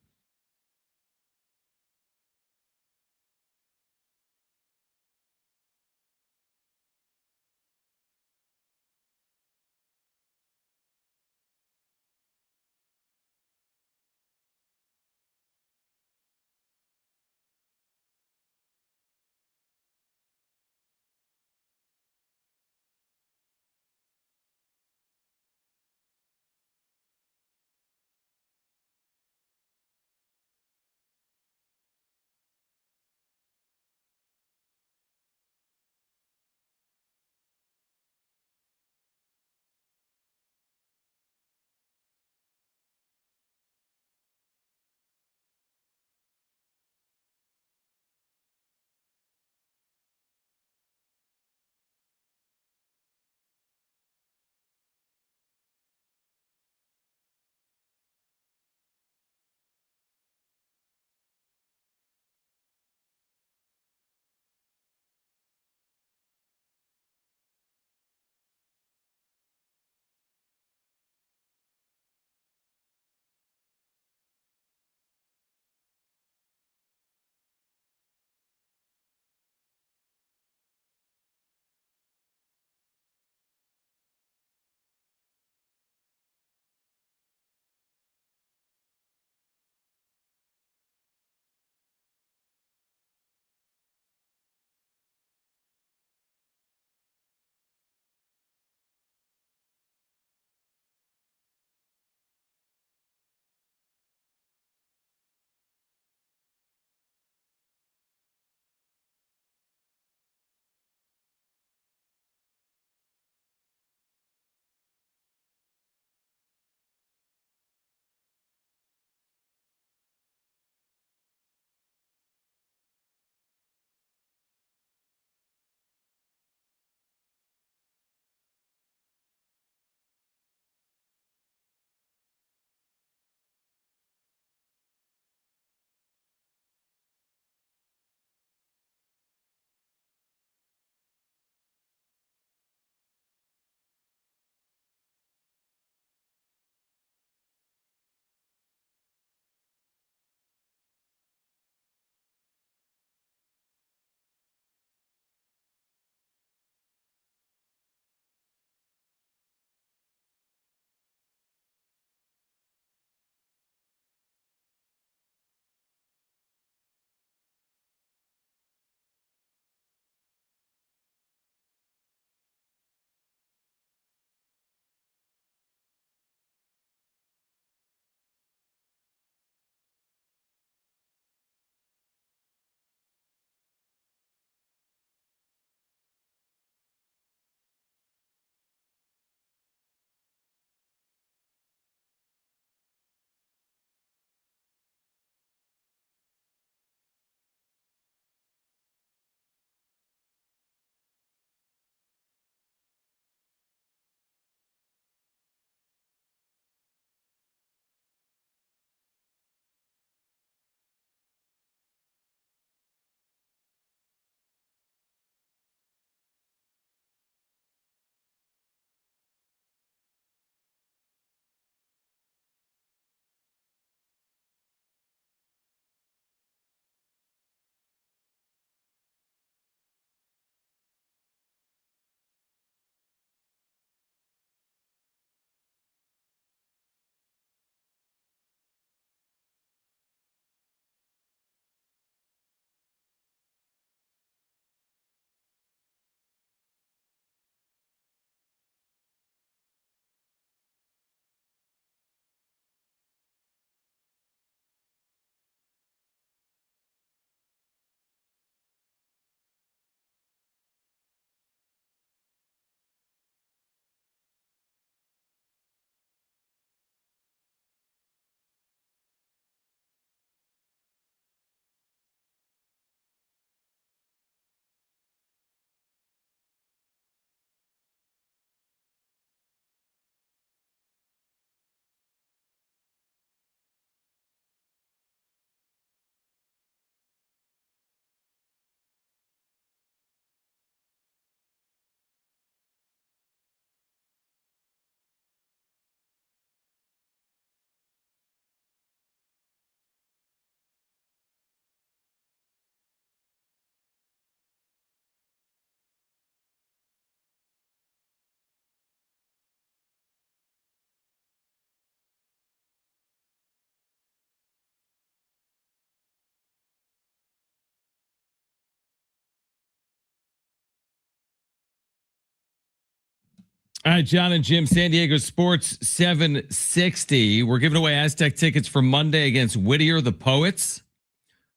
All right, Jon and Jim, San Diego Sports 760. We're giving away Aztec tickets for Monday against Whittier, the Poets,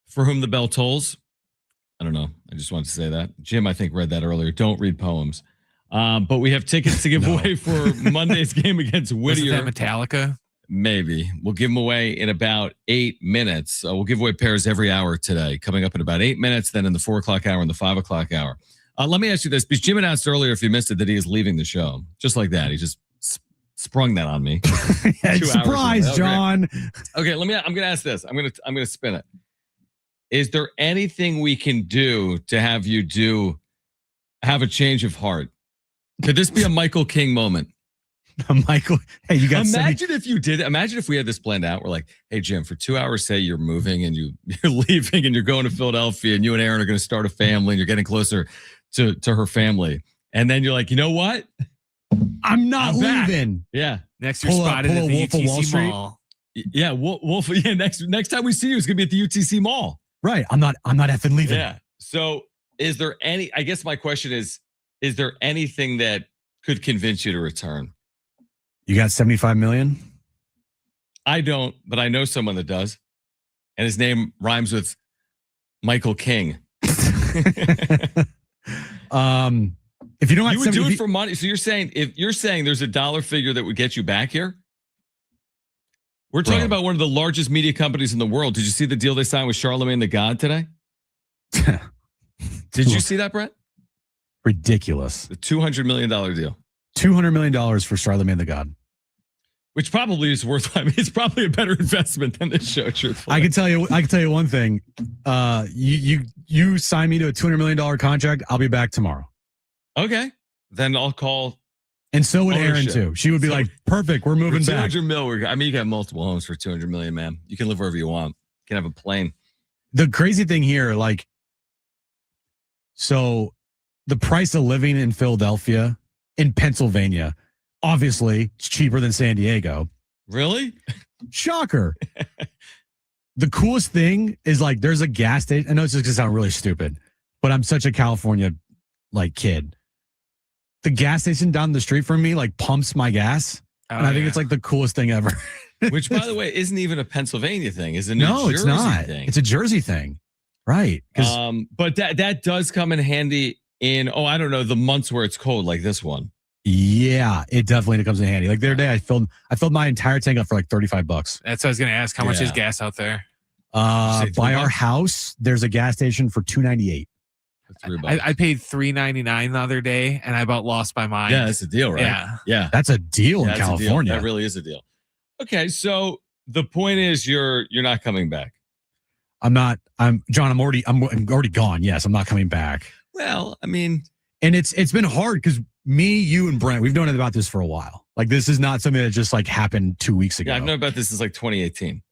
for whom the bell tolls. I don't know. I just wanted to say that. Jim, I think, read that earlier. Don't read poems. But we have tickets to give away for Monday's game against Whittier. Wasn't that Metallica? Maybe. We'll give them away in about 8 minutes. We'll give away pairs every hour today, coming up in about 8 minutes, then in the 4 o'clock hour and the 5 o'clock hour. Let me ask you this, because Jim announced earlier, if you missed it, that he is leaving the show. Just like that. He just sprung that on me. Surprise, John. Okay, I'm going to ask this. I'm going to spin it. Is there anything we can do to have you have a change of heart? Could this be a Michael King moment? Michael, hey, you got imagine if you did. Imagine if we had this planned out. We're like, hey, Jim, for 2 hours, say you're moving and you're leaving and you're going to Philadelphia and you and Aaron are going to start a family and you're getting closer to her family. And then you're like, you know what? I'm not leaving. Yeah. Next you're spotted at the UTC Mall. Yeah. Wolf. Yeah. Next time we see you, it's going to be at the UTC Mall. Right. I'm not effing leaving. Yeah. So is there I guess my question is there anything that could convince you to return? You got 75 million? I don't, but I know someone that does. And his name rhymes with Michael King. If you don't, you would do it for money. So you're saying there's a dollar figure that would get you back here? We're talking about one of the largest media companies in the world. Did you see the deal they signed with Charlemagne the God today? Did you see that, Brett? Ridiculous. The $200 million deal. $200 million for Charlemagne the God. Which probably is worth. I mean, it's probably a better investment than this show. Truthfully, I can tell you one thing. You sign me to a $200 million contract. I'll be back tomorrow. Okay, then I'll call. And so would ownership. Aaron too. She would be like, "Perfect, we're moving back." $200 million. I mean, you can have multiple homes for $200 million, man. You can live wherever you want. You can have a plane. The crazy thing here, so the price of living in Philadelphia, in Pennsylvania, obviously it's cheaper than San Diego. Really? Shocker. The coolest thing is there's a gas station. I know it's just gonna sound really stupid, but I'm such a California kid. The gas station down the street from me pumps my gas. And I think it's the coolest thing ever. Which, by the way, isn't even a Pennsylvania thing. It's a New No, Jersey it's not. thing. It's a Jersey thing. Right. But that does come in handy in, I don't know, the months where it's cold like this one. Yeah, it definitely comes in handy. The other day I filled my entire tank up for $35. That's what I was going to ask. How much is gas out there? By our house, there's a gas station for $2.98. I paid $3.99 the other day, and I about lost my mind. Yeah, that's a deal, right? Yeah. That's a deal in California. That really is a deal. Okay, so the point is you're not coming back. John, I'm already gone. Yes, I'm not coming back. Well, I mean, and it's been hard because me, you, and Brent, we've known about this for a while. This is not something that just happened 2 weeks ago. Yeah, I've known about this since 2018.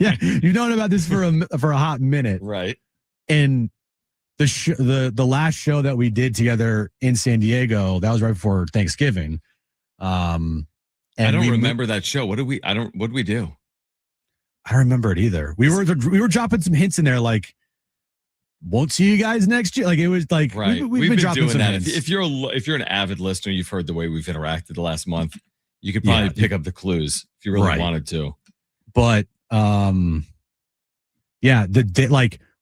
Yeah, you've known about this for a hot minute, right? And the last show that we did together in San Diego, that was right before Thanksgiving. And I don't remember that show. What did we do? I don't remember it either. We were dropping some hints in there won't see you guys next year. It was right. We've been dropping doing some that. hints. If you're an avid listener, you've heard the way we've interacted the last month. You could probably pick up the clues if you really wanted to. But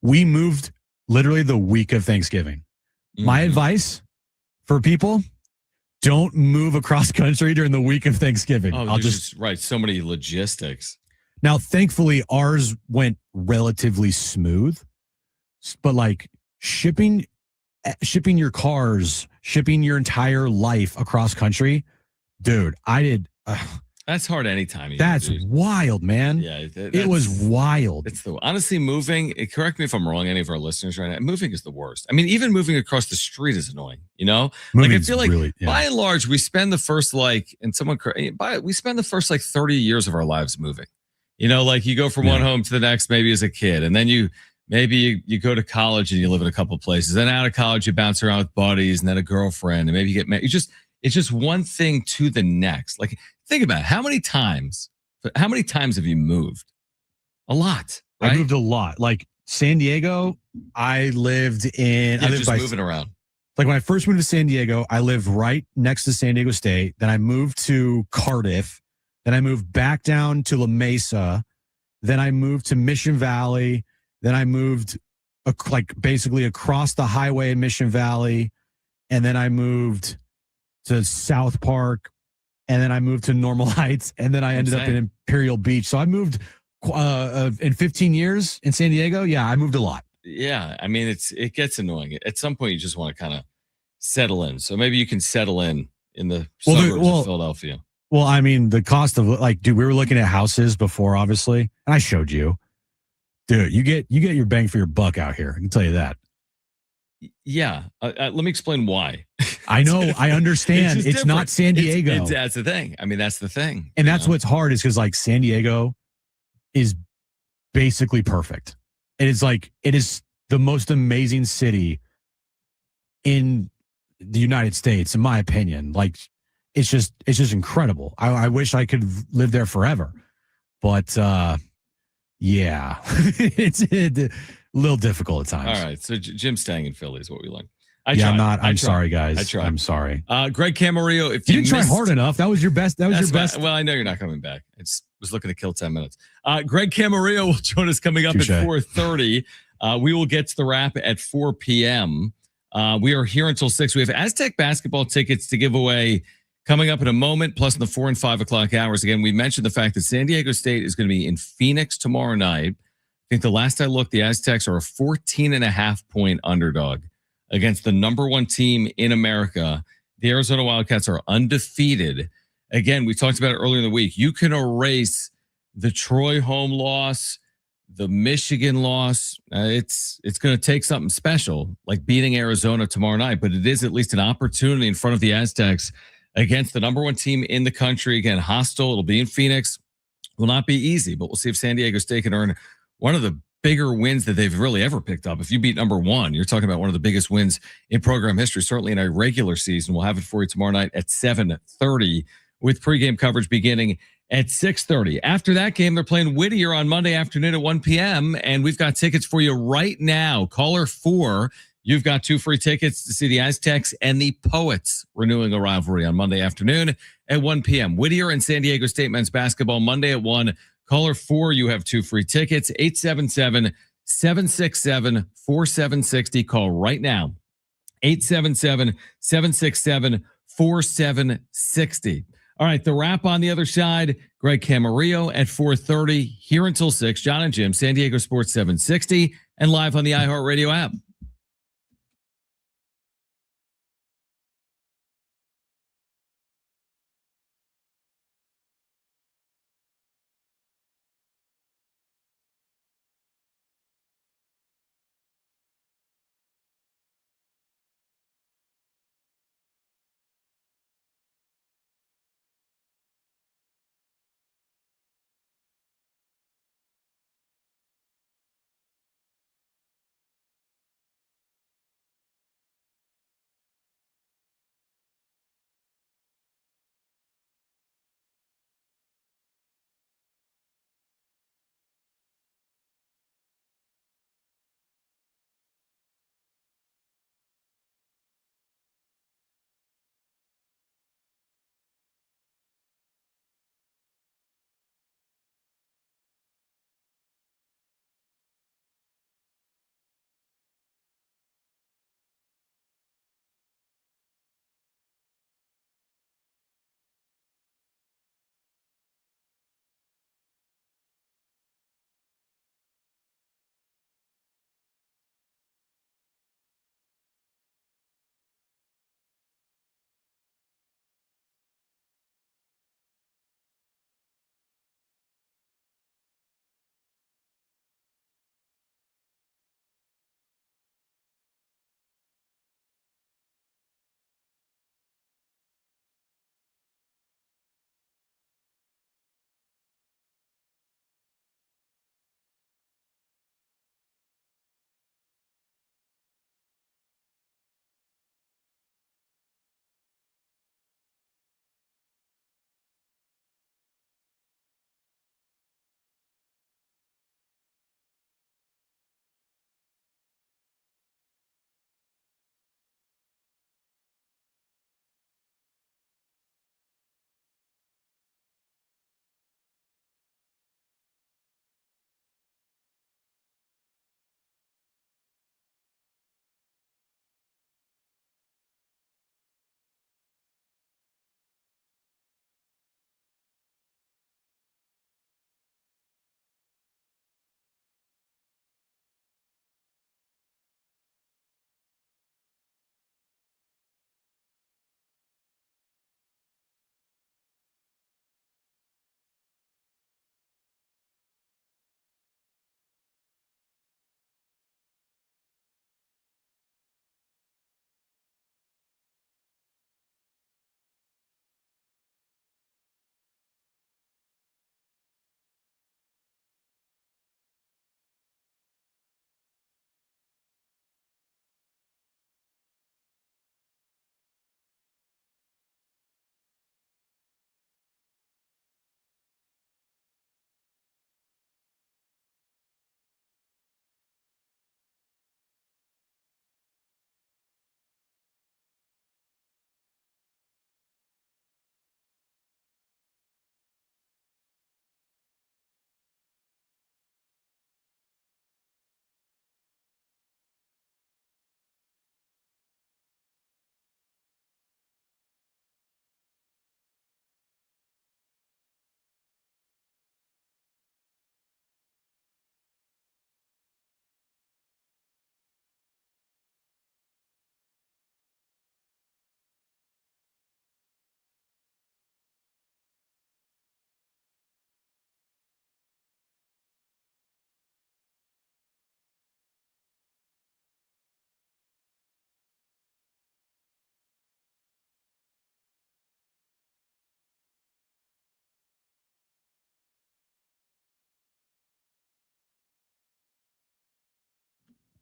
we moved literally the week of Thanksgiving. Mm-hmm. My advice for people: don't move across country during the week of Thanksgiving. I'll just so many logistics. Now, thankfully, ours went relatively smooth, but shipping your cars, shipping your entire life across country, dude, I did. That's hard anytime. That's wild, man. Yeah, it was wild. It's honestly moving. Correct me if I'm wrong. Any of our listeners right now, moving is the worst. I mean, even moving across the street is annoying. I feel like by and large, we spend the first we spend the first 30 years of our lives moving. You go from one home to the next, maybe as a kid, and then you go to college and you live in a couple of places. Then out of college, you bounce around with buddies, and then a girlfriend, and maybe you get married. It's just one thing to the next. Think about it. How many times have you moved? A lot. Right? I moved a lot. San Diego, I lived in. Just moving around. like when I first moved to San Diego, I lived right next to San Diego State. Then I moved to Cardiff. Then I moved back down to La Mesa. Then I moved to Mission Valley. Then I moved like basically across the highway in Mission Valley. And then I moved to South Park. And then I moved to Normal Heights. And then I ended up in Imperial Beach. So I moved in 15 years in San Diego. Yeah, I moved a lot. Yeah, I mean, it gets annoying. At some point, you just want to kind of settle in. So maybe you can settle in the suburbs of Philadelphia. Well, I mean, the cost of like, dude, we were looking at houses before, obviously, and I showed you, dude. You get your bang for your buck out here. I can tell you that. Yeah, let me explain why. I know, I understand. It's not San Diego. That's the thing. I mean, that's the thing, and that's what's hard is because like San Diego is basically perfect. It is the most amazing city in the United States, in my opinion. Like, it's just incredible. I wish I could live there forever, but yeah, it's a little difficult at times. All right, so Jim's staying in Philly is what we learned. I'm sorry, guys. I tried. I'm sorry. Greg Camarillo, if you didn't try hard enough, that was your best. That was your best. Well, I know you're not coming back. I was looking to kill 10 minutes. Greg Camarillo will join us coming up at 4:30. We will get to the wrap at 4 p.m. We are here until 6. We have Aztec basketball tickets to give away coming up in a moment, plus in the 4 and 5 o'clock hours. Again, we mentioned the fact that San Diego State is going to be in Phoenix tomorrow night. I think the last I looked, the Aztecs are a 14.5-point underdog against the number 1 team in America. The Arizona Wildcats are undefeated. Again, we talked about it earlier in the week. You can erase the Troy home loss, the Michigan loss. It's going to take something special, like beating Arizona tomorrow night, but it is at least an opportunity in front of the Aztecs against the number 1 team in the country. Again, hostile. It'll be in Phoenix. Will not be easy, but we'll see if San Diego State can earn one of the bigger wins that they've really ever picked up. If you beat number 1, you're talking about one of the biggest wins in program history, certainly in a regular season. We'll have it for you tomorrow night at 7:30 with pregame coverage beginning at 6:30. After that game, they're playing Whittier on Monday afternoon at 1 p.m., and we've got tickets for you right now. Caller 4, you've got 2 free tickets to see the Aztecs and the Poets renewing a rivalry on Monday afternoon at 1 p.m. Whittier and San Diego State men's basketball Monday at 1. Caller 4, you have 2 free tickets, 877-767-4760. Call right now, 877-767-4760. All right, the wrap on the other side, Greg Camarillo at 4:30, here until 6. Jon and Jim, San Diego Sports 760, and live on the iHeartRadio app.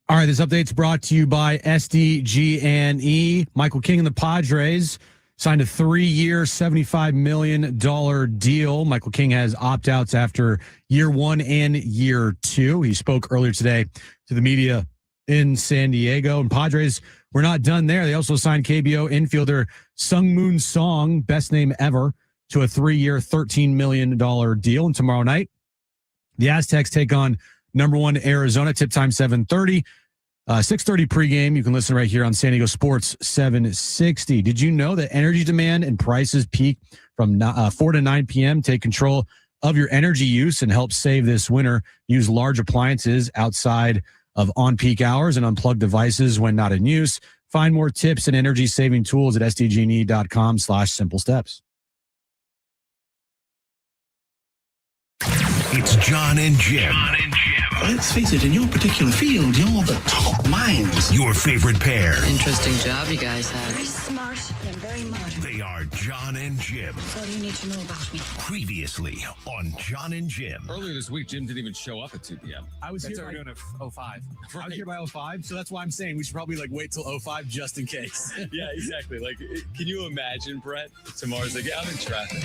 All right, this update's brought to you by SDG&E. Michael King and the Padres signed a 3-year, $75 million deal. Michael King has opt-outs after year 1 and year 2. He spoke earlier today to the media in San Diego. And Padres were not done there. They also signed KBO infielder Sung Moon Song, best name ever, to a 3-year, $13 million deal. And tomorrow night, the Aztecs take on number 1 Arizona. Tip time 7:30. 6:30 pregame. You can listen right here on San Diego Sports 760. Did you know that energy demand and prices peak from 4 to 9 p.m.? Take control of your energy use and help save this winter. Use large appliances outside of on-peak hours and unplug devices when not in use. Find more tips and energy-saving tools at sdgne.com/simple steps. It's Jon and Jim. Let's face it, in your particular field, you're the top minds. Your favorite pair. Interesting job you guys Very have. smart and very modern. They are Jon and Jim. That's all you need to know about me. Previously on Jon and Jim. Earlier this week, Jim didn't even show up at 2 p.m. I was That's here what by, we're doing at 05. I was here by 05, so that's why I'm saying we should probably wait till 05 just in case. Yeah, exactly. Like, can you imagine, Brett? Tomorrow's like, yeah, I'm in traffic.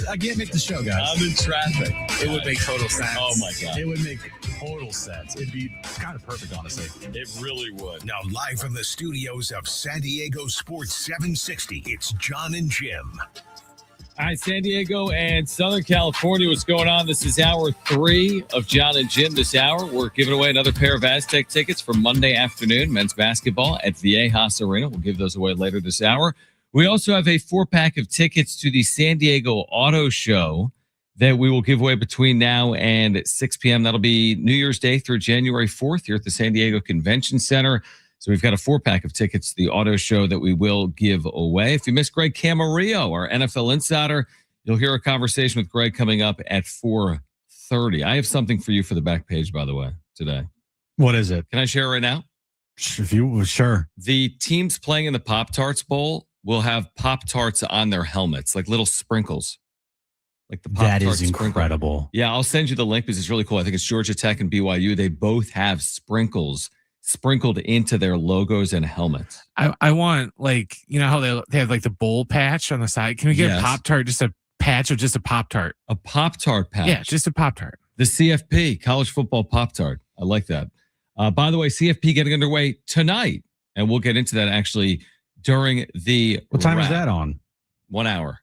I can't make the show, guys. I'm in traffic. It would make total sense. Oh my God. It would make total sense. It'd be kind of perfect, honestly. It really would. Now live from the studios of San Diego Sports 760, it's Jon and Jim. All right, San Diego and Southern California, what's going on? This is hour 3 of Jon and Jim. This hour, we're giving away another pair of Aztec tickets for Monday afternoon, men's basketball at Viejas Arena. We'll give those away later this hour. We also have a 4-pack of tickets to the San Diego Auto Show that we will give away between now and 6 p.m. That'll be New Year's Day through January 4th here at the San Diego Convention Center. So we've got a 4-pack of tickets to the auto show that we will give away. If you missed Greg Camaro, our NFL insider, you'll hear a conversation with Greg coming up at 4:30. I have something for you for the back page, by the way, today. What is it? Can I share it right now? If you sure. The teams playing in the Pop-Tarts Bowl will have Pop-Tarts on their helmets, like little sprinkles. Like the That Pop-Tarts is sprinkle. incredible. Yeah, I'll send you the link because it's really cool. I think it's Georgia Tech and BYU. They both have sprinkles sprinkled into their logos and helmets. I want, like, you know how they have like the bowl patch on the side? Can we get Yes. a Pop-Tart, just a patch of just a Pop-Tart? A Pop-Tart patch. Yeah, just a Pop-Tart. The CFP, college football Pop-Tart. I like that. By the way, CFP getting underway tonight, and we'll get into that actually during the What time is wrap. that on? 1 hour,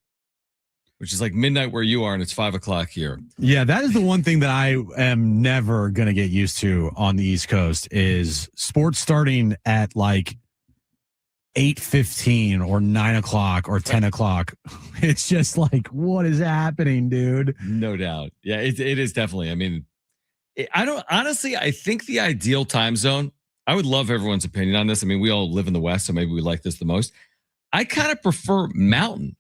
which is like midnight where you are, and it's 5 o'clock here. Yeah, that is the one thing that I am never going to get used to on the East Coast is sports starting at like 8:15 or 9 o'clock or 10 o'clock. It's just like, what is happening, dude? No doubt. Yeah, it is definitely. I mean, I think the ideal time zone, I would love everyone's opinion on this. I mean, we all live in the West, so maybe we like this the most. I kind of prefer mountain.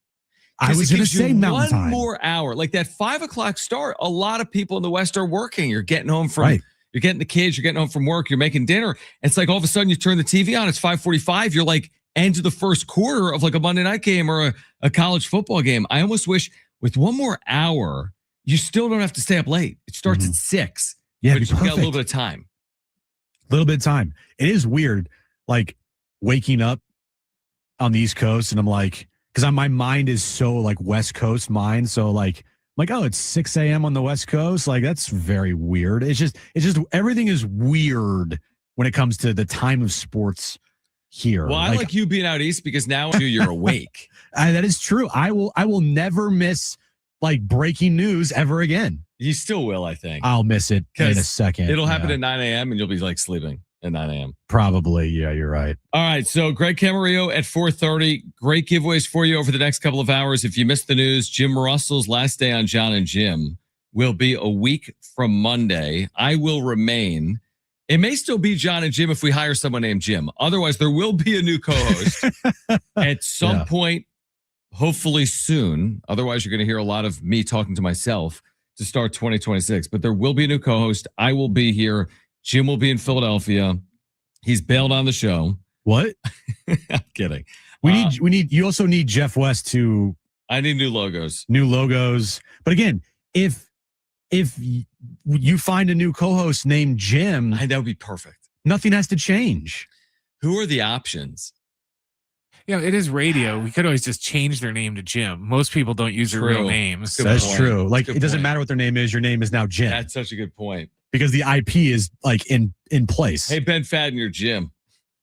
I was going to say mountain one time. more hour, like that 5 o'clock start. A lot of people in the West are working. You're getting home from, Right. You're getting the kids. You're getting home from work. You're making dinner. It's like all of a sudden you turn the TV on. It's 5:45. You're like end of the first quarter of like a Monday night game or a college football game. I almost wish with one more hour, you still don't have to stay up late. It starts at 6. Yeah, but it'd be you've got a little perfect. bit of time. Little bit of time. It is weird, like waking up on the East Coast, and I'm like, because my mind is so like West Coast mind. So like, oh, it's 6 a.m. on the West Coast. Like, that's very weird. It's just everything is weird when it comes to the time of sports here. Well, I like you being out east because now you're awake. That is true. I will never miss like breaking news ever again. You still will, I think. I'll miss it in a second. It'll happen Yeah. at 9 a.m. and you'll be like sleeping at 9 a.m. Probably. Yeah, you're right. All right. So Greg Camarillo at 4:30. Great giveaways for you over the next couple of hours. If you missed the news, Jim Russell's last day on Jon and Jim will be a week from Monday. I will remain. It may still be Jon and Jim if we hire someone named Jim. Otherwise, there will be a new co-host at some point, hopefully soon. Otherwise, you're going to hear a lot of me talking to myself to start 2026. But there will be a new co-host. I will be here. Jim will be in Philadelphia. He's bailed on the show. What? I'm kidding. We need. You also need Jeff West to. I need new logos. But again, if you find a new co-host named Jim. That would be perfect. Nothing has to change. Who are the options? It is radio. We could always just change their name to Jim. Most people don't use their real names. That's true. Like, it doesn't matter what their name is. Your name is now Jim. That's such a good point. Because the IP is like in place. Hey, Ben Fadden, you're Jim.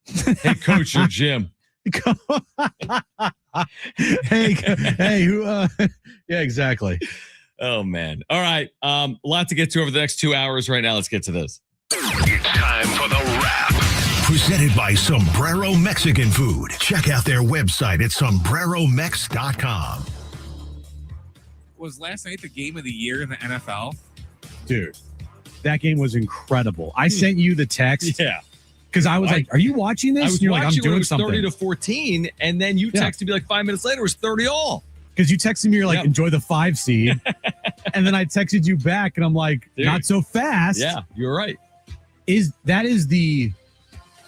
Hey, Coach, you're Jim. hey, who? Yeah, exactly. Oh, man. All right. A lot to get to over the next 2 hours. Right now, let's get to this. It's time for the wrap. Presented by Sombrero Mexican Food. Check out their website at sombreromex.com. Was last night the game of the year in the NFL? Dude, that game was incredible. I sent you the text. Yeah. Because I was like, are you watching this? I was You're watching like, I'm when it doing was something. 30-14, and then you texted me like 5 minutes later, it was 30-all. Because you texted me, you're like, enjoy the 5 seed. And then I texted you back, and I'm like, Dude. not so fast. Yeah, you're right. That is the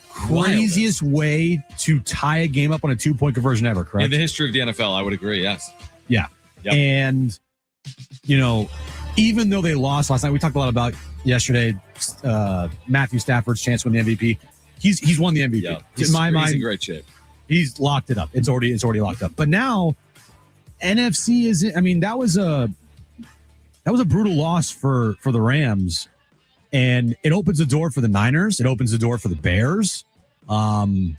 craziest way to tie a game up on a 2-point conversion ever, correct? In the history of the NFL, I would agree, yes. Yeah. Yep. And, even though they lost last night, we talked a lot about yesterday, Matthew Stafford's chance to win the MVP. He's won the MVP. Yeah. In my mind, he's in great shape. He's locked it up. It's already locked up. But now, NFC is. I mean, that was a brutal loss for the Rams, and it opens the door for the Niners. It opens the door for the Bears, going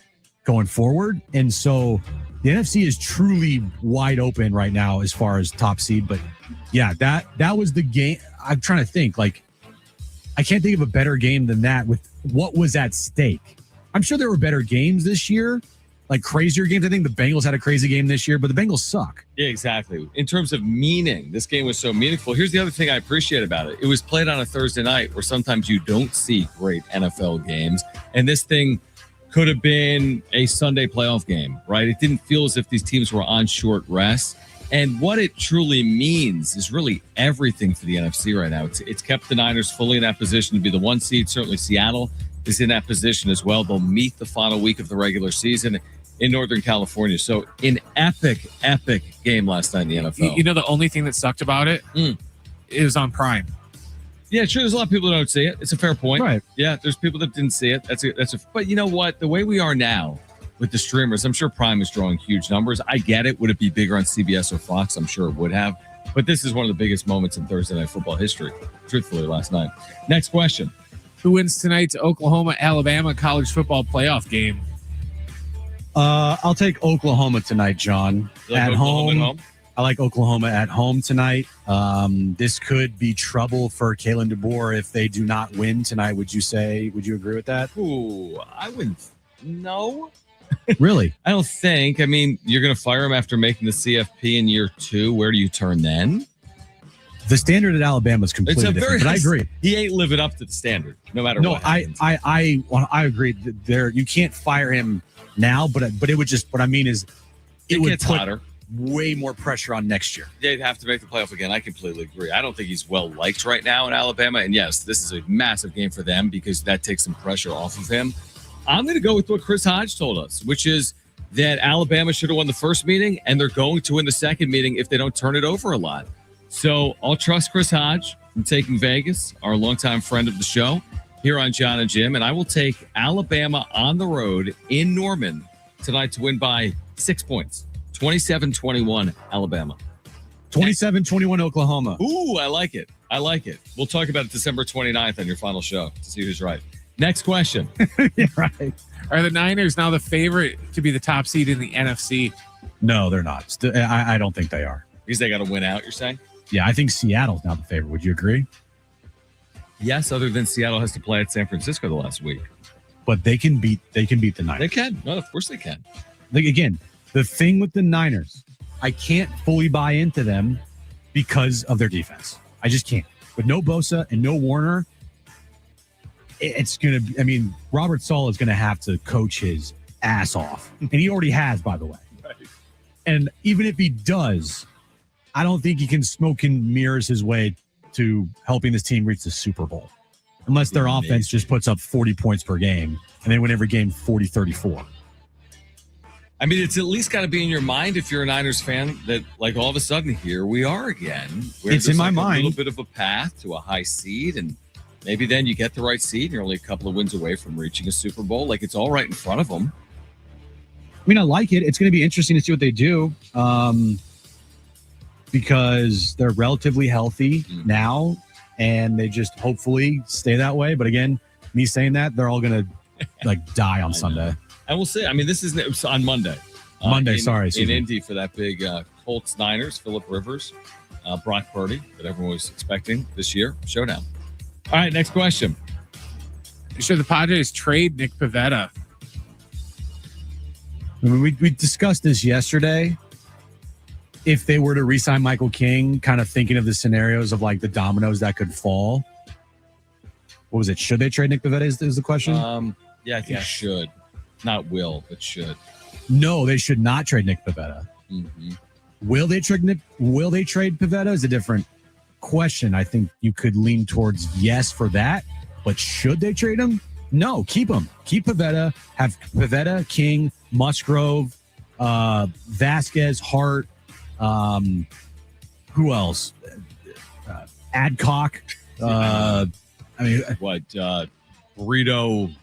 forward. And so the NFC is truly wide open right now as far as top seed. But yeah, that was the game. I'm trying to think. Like, I can't think of a better game than that with what was at stake. I'm sure there were better games this year, like crazier games. I think the Bengals had a crazy game this year, but the Bengals suck. Yeah, exactly. In terms of meaning, this game was so meaningful. Here's the other thing I appreciate about it. It was played on a Thursday night where sometimes you don't see great NFL games. And this thing could have been a Sunday playoff game, right? It didn't feel as if these teams were on short rest. And what it truly means is really everything for the NFC right now. It's kept the Niners fully in that position to be the 1 seed. Certainly Seattle is in that position as well. They'll meet the final week of the regular season in Northern California. So an epic game last night in the NFL. The only thing that sucked about it is on Prime. Yeah, sure. There's a lot of people that don't see it. It's a fair point. Right. Yeah, there's people that didn't see it. But you know what? The way we are now with the streamers, I'm sure Prime is drawing huge numbers. I get it. Would it be bigger on CBS or Fox? I'm sure it would have. But this is one of the biggest moments in Thursday Night Football history, truthfully, last night. Next question. Who wins tonight's Oklahoma-Alabama college football playoff game? I'll take Oklahoma tonight, John. You like at Oklahoma home. at home? I like Oklahoma at home tonight. This could be trouble for Kalen DeBoer if they do not win tonight. Would you agree with that? Ooh, I wouldn't. No. Really? I don't think. I mean, you're going to fire him after making the CFP in year 2. Where do you turn then? The standard at Alabama is completely different, but I agree. He ain't living up to the standard, no matter what. I agree. You can't fire him now, but it would just. What I mean is, it would put hotter. Way more pressure on next year. They'd have to make the playoff again. I completely agree. I don't think he's well liked right now in Alabama. And yes, this is a massive game for them because that takes some pressure off of him. I'm going to go with what Chris Hodge told us, which is that Alabama should have won the first meeting and they're going to win the second meeting if they don't turn it over a lot. So I'll trust Chris Hodge from Taking Vegas, our longtime friend of the show, here on Jon and Jim. And I will take Alabama on the road in Norman tonight to win by 6 points. 27-21 Alabama. 27-21 Oklahoma. Ooh, I like it. We'll talk about it December 29th on your final show to see who's right. Next question. Yeah, right. Are the Niners now the favorite to be the top seed in the NFC? No, they're not. I don't think they are. Because they got to win out, you're saying? Yeah, I think Seattle's now the favorite. Would you agree? Yes, other than Seattle has to play at San Francisco the last week. But they can beat the Niners. They can. No, of course they can. Like, again, the thing with the Niners, I can't fully buy into them because of their defense. I just can't. With no Bosa and no Warner, it's going to be, Robert Saleh is going to have to coach his ass off. And he already has, by the way. Right. And even if he does, I don't think he can smoke and mirrors his way to helping this team reach the Super Bowl. Unless their offense just puts up 40 points per game and they win every game 40-34. I mean, it's at least got to be in your mind if you're a Niners fan that, like, all of a sudden, here we are again. It's in my mind. A little bit of a path to a high seed, and maybe then you get the right seed, and you're only a couple of wins away from reaching a Super Bowl. Like, it's all right in front of them. I mean, I like it. It's going to be interesting to see what they do because they're relatively healthy now, and they just hopefully stay that way. But again, me saying that, they're all going to like die on Sunday. And we'll see. I mean, this is on Monday. In Indy for that big Colts Niners, Phillip Rivers, Brock Purdy that everyone was expecting this year. Showdown. All right, next question. Should the Padres trade Nick Pivetta? I mean, we discussed this yesterday. If they were to re-sign Michael King, kind of thinking of the scenarios of like the dominoes that could fall. What was it? Should they trade Nick Pivetta is the question? Yeah, I think should. Not will, but should. No, they should not trade Nick Pivetta. Mm-hmm. Will they trade Pivetta is a different question. I think you could lean towards yes for that. But should they trade him? No, keep him. Keep Pivetta. Have Pivetta, King, Musgrove, Vasquez, Hart. Who else? Adcock. Burrito.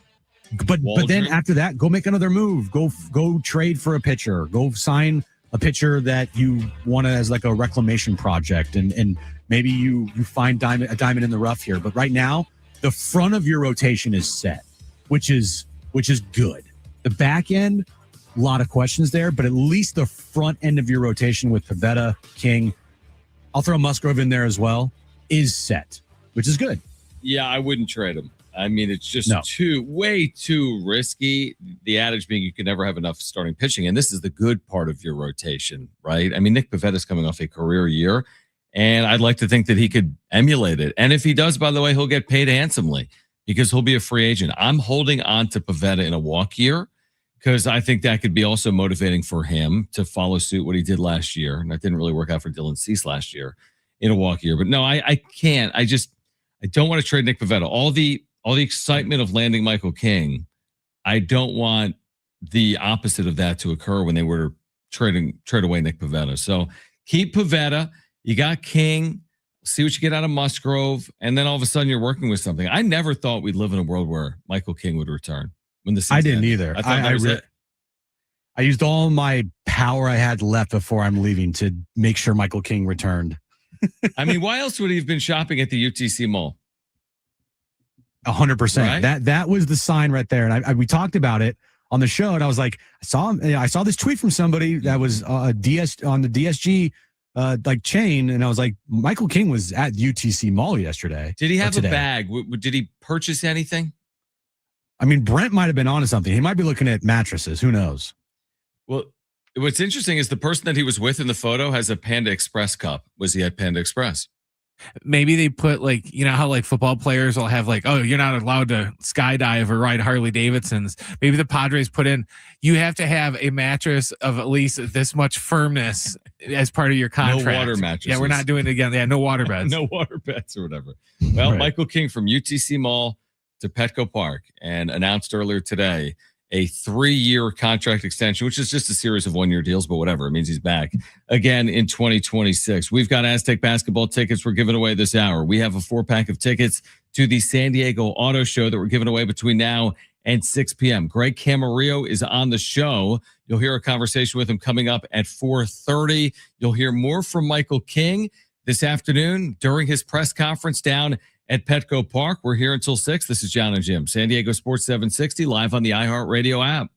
But then after that, go make another move. Go trade for a pitcher. Go sign a pitcher that you want as like a reclamation project, and maybe you find a diamond in the rough here. But right now, the front of your rotation is set, which is good. The back end, a lot of questions there, but at least the front end of your rotation with Pivetta, King, I'll throw Musgrove in there as well, is set, which is good. Yeah, I wouldn't trade him. I mean, it's just way too risky. The adage being you can never have enough starting pitching. And this is the good part of your rotation, right? I mean, Nick Pivetta's coming off a career year, and I'd like to think that he could emulate it. And if he does, by the way, he'll get paid handsomely because he'll be a free agent. I'm holding on to Pivetta in a walk year because I think that could be also motivating for him to follow suit what he did last year. And that didn't really work out for Dylan Cease last year in a walk year. But no, I can't. I don't want to trade Nick Pivetta. All the excitement of landing Michael King, I don't want the opposite of that to occur when they were trade away Nick Pivetta. So keep Pivetta. You got King. See what you get out of Musgrove, and then all of a sudden you're working with something. I never thought we'd live in a world where Michael King would return. When the season I didn't ended. either. I thought that was it. I used all my power I had left before I'm leaving to make sure Michael King returned. I mean, why else would he have been shopping at the UTC Mall? 100%. Right? That was the sign right there. And we talked about it on the show, and I was like, I saw this tweet from somebody that was on the DSG like chain, and I was like, Michael King was at UTC Mall yesterday. Did he have a bag? Did he purchase anything? I mean, Brent might have been onto something. He might be looking at mattresses. Who knows? Well, what's interesting is the person that he was with in the photo has a Panda Express cup. Was he at Panda Express? Maybe they put like, you know how like football players will have like, oh, you're not allowed to skydive or ride Harley Davidsons. Maybe the Padres put in, you have to have a mattress of at least this much firmness as part of your contract. No water mattresses. Yeah, we're not doing it again. Yeah, no water beds. No water beds or whatever. Well, right. Michael King from UTC Mall to Petco Park and announced earlier today a 3-year contract extension, which is just a series of 1-year deals, but whatever. It means he's back again in 2026. We've got Aztec basketball tickets we're giving away this hour. We have a 4-pack of tickets to the San Diego Auto Show that we're giving away between now and 6 p.m. Greg Camarillo is on the show. You'll hear a conversation with him coming up at 4:30. You'll hear more from Michael King this afternoon during his press conference down at Petco Park. We're here until 6. This is Jon and Jim, San Diego Sports 760, live on the iHeartRadio app.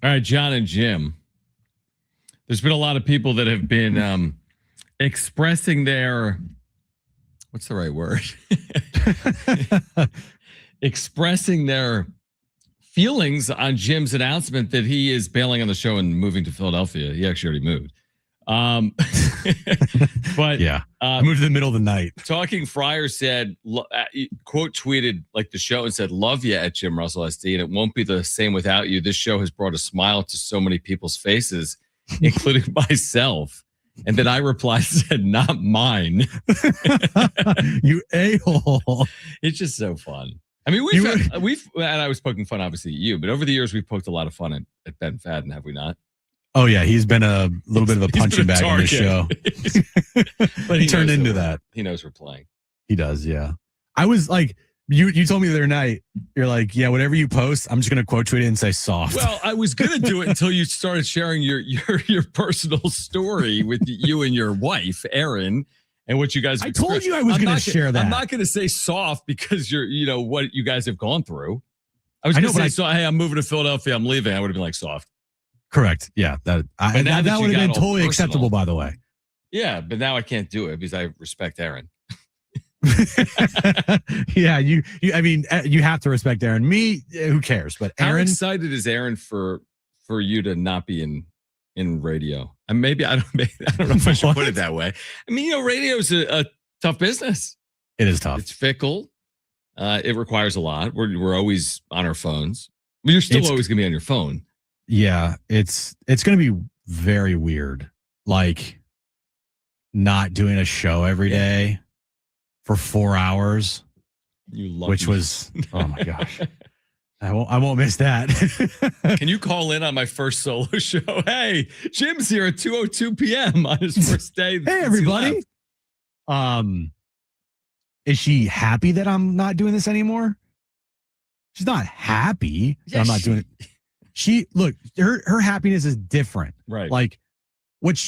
All right, Jon and Jim. There's been a lot of people that have been expressing their, what's the right word? Expressing their feelings on Jim's announcement that he is bailing on the show and moving to Philadelphia. He actually already moved. But yeah, moved to the middle of the night. Talking Friar said, quote tweeted like the show and said, "Love you at Jim Russell SD, and it won't be the same without you. This show has brought a smile to so many people's faces, including myself." And then I replied, said, "Not mine." You a-hole. It's just so fun. I mean, we've and I was poking fun, obviously, at you, but over the years we've poked a lot of fun at Ben Fadden, have we not? Oh yeah, he's been a little bit of a punching bag on this show. But he turned into that. He knows we're playing. He does, yeah. I was like, you told me the other night, you're like, yeah, whatever you post, I'm just gonna quote tweet it and say soft. Well, I was gonna do it until you started sharing your personal story with you and your wife, Erin, and what you guys. I told you I was gonna share that. I'm not gonna say soft because what you guys have gone through. I was gonna say, hey, I'm moving to Philadelphia, I'm leaving. I would have been like soft. Correct. Yeah. That would have been totally acceptable, by the way. Yeah, but now I can't do it because I respect Erin. Yeah, you have to respect Erin. Me, who cares? But Erin, how excited is Erin for you to not be in radio? And maybe I don't know if I should put it that way. I mean, radio is a tough business. It is tough. It's fickle. It requires a lot. We're always on our phones. I mean, you're still always gonna be on your phone. Yeah, it's going to be very weird, like not doing a show every day for 4 hours, which was, oh my gosh, I won't miss that. Can you call in on my first solo show? Hey, Jim's here at 2:02 p.m. on his first day. Hey, everybody. Is she happy that I'm not doing this anymore? She's not happy that I'm not doing it. Her happiness is different. Right. Like what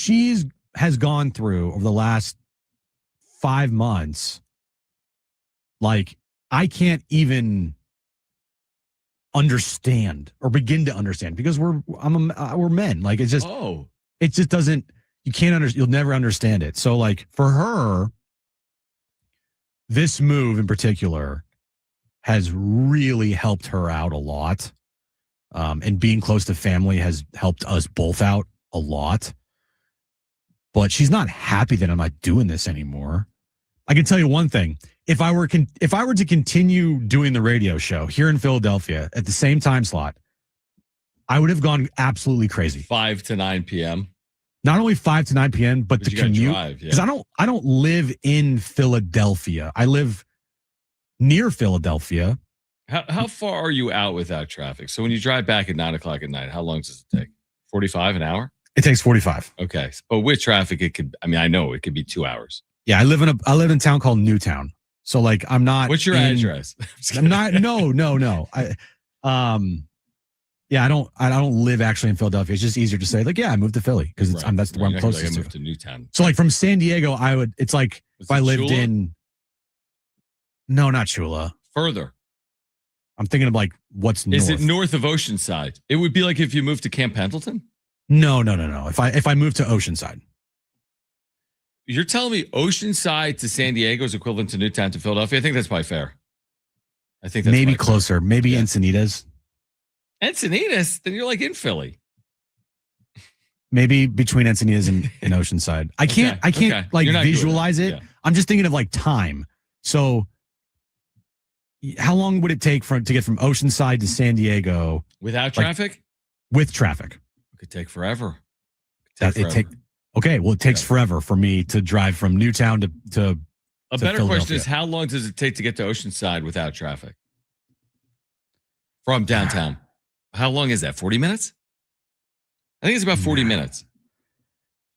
has gone through over the last 5 months, like I can't even understand or begin to understand because we're men. Like it's just, it just doesn't, you'll never understand it. So like for her, this move in particular has really helped her out a lot. And being close to family has helped us both out a lot. But she's not happy that I'm not doing this anymore. I can tell you one thing. If I were to continue doing the radio show here in Philadelphia at the same time slot, I would have gone absolutely crazy. 5 to 9 p.m. Not only 5 to 9 p.m., but the commute. Because I don't live in Philadelphia. I live near Philadelphia. How far are you out without traffic? So when you drive back at 9 o'clock at night, how long does it take? 45 an hour? It takes 45. Okay. But with traffic, I know it could be 2 hours. Yeah. I live in a town called Newtown. So like, I'm not. What's your address? I'm not. No. I don't live actually in Philadelphia. It's just easier to say like, yeah, I moved to Philly because that's where I'm closest I to. moved to Newtown. So like from San Diego, it's like if I lived Chula? No, not Chula. Further. I'm thinking of like what's north. Is it north of Oceanside? It would be like if you moved to Camp Pendleton? No. If I moved to Oceanside. You're telling me Oceanside to San Diego is equivalent to Newtown to Philadelphia? I think that's probably fair. I think that's maybe closer. Fair. Maybe Encinitas. Encinitas? Then you're like in Philly. Maybe between Encinitas and Oceanside. I can't visualize it. Yeah. I'm just thinking of like time. So how long would it take to get from Oceanside to San Diego without traffic? With traffic, it could take forever. It takes forever for me to drive from Newtown to. A better question is how long does it take to get to Oceanside without traffic from downtown? How long is that? 40 minutes? I think it's about 40 minutes.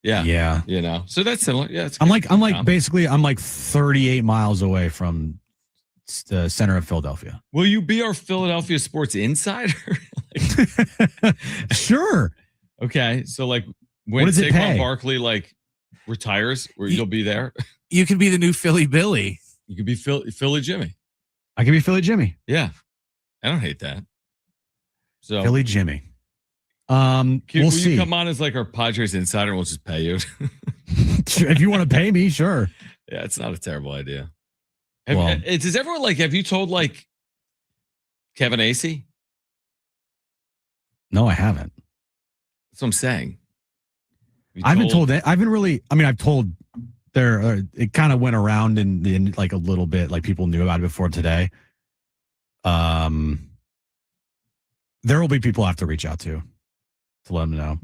Yeah. So that's similar. Yeah. I'm like 38 miles away from the center of Philadelphia. Will you be our Philadelphia sports insider? Sure. Okay. So like when Saquon Barkley retires, you'll be there. You can be the new Philly Billy. You could be Philly Jimmy. I could be Philly Jimmy. Yeah. I don't hate that. So Philly Jimmy. We'll Will see. you come on as like our Padres insider and we'll just pay you? If you want to pay me, sure. Yeah, it's not a terrible idea. Does everyone have you told like Kevin Acey? No, I haven't. That's what I'm saying. I haven't told that. I haven't really. I mean, I've told it kind of went around in like a little bit, like people knew about it before today. There will be people I have to reach out to let them know.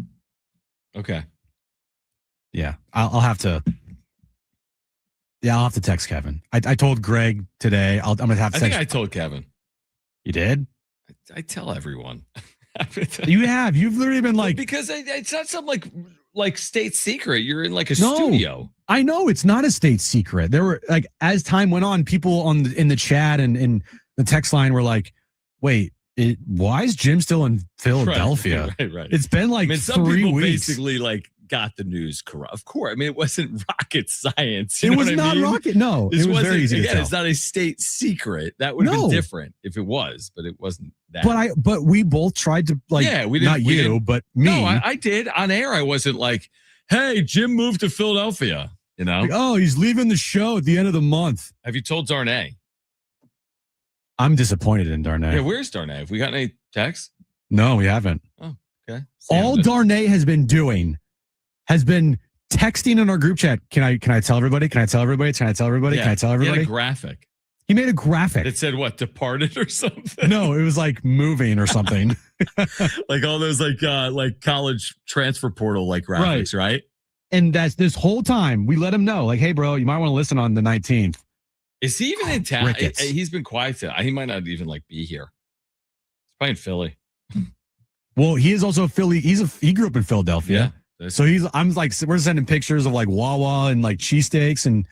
Okay. Yeah, I'll have to. Yeah, I'll have to text Kevin. I told Greg today. I'm gonna have to. I think I told Kevin. You did? I tell everyone. You have. You've literally been like, because it's not some like state secret. You're in like a studio. I know it's not a state secret. There were like, as time went on, people in the chat and in the text line were like, "Wait, why is Jim still in Philadelphia?" Right. It's been like some 3 people weeks. basically got the news corrupt. Of course, I mean it wasn't rocket science. It was not rocket. No, it was very easy to tell. It's not a state secret. That would have been different if it was, but it wasn't that. But we both tried to we didn't. Not you, but me. No, I did on air. I wasn't like, "Hey, Jim moved to Philadelphia." You know? Like, oh, he's leaving the show at the end of the month. Have you told Darnay? I'm disappointed in Darnay. Yeah, where's Darnay? Have we got any texts? No, we haven't. Oh, okay. All Darnay has been doing has been texting in our group chat. Can I tell everybody? Can I tell everybody? Can I tell everybody? Yeah. Can I tell everybody? He had a graphic. He made a graphic. It said what? Departed or something? No, it was like moving or something. Like all those like college transfer portal graphics, right? And that's this whole time we let him know, like, hey, bro, you might want to listen on the 19th. Is he even in town? Ricketts. He's been quiet. He might not even be here. He's probably in Philly. Well, he is also Philly. He grew up in Philadelphia. Yeah. So I'm like, we're sending pictures of like Wawa and like cheesesteaks, and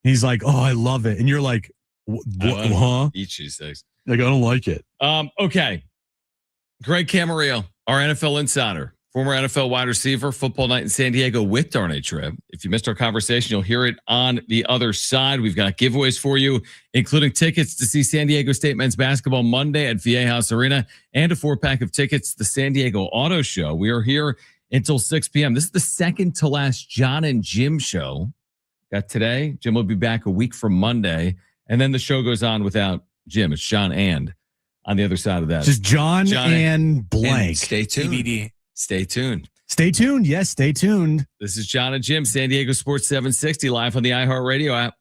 he's like, oh, I love it. And you're like, huh? Eat cheesesteaks. Like, I don't like it. Okay. Greg Camarillo, our NFL insider, former NFL wide receiver, football night in San Diego with Darnay Tribb. If you missed our conversation, you'll hear it on the other side. We've got giveaways for you, including tickets to see San Diego State men's basketball Monday at Viejas Arena and a 4-pack of tickets to the San Diego Auto Show. We are here until 6 p.m. This is the second to last Jon and Jim show. Got today. Jim will be back a week from Monday. And then the show goes on without Jim. It's Jon and on the other side of that. Just Jon and blank. And stay tuned. DVD. Stay tuned. Stay tuned. Yes, stay tuned. This is Jon and Jim, San Diego Sports 760, live on the iHeartRadio app.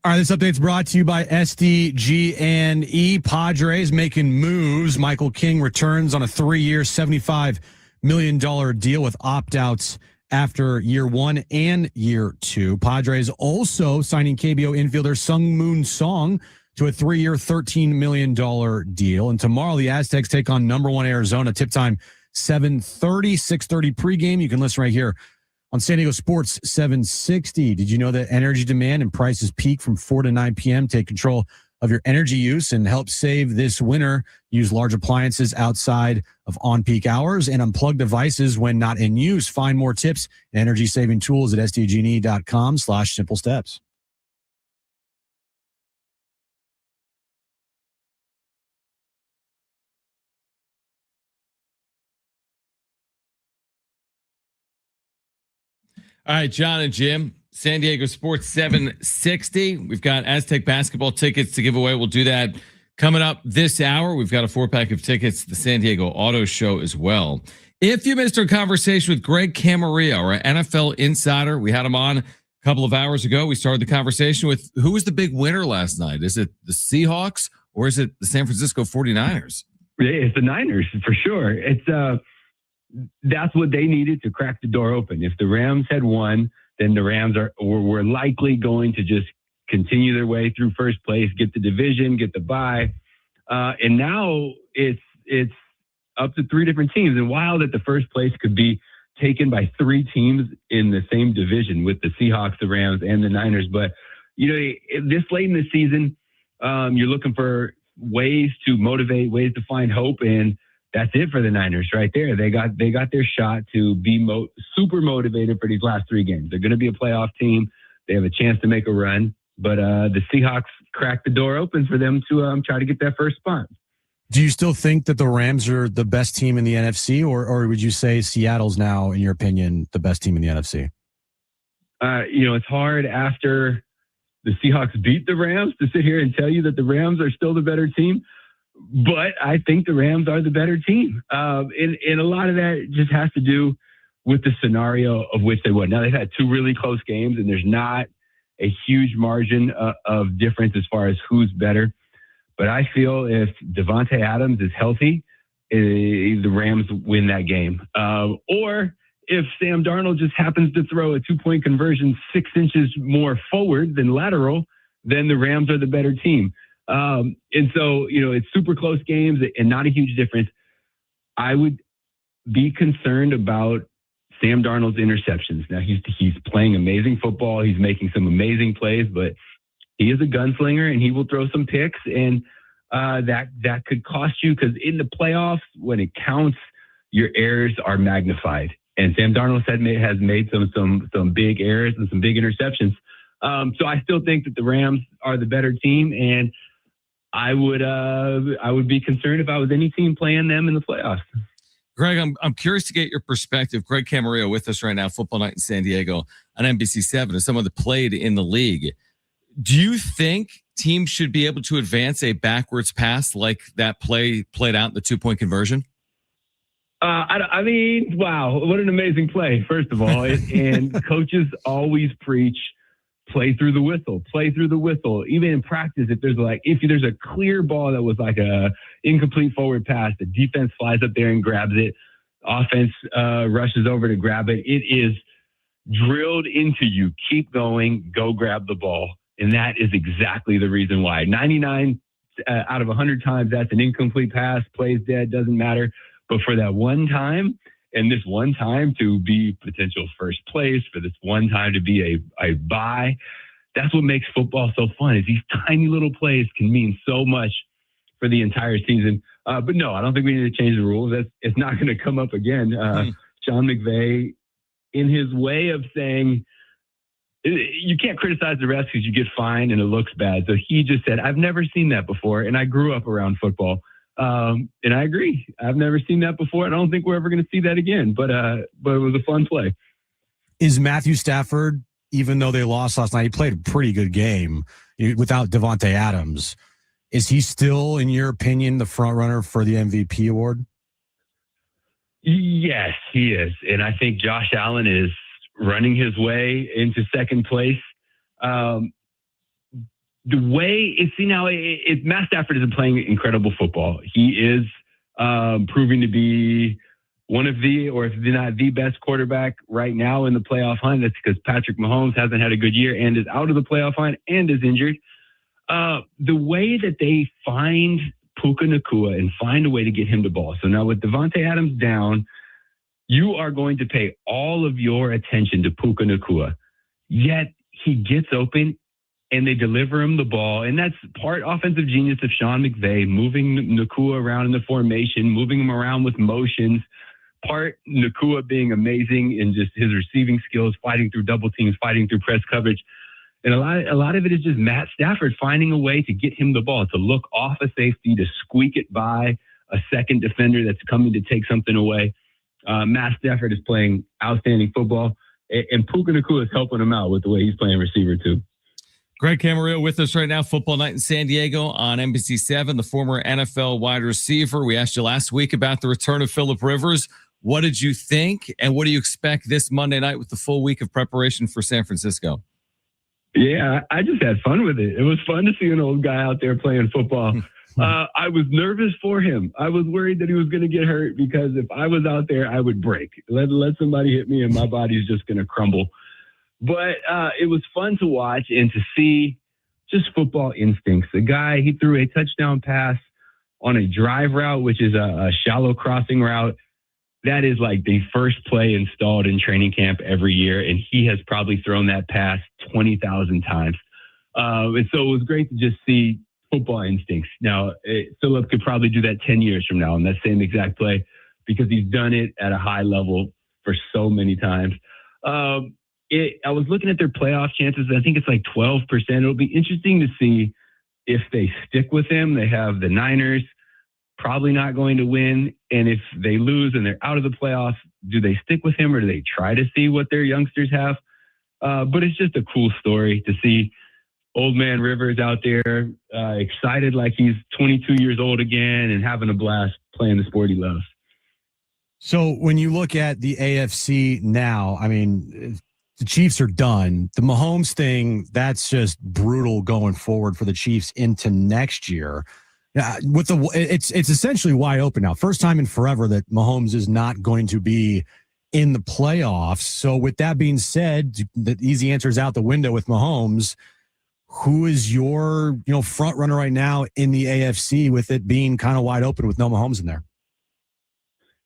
All right, this update's brought to you by SDG&E. Padres making moves. Michael King returns on a 3-year, $75 million deal with opt-outs after year 1 and year 2. Padres also signing KBO infielder Sung Moon Song to a 3-year, $13 million deal. And tomorrow, the Aztecs take on number 1 Arizona. Tip time, 7:30, 6:30 pregame. You can listen right here on San Diego Sports 760. Did you know that energy demand and prices peak from 4 to 9 p.m.? Take control of your energy use and help save this winter. Use large appliances outside of on-peak hours and unplug devices when not in use. Find more tips and energy-saving tools at sdgne.com/simple steps. All right, Jon and Jim, San Diego Sports 760. We've got Aztec basketball tickets to give away. We'll do that coming up this hour. We've got a 4-pack of tickets to the San Diego Auto Show as well. If you missed our conversation with Greg Camarillo, our NFL insider, we had him on a couple of hours ago. We started the conversation with who was the big winner last night? Is it the Seahawks or is it the San Francisco 49ers? It's the Niners for sure. That's what they needed to crack the door open. If the Rams had won, then the Rams were likely going to just continue their way through first place, get the division, get the bye. And now it's up to 3 different teams. And while that the first place could be taken by 3 teams in the same division with the Seahawks, the Rams, and the Niners. But, this late in the season, you're looking for ways to motivate, ways to find hope. And that's it for the Niners right there. They got their shot to be super motivated for these last 3 games. They're going to be a playoff team. They have a chance to make a run, but the Seahawks cracked the door open for them to try to get that first spot. Do you still think that the Rams are the best team in the NFC, or would you say Seattle's now, in your opinion, the best team in the NFC? It's hard after the Seahawks beat the Rams to sit here and tell you that the Rams are still the better team. But I think the Rams are the better team. And a lot of that just has to do with the scenario of which they won. Now, they've had 2 really close games, and there's not a huge margin of difference as far as who's better. But I feel if Davante Adams is healthy, the Rams win that game. Or if Sam Darnold just happens to throw a 2-point conversion 6 inches more forward than lateral, then the Rams are the better team. And so, it's super close games and not a huge difference. I would be concerned about Sam Darnold's interceptions. Now he's playing amazing football. He's making some amazing plays, but he is a gunslinger and he will throw some picks, and that could cost you, because in the playoffs, when it counts, your errors are magnified. And Sam Darnold has made some big errors and some big interceptions. So I still think that the Rams are the better team, and I would be concerned if I was any team playing them in the playoffs. Greg, I'm curious to get your perspective. Greg Camarillo with us right now, Football Night in San Diego on NBC7, as someone that played in the league. Do you think teams should be able to advance a backwards pass like that play played out in the 2-point conversion? I mean, wow, what an amazing play, first of all. And coaches always preach, play through the whistle. Even in practice, if there's a clear ball that was like a incomplete forward pass, the defense flies up there and grabs it. Offense rushes over to grab it. It is drilled into you. Keep going, go grab the ball. And that is exactly the reason why. 99 out of 100 times, that's an incomplete pass, plays dead, doesn't matter. But for that one time, and this one time to be potential first place, for this one time to be a bye, that's what makes football so fun, is these tiny little plays can mean so much for the entire season. But no, I don't think we need to change the rules. It's not going to come up again. Sean McVay, in his way of saying, you can't criticize the refs because you get fined and it looks bad. So he just said, I've never seen that before, and I grew up around football. And I agree. I've never seen that before. I don't think we're ever going to see that again. But it was a fun play. Is Matthew Stafford, even though they lost last night, he played a pretty good game without Davante Adams. Is he still, in your opinion, the front runner for the MVP award? Yes, he is. And I think Josh Allen is running his way into second place. the way Matt Stafford isn't playing incredible football. He is proving to be one of the, or if not the best quarterback right now in the playoff hunt. That's because Patrick Mahomes hasn't had a good year and is out of the playoff hunt and is injured. The way that they find Puka Nacua and find a way to get him the ball. So now with Devontae Adams down, you are going to pay all of your attention to Puka Nacua. Yet he gets open and they deliver him the ball. And that's part offensive genius of Sean McVay, moving Nacua around in the formation, moving him around with motions. Part Nacua being amazing in just his receiving skills, fighting through double teams, fighting through press coverage. And a lot of it is just Matt Stafford finding a way to get him the ball, to look off a safety, to squeak it by a second defender that's coming to take something away. Matt Stafford is playing outstanding football, and Puka Nacua is helping him out with the way he's playing receiver too. Greg Camarillo with us right now. Football Night in San Diego on NBC7, the former NFL wide receiver. We asked you last week about the return of Phillip Rivers. What did you think, and what do you expect this Monday night with the full week of preparation for San Francisco? Yeah, I just had fun with it. It was fun to see an old guy out there playing football. I was nervous for him. I was worried that he was going to get hurt because if I was out there, I would break. Let somebody hit me and my body's just going to crumble. But it was fun to watch and to see just football instincts. The guy, he threw a touchdown pass on a drive route, which is a shallow crossing route. That is like the first play installed in training camp every year, and he has probably thrown that pass 20,000 times. And so it was great to just see football instincts. Now, Phillip could probably do that 10 years from now on that same exact play because he's done it at a high level for so many times. I was looking at their playoff chances. I think it's like 12%. It'll be interesting to see if they stick with him. They have the Niners probably not going to win. And if they lose and they're out of the playoffs, do they stick with him or do they try to see what their youngsters have? But it's just a cool story to see old man Rivers out there excited like he's 22 years old again and having a blast playing the sport he loves. So when you look at the AFC now, I mean, the Chiefs are done. The Mahomes thing, that's just brutal going forward for the Chiefs into next year. It's essentially wide open now. First time in forever that Mahomes is not going to be in the playoffs. So with that being said, the easy answer is out the window with Mahomes. Who is your front runner right now in the AFC with it being kind of wide open with no Mahomes in there?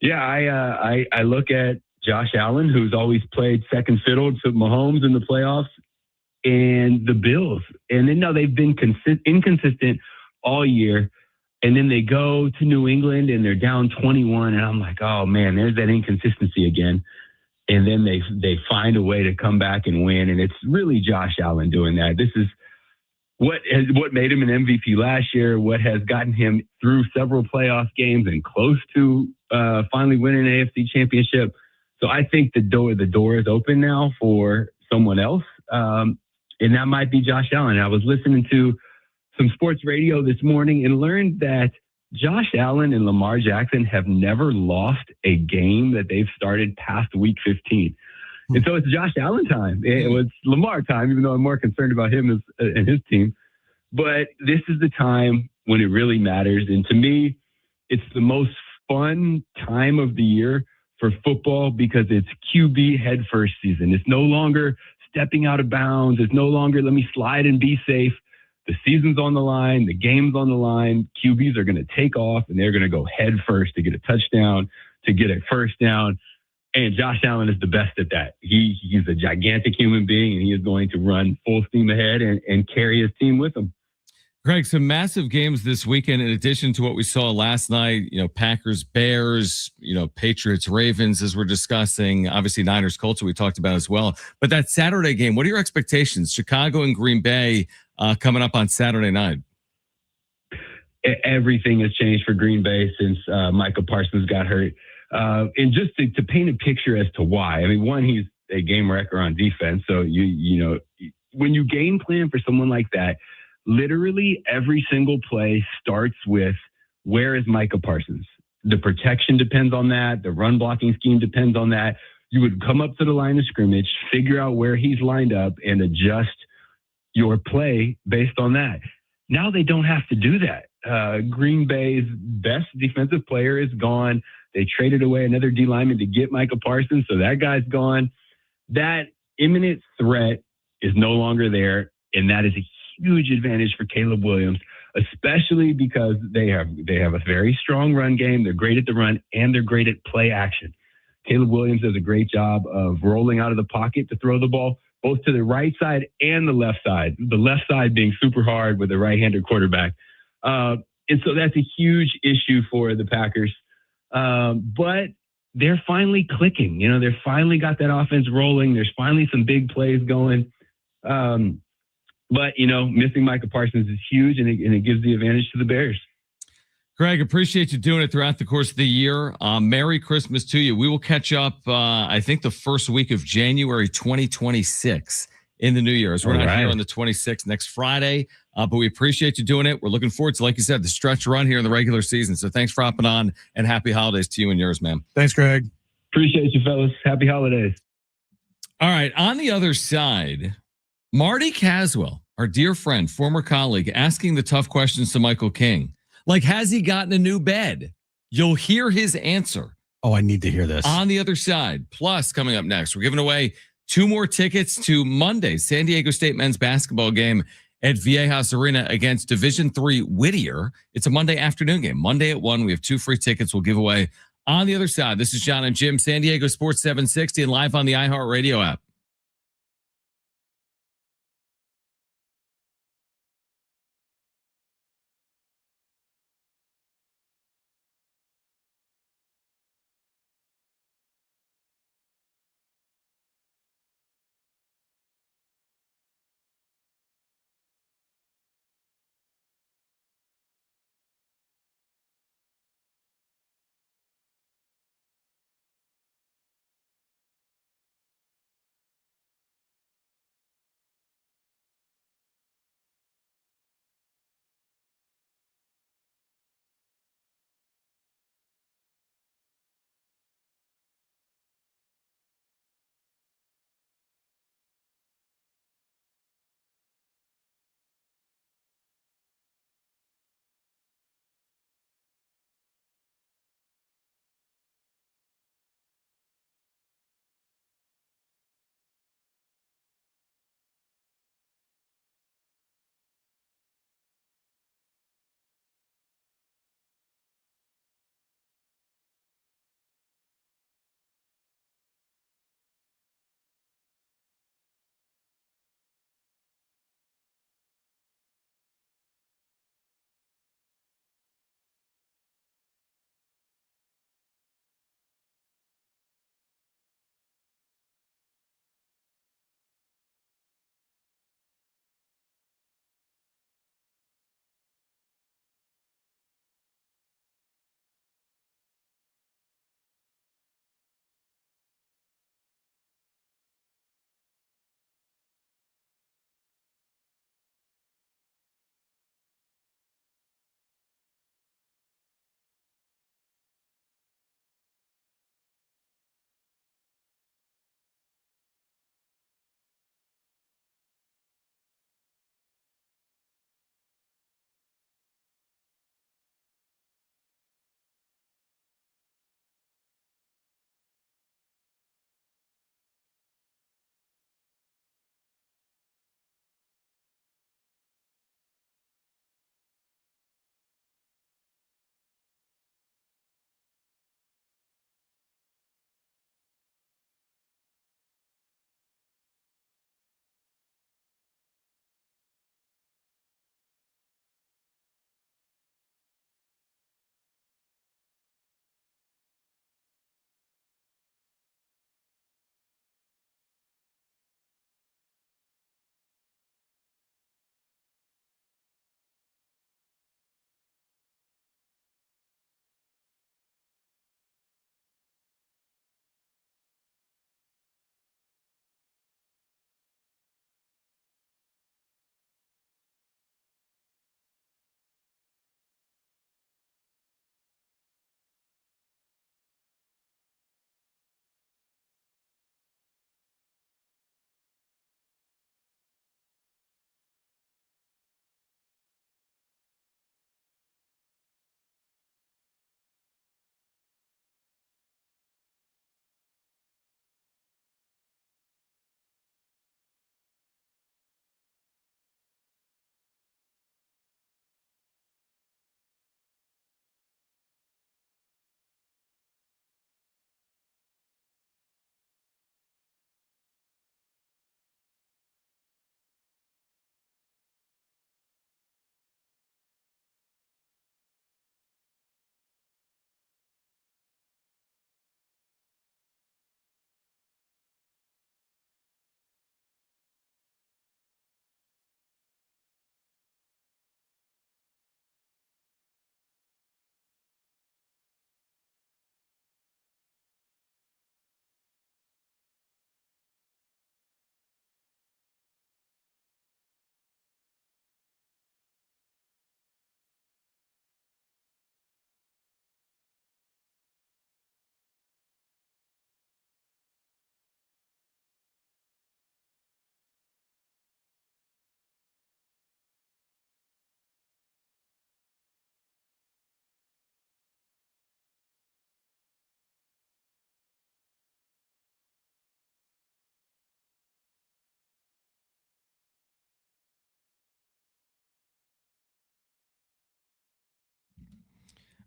Yeah, I look at Josh Allen, who's always played second fiddle to Mahomes in the playoffs, and the Bills. And then now they've been inconsistent all year. And then they go to New England and they're down 21. And I'm like, oh man, there's that inconsistency again. And then they find a way to come back and win. And it's really Josh Allen doing that. This is what made him an MVP last year, what has gotten him through several playoff games and close to finally winning an AFC championship. So I think the door is open now for someone else. And that might be Josh Allen. I was listening to some sports radio this morning and learned that Josh Allen and Lamar Jackson have never lost a game that they've started past week 15. And so it's Josh Allen time. It was Lamar time, even though I'm more concerned about him and his team. But this is the time when it really matters. And to me, it's the most fun time of the year for football because it's QB head first season. It's no longer stepping out of bounds. It's no longer let me slide and be safe. The season's on the line. The game's on the line. QBs are going to take off, and they're going to go head first to get a touchdown, to get a first down. And Josh Allen is the best at that. He's a gigantic human being, and he is going to run full steam ahead and carry his team with him. Greg, some massive games this weekend in addition to what we saw last night, Packers, Bears, Patriots, Ravens, as we're discussing, obviously Niners, Colts, we talked about as well. But that Saturday game, what are your expectations? Chicago and Green Bay coming up on Saturday night. Everything has changed for Green Bay since Micah Parsons got hurt. And just to paint a picture as to why, I mean, one, he's a game wrecker on defense. So, when you game plan for someone like that, literally every single play starts with, where is Micah Parsons? The protection depends on that. The run blocking scheme depends on that. You would come up to the line of scrimmage, figure out where he's lined up, and adjust your play based on that. Now they don't have to do that. Green Bay's best defensive player is gone. They traded away another D lineman to get Micah Parsons, so that guy's gone. That imminent threat is no longer there, and that is a huge advantage for Caleb Williams, especially because they have a very strong run game. They're great at the run, and they're great at play action. Caleb Williams does a great job of rolling out of the pocket to throw the ball, both to the right side and the left side. The left side being super hard with a right-handed quarterback. And so that's a huge issue for the Packers. But they're finally clicking. They're finally got that offense rolling. There's finally some big plays going. But missing Micah Parsons is huge, and it gives the advantage to the Bears. Greg, appreciate you doing it throughout the course of the year. Merry Christmas to you. We will catch up, I think, the first week of January 2026 in the new year. As we're not here on the 26th next Friday, but we appreciate you doing it. We're looking forward to, like you said, the stretch run here in the regular season. So thanks for hopping on, and happy holidays to you and yours, man. Thanks, Greg. Appreciate you, fellas. Happy holidays. All right. On the other side, Marty Caswell, our dear friend, former colleague, asking the tough questions to Michael King. Like, has he gotten a new bed? You'll hear his answer. Oh, I need to hear this. On the other side. Plus, coming up next, we're giving away 2 more tickets to Monday's San Diego State men's basketball game at Viejas Arena against Division III Whittier. It's a Monday afternoon game. Monday at 1. We have 2 free tickets we'll give away. On the other side, this is Jon and Jim, San Diego Sports 760, and live on the iHeartRadio app.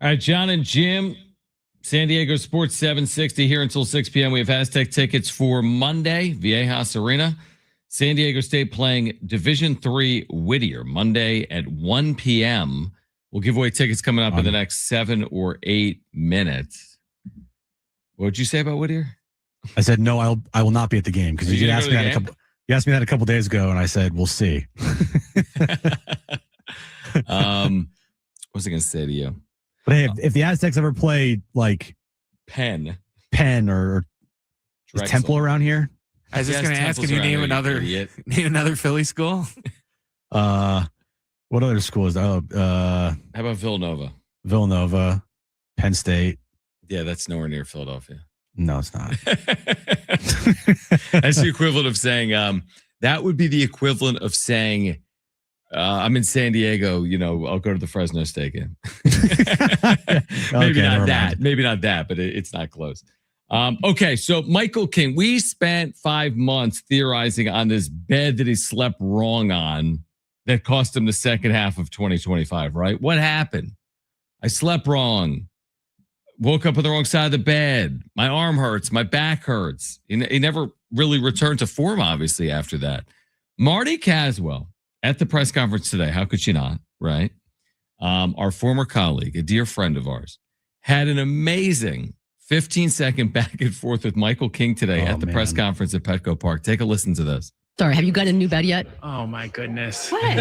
All right, Jon and Jim, San Diego Sports 760 here until 6 p.m. We have Aztec tickets for Monday, Viejas Arena. San Diego State playing Division III Whittier Monday at 1 p.m. We'll give away tickets coming up in the next 7 or 8 minutes. What did you say about Whittier? I said no. I will not be at the game because you asked me that You asked me that a couple days ago, and I said we'll see. What was I going to say to you? But hey, if the Aztecs ever play like Penn or is Temple around here? I was just going to ask, can you name another Philly school? What other school is that? How about Villanova? Villanova, Penn State. Yeah, that's nowhere near Philadelphia. No, it's not. That's the equivalent of saying, that would be the equivalent of saying, I'm in San Diego, I'll go to the Fresno State game. Maybe not that, but it's not close. Okay, so Michael King, we spent 5 months theorizing on this bed that he slept wrong on that cost him the second half of 2025, right? What happened? I slept wrong. Woke up on the wrong side of the bed. My arm hurts. My back hurts. He never really returned to form, obviously, after that. Marty Caswell at the press conference today, how could she not, right? Our former colleague, a dear friend of ours, had an amazing 15-second back and forth with Michael King today at the press conference at Petco Park. Take a listen to this. Sorry, have you got a new bed yet? Oh, my goodness. What?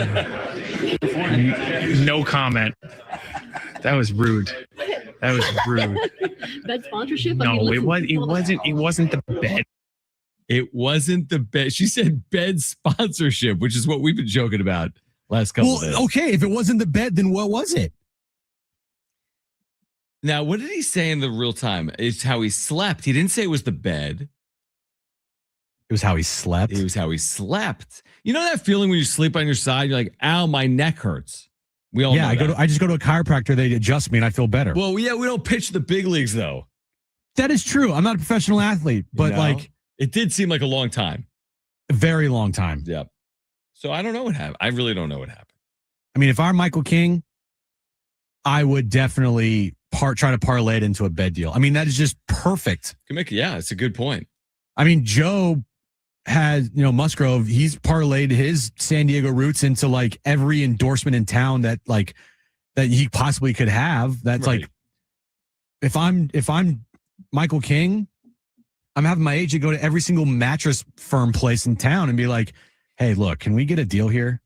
No comment. That was rude. That was rude. Bed sponsorship? No, it wasn't the bed. It wasn't the bed. She said bed sponsorship, which is what we've been joking about last couple of days. Okay, if it wasn't the bed, then what was it? Now, what did he say in the real time? It's how he slept. He didn't say it was the bed. It was how he slept. It was how he slept. You know that feeling when you sleep on your side, you're like, ow, my neck hurts. We all know that. I just go to a chiropractor, they adjust me and I feel better. Well, yeah, we don't pitch the big leagues though. That is true. I'm not a professional athlete, but it did seem like a long time. A very long time. Yep. So I don't know what happened. I really don't know what happened. I mean, if I'm Michael King, I would definitely try to parlay it into a bed deal. I mean, that is just perfect. Yeah, it's a good point. I mean, Joe has, Musgrove, he's parlayed his San Diego roots into like every endorsement in town that he possibly could have. That's right. Like, if I'm Michael King, I'm having my agent go to every single mattress firm place in town and be like, hey, look, can we get a deal here?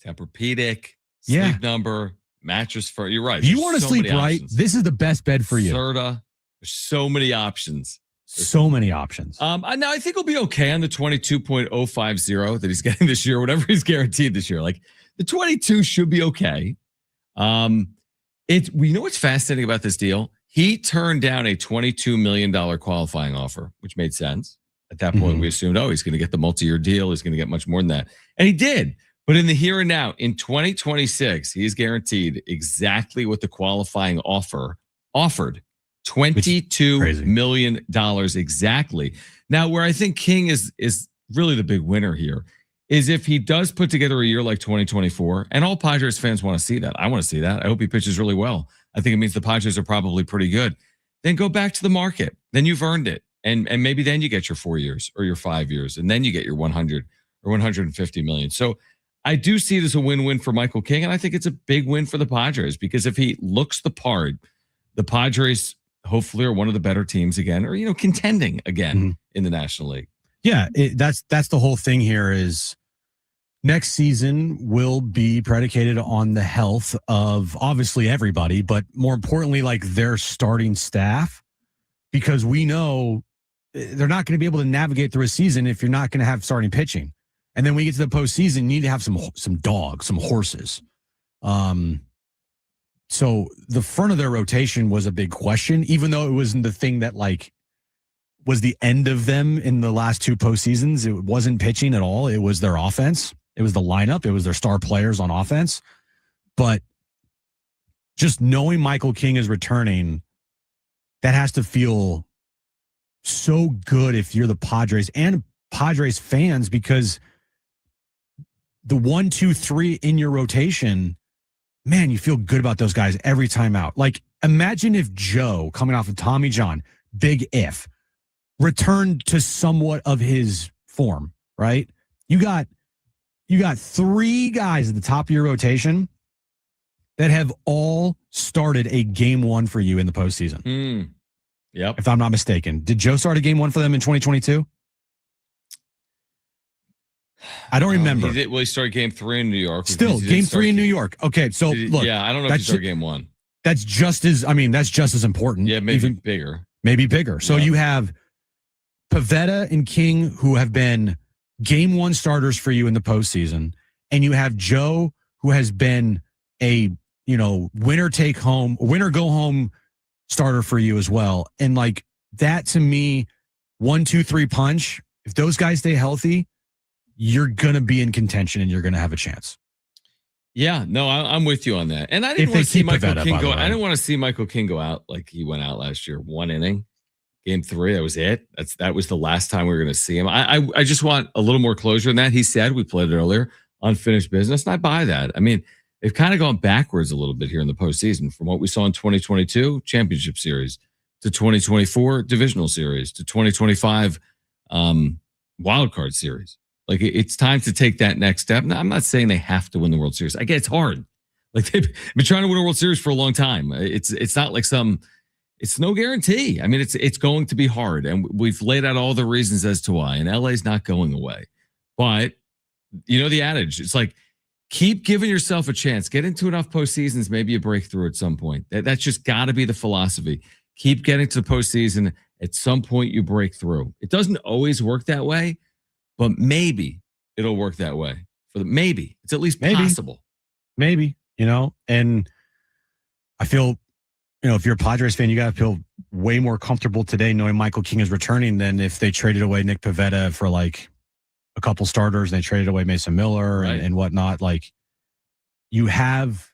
Tempur-Pedic, Sleep Number, mattress firm. You're right. You want to sleep right? This is the best bed for you. Serta. There's so many options. So many options. Now I think he'll be okay on the 22.050 that he's getting this year, whatever he's guaranteed this year. Like the 22 should be okay. We know what's fascinating about this deal. He turned down a $22 million qualifying offer, which made sense. At that point, we assumed, he's going to get the multi-year deal. He's going to get much more than that. And he did. But in the here and now, in 2026, he is guaranteed exactly what the qualifying offer offered. $22 million exactly. Now, where I think King is really the big winner here is if he does put together a year like 2024, and all Padres fans want to see that. I want to see that. I hope he pitches really well. I think it means the Padres are probably pretty good. Then go back to the market. Then you've earned it. And maybe then you get your 4 years or your 5 years, and then you get your 100 or 150 million. So I do see it as a win-win for Michael King, and I think it's a big win for the Padres because if he looks the part, the Padres hopefully are one of the better teams again, or contending again in the National League. Yeah, that's the whole thing here is next season will be predicated on the health of obviously everybody, but more importantly, like their starting staff, because we know they're not going to be able to navigate through a season if you're not going to have starting pitching. And then when we get to the postseason, you need to have some dogs, some horses. So the front of their rotation was a big question, even though it wasn't the thing that was the end of them in the last 2 postseasons. It wasn't pitching at all. It was their offense. It was the lineup. It was their star players on offense. But just knowing Michael King is returning, that has to feel so good if you're the Padres and Padres fans, because the 1, 2, 3 in your rotation man, you feel good about those guys every time out. Like, imagine if Joe, coming off of Tommy John, big if, returned to somewhat of his form, right? You got 3 guys at the top of your rotation that have all started a game 1 for you in the postseason. Yep. If I'm not mistaken. Did Joe start a game 1 for them in 2022? I don't remember. He started game 3 in New York. Still, game 3 in New York. Okay, so look. Yeah, I don't know if he started game 1. That's just as important. Yeah, maybe bigger. Maybe bigger. So you have Pivetta and King, who have been game 1 starters for you in the postseason. And you have Joe, who has been a, winner go home starter for you as well. And like that, to me, 1, 2, 3 punch. If those guys stay healthy, you're going to be in contention and you're going to have a chance. Yeah, no, I'm with you on that. And I didn't want to see Michael King go. I didn't want to see Michael King go out like he went out last year. 1 inning, game 3. That was it. That was the last time we were going to see him. I just want a little more closure than that. He said, we played it earlier, unfinished business. And I buy that. I mean, they've kind of gone backwards a little bit here in the postseason from what we saw in 2022 championship series to 2024 divisional series to 2025 wild card series. Like, it's time to take that next step. Now, I'm not saying they have to win the World Series. I get it's hard. Like, they've been trying to win a World Series for a long time. It's not like it's no guarantee. I mean, it's going to be hard. And we've laid out all the reasons as to why. And LA's not going away. But, the adage, it's like, keep giving yourself a chance. Get into enough postseasons, maybe you break through at some point. That's just got to be the philosophy. Keep getting to the postseason. At some point, you break through. It doesn't always work that way. But maybe it'll work that way. Maybe it's at least possible. Maybe, and I feel, if you're a Padres fan, you got to feel way more comfortable today knowing Michael King is returning than if they traded away Nick Pivetta for like a couple starters and they traded away Mason Miller and whatnot. Like, you have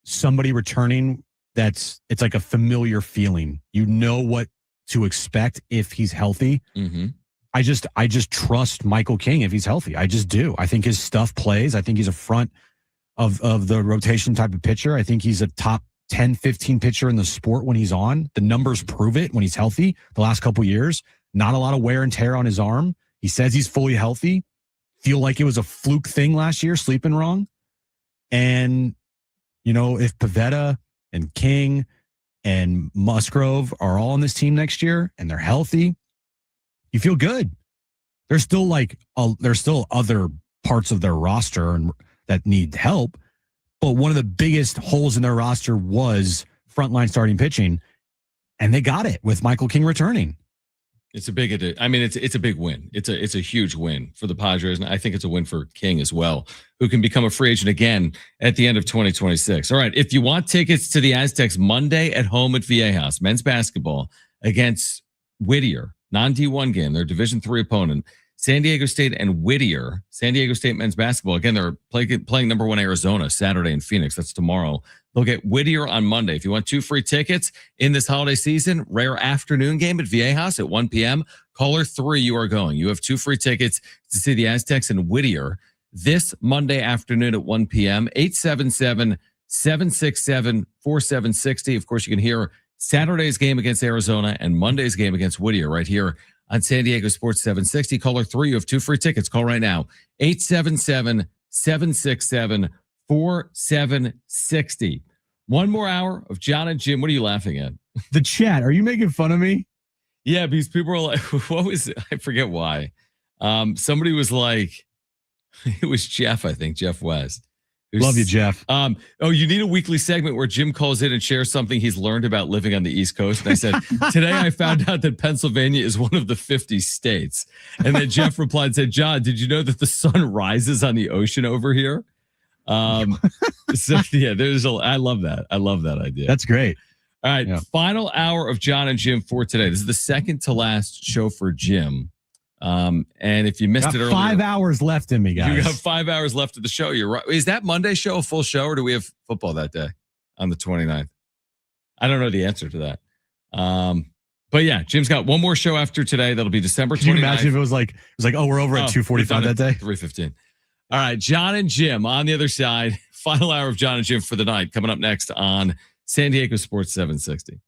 somebody returning it's like a familiar feeling. You know what to expect if he's healthy. Mm-hmm. I just trust Michael King if he's healthy. I just do. I think his stuff plays. I think he's a front of the rotation type of pitcher. I think he's a top 10, 15 pitcher in the sport when he's on. The numbers prove it when he's healthy the last couple of years. Not a lot of wear and tear on his arm. He says he's fully healthy. Feel like it was a fluke thing last year, sleeping wrong. And, if Pivetta and King and Musgrove are all on this team next year and they're healthy, you feel good. There's still other parts of their roster and that need help, but one of the biggest holes in their roster was frontline starting pitching, and they got it with Michael King returning. It's a big win. It's a huge win for the Padres, and I think it's a win for King as well, who can become a free agent again at the end of 2026. All right, if you want tickets to the Aztecs Monday at home at Viejas, men's basketball against Whittier. Non-D1 game, their Division III opponent, San Diego State and Whittier. San Diego State men's basketball. Again, they're playing number 1 Arizona Saturday in Phoenix. That's tomorrow. They'll get Whittier on Monday. If you want 2 free tickets in this holiday season, rare afternoon game at Viejas at 1 p.m. Caller 3, you are going. You have 2 free tickets to see the Aztecs and Whittier this Monday afternoon at 1 p.m. 877-767-4760. Of course, you can hear Saturday's game against Arizona and Monday's game against Whittier right here on San Diego Sports 760. Caller 3, you have 2 free tickets. Call right now. 877-767-4760. One more hour of Jon and Jim. What are you laughing at? The chat. Are you making fun of me? Yeah, because people are like, what was it? I forget why. Somebody was like, it was Jeff, I think, Jeff West. Love you, Jeff. You need a weekly segment where Jim calls in and shares something he's learned about living on the East Coast. And I said, today I found out that Pennsylvania is one of the 50 states. And then Jeff replied and said, Jon, did you know that the sun rises on the ocean over here? So yeah, I love that. I love that idea. That's great. All right. Yeah. Final hour of Jon and Jim for today. This is the second to last show for Jim. And if you missed it earlier, 5 hours left in me, guys. You got 5 hours left of the show. You're right. Is that Monday show a full show, or do we have football that day on the 29th? I don't know the answer to that. But yeah, Jim's got one more show after today. That'll be December 29th. Can you imagine if it was like, oh, we're over at 2:45 that day? 3:15. All right, Jon and Jim on the other side. Final hour of Jon and Jim for the night. Coming up next on San Diego Sports 760.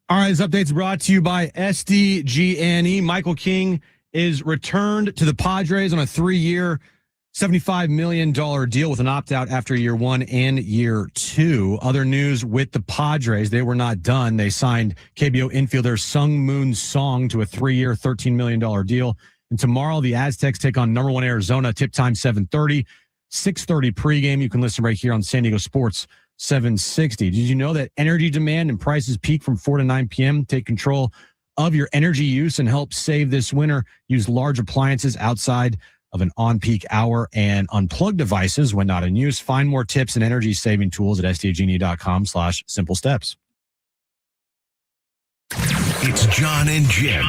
All right, this update's brought to you by SDG&E. Michael King is returned to the Padres on a 3-year, $75 million deal with an opt-out after year 1 and year 2. Other news with the Padres, they were not done. They signed KBO infielder Sung Moon Song to a 3-year, $13 million deal. And tomorrow, the Aztecs take on number 1 Arizona. Tip time 7:30, 6:30 pregame. You can listen right here on San Diego Sports 760. Did you know that energy demand and prices peak from 4 to 9 p.m.? Take control of your energy use and help save this winter. Use large appliances outside of an on-peak hour and unplug devices when not in use. Find more tips and energy-saving tools at sdgne.com/simple steps. It's Jon and Jim.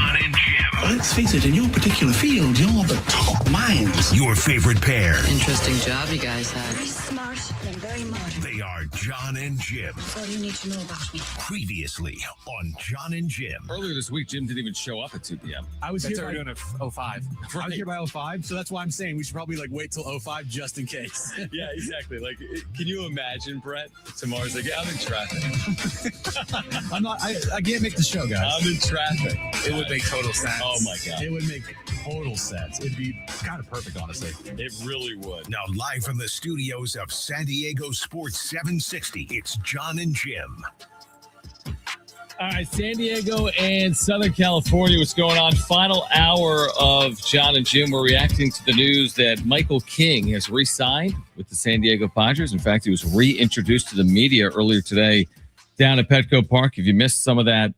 Let's face it, in your particular field, you're the top minds. Your favorite pair. Interesting job you guys have. Very smart and very modern. They are are Jon and Jim. That's all you need to know about me. Previously on Jon and Jim. Earlier this week, Jim didn't even show up at 2 p.m. I was That's here how by we're doing at 05. I was here by 05, so that's why I'm saying we should probably wait till 05 just in case. Yeah, exactly. Can you imagine, Brett? Tomorrow's I'm in traffic. I'm not. I can't make the show, guys. I'm in traffic. It would make total sense. Oh my God. It would make total sense. It'd be kind of perfect, honestly. It really would. Now, live from the studios of San Diego Sports 760, it's Jon and Jim. All right, San Diego and Southern California, what's going on? Final hour of Jon and Jim. We're reacting to the news that Michael King has re-signed with the San Diego Padres. In fact, he was reintroduced to the media earlier today down at Petco Park. If you missed some of that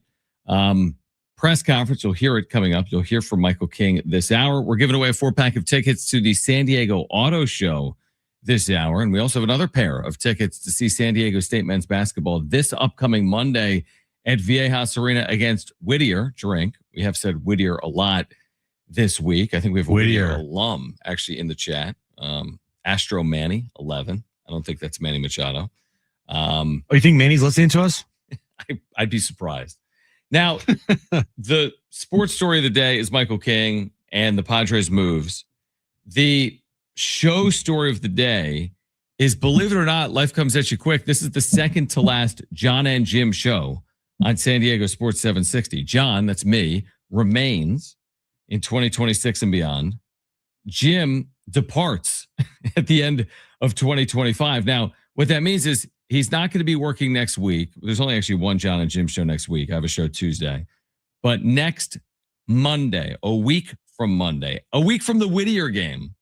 press conference, you'll hear it coming up. You'll hear from Michael King this hour. We're giving away a 4-pack of tickets to the San Diego Auto Show this hour. And we also have another pair of tickets to see San Diego State men's basketball this upcoming Monday at Viejas Arena against Whittier. Drink. We have said Whittier a lot this week. I think we have a Whittier alum actually in the chat. Astro Manny, 11. I don't think that's Manny Machado. You think Manny's listening to us? I'd be surprised. Now, the sports story of the day is Michael King and the Padres moves. The show story of the day is, believe it or not, life comes at you quick. This is the second to last Jon and Jim show on San Diego Sports 760. Jon, that's me, remains in 2026 and beyond. Jim departs at the end of 2025. Now, what that means is he's not going to be working next week. There's only actually one Jon and Jim show next week. I have a show Tuesday. But next Monday, a week from Monday, a week from the Whittier game,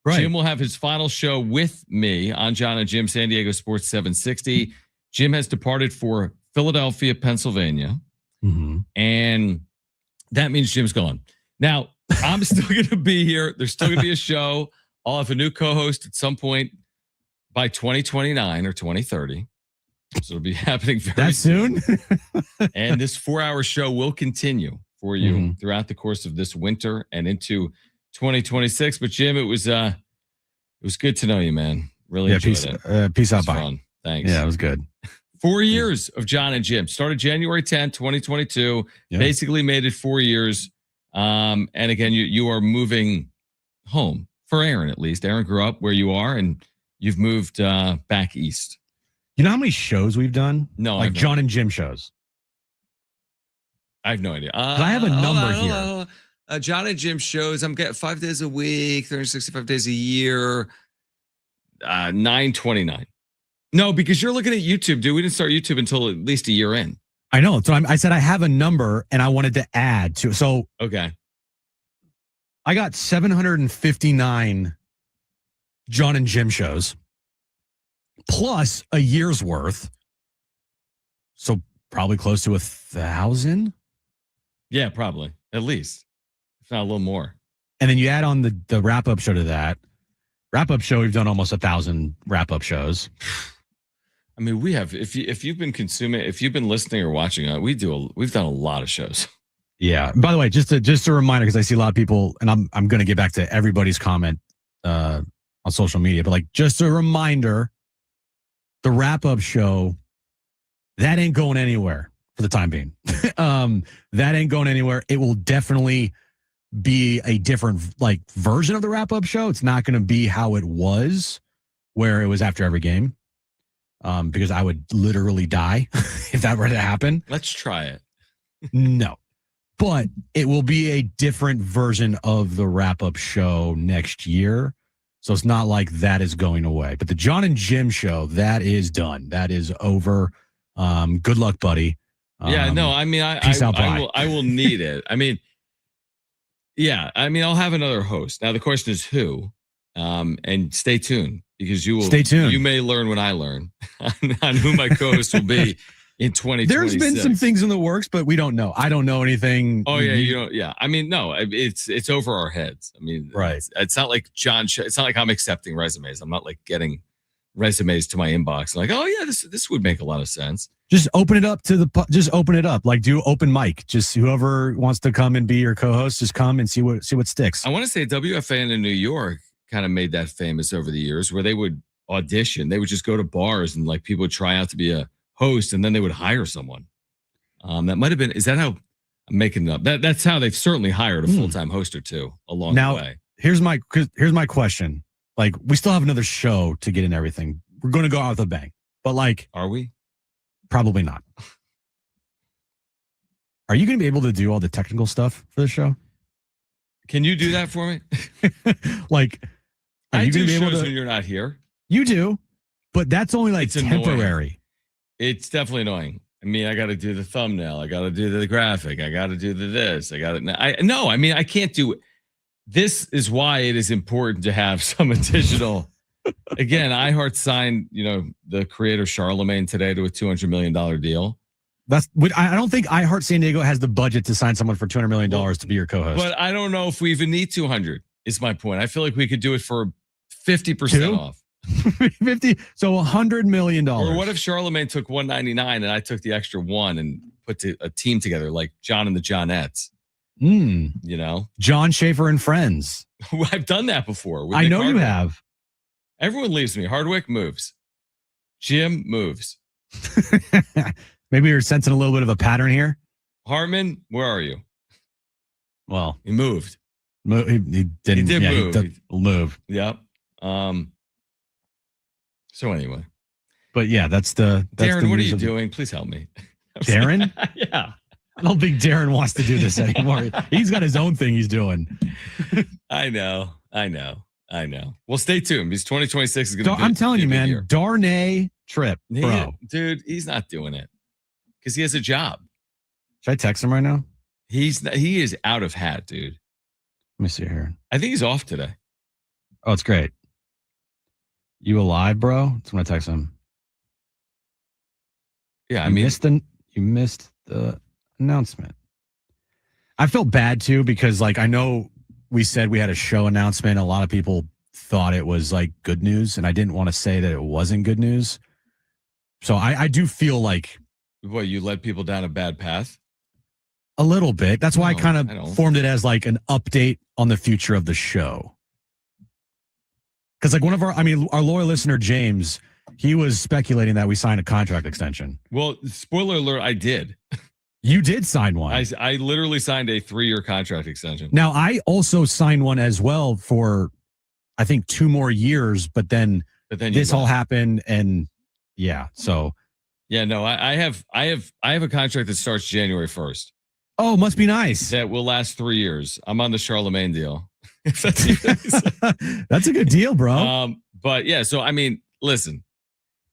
right, Jim will have his final show with me on Jon and Jim, San Diego Sports 760. Jim has departed for Philadelphia, Pennsylvania. Mm-hmm. And that means Jim's gone. Now, I'm still going to be here. There's still going to be a show. I'll have a new co-host at some point by 2029 or 2030. So it'll be happening very soon. And this 4-hour show will continue for you throughout the course of this winter and into 2026. But Jim, it was good to know you, man. Really enjoyed it. Peace out. Bye. Fun. Thanks. Yeah, it was good. 4 years of Jon and Jim. Started January 10th, 2022. Yeah. Basically made it 4 years. And again, you are moving home for Aaron, at least. Aaron grew up where you are, and you've moved back east. You know how many shows we've done? No, like Jon and Jim shows. I have no idea. I have a number here. Jon and Jim shows. I'm getting 5 days a week, 365 days a year. 929. No, because you're looking at YouTube, dude. We didn't start YouTube until at least a year in. I know. So I said I have a number and I wanted to add to. So okay, I got 759 Jon and Jim shows plus a year's worth. So probably close to 1,000. Yeah, probably at least, if not a little more. And then you add on the wrap up show to that. Wrap up show, we've done almost 1,000 wrap up shows. I mean, we have. If you've been consuming, if you've been listening or watching, we've done a lot of shows. Yeah. By the way, just a reminder, because I see a lot of people, and I'm going to get back to everybody's comment on social media, but just a reminder, the wrap up show, that ain't going anywhere for the time being. That ain't going anywhere. It will definitely be a different version of the wrap up show. It's not going to be how it was, where it was after every game. Because I would literally die if that were to happen. Let's try it. No, but it will be a different version of the wrap-up show next year. So it's not like that is going away. But the Jon and Jim show, that is done. That is over. Good luck, buddy. Yeah, no, I mean, I will need it. I mean, yeah, I mean, I'll have another host. Now the question is who, and stay tuned. Because stay tuned. You may learn when I learn on who my co-host will be in 2026. There's been some things in the works, but we don't know. I don't know anything. Oh yeah, you don't. Yeah, I mean, no, it's over our heads. I mean, right. It's not like Jon. It's not like I'm accepting resumes. I'm not getting resumes to my inbox. Oh yeah, this would make a lot of sense. Just open it up just open it up. Do open mic. Just whoever wants to come and be your co-host, just come and see what sticks. I want to say WFAN in New York kind of made that famous over the years, where they would audition. They would just go to bars and like people would try out to be a host, and then they would hire someone. That might have been. Is that how I'm making it up? That's how they've certainly hired a full-time host or two along the way. Here's my question. Like, we still have another show to get in everything. We're going to go out with a bang, but like, are we? Probably not. Are you going to be able to do all the technical stuff for the show? Can you do that for me? Like, are I you do going to be able shows to? when you're not here. You do, but that's only like It's annoying. temporary. It's definitely annoying. I mean, I got to do the thumbnail. I got to do the graphic. I got to do the this. I can't do it. This is why it is important to have some additional. Again, iHeart signed, the creator Charlemagne today to a $200 million deal. I don't think iHeart San Diego has the budget to sign someone for $200 million to be your co-host. But I don't know if we even need 200 is my point. I feel like we could do it for 50% off. 50, so $100 million. Or what if Charlemagne took $199 and I took the extra one and put a team together like John and the Jonettes? John Schaefer and Friends. I've done that before. I know you have. Everyone leaves me. Hardwick moves. Jim moves. Maybe you're sensing a little bit of a pattern here. Hartman, where are you? Well, he moved. He didn't. He did move. He did move. Yep. So anyway. But yeah, that's Darren, the what are news you doing? Please help me. Darren? Yeah. I don't think Darren wants to do this anymore. He's got his own thing he's doing. I know. Well, stay tuned because 2026 is going to be. I'm telling you, man, Darnay trip, bro. Dude, he's not doing it because he has a job. Should I text him right now? He is out of hat, dude. Let me see here. I think he's off today. Oh, it's great. You alive, bro? That's when I text him. Yeah, you missed the announcement. I felt bad too because like I know we said we had a show announcement. A lot of people thought it was like good news, and I didn't want to say that it wasn't good news. So I do feel like you led people down a bad path? A little bit. That's why I kind of formed it as like an update on the future of the show. Because like our loyal listener, James, he was speculating that we signed a contract extension. Well, spoiler alert, I did. You did sign one. I literally signed a 3-year contract extension. Now, I also signed one as well for, I think, 2 more years, but then this all happened, and yeah, so. Yeah, no, I have a contract that starts January 1st. Oh, must be nice. That will last 3 years. I'm on the Charlemagne deal. That's a good deal, bro. But yeah, so I mean, listen,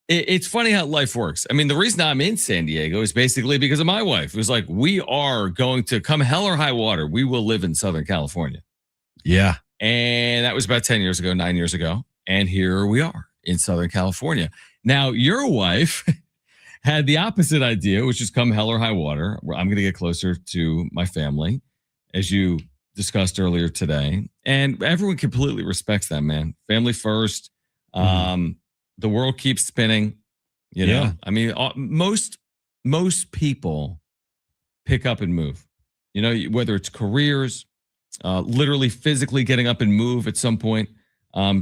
it's funny how life works. I mean, the reason I'm in San Diego is basically because of my wife. It was like, we are going to come hell or high water. We will live in Southern California. Yeah. And that was about 9 years ago. And here we are in Southern California. Now, your wife had the opposite idea, which is come hell or high water. I'm going to get closer to my family, as you discussed earlier today. And everyone completely respects that, man. Family first. The world keeps spinning. You know, I mean, most people pick up and move. You know, whether it's careers, literally physically getting up and move at some point.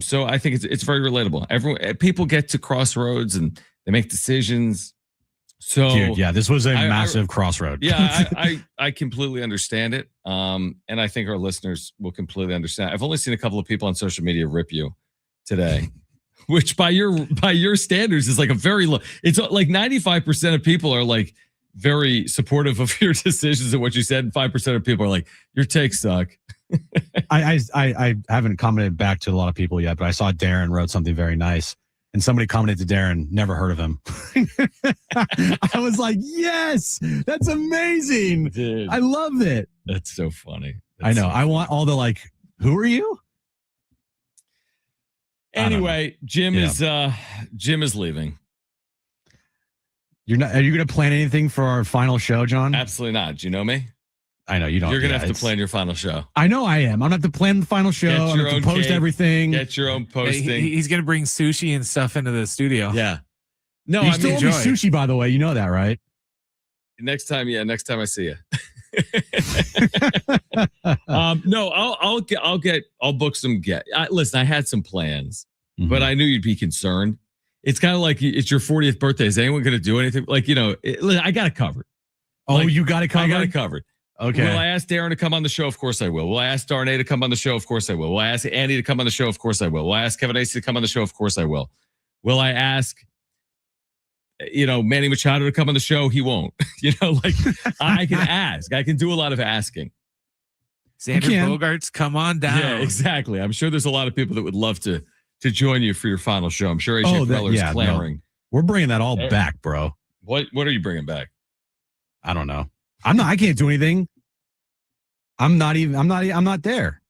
So I think it's very relatable. People get to crossroads and they make decisions. So, dude, yeah, this was a massive crossroad. Yeah, I completely understand it. And I think our listeners will completely understand. I've only seen a couple of people on social media rip you today, which by your standards is like a very low. It's like 95% of people are like very supportive of your decisions and what you said. And 5% of people are like, your takes suck. I haven't commented back to a lot of people yet, but I saw Darren wrote something very nice. And somebody commented to Darren, never heard of him. I was like, yes, that's amazing. Dude, I love it. That's so funny. I know. I want all the like, who are you? Anyway, Jim is leaving. Are you going to plan anything for our final show, John? Absolutely not. Do you know me? I know you don't. You're going to have to plan your final show. I know I am. I'm going to have to plan the final show. I'm going to have to post everything. Get your own posting. He's going to bring sushi and stuff into the studio. Yeah. No, you still owe me sushi, by the way. You know that, right? Next time I see you. No, I'll book some listen, I had some plans. but I knew you'd be concerned. It's kind of like it's your 40th birthday. Is anyone going to do anything? Like, I got it covered. Oh, you got it covered? I got it covered. Okay. Will I ask Darren to come on the show? Of course I will. Will I ask Darnay to come on the show? Of course I will. Will I ask Andy to come on the show? Of course I will. Will I ask Kevin Acey to come on the show? Of course I will. Will I ask, Manny Machado to come on the show? He won't. I can ask. I can do a lot of asking. Xander Bogaerts, come on down. Yeah, exactly. I'm sure there's a lot of people that would love to join you for your final show. I'm sure AJ Preller is clamoring. No. We're bringing that all back, bro. What are you bringing back? I don't know. I can't do anything. I'm not there.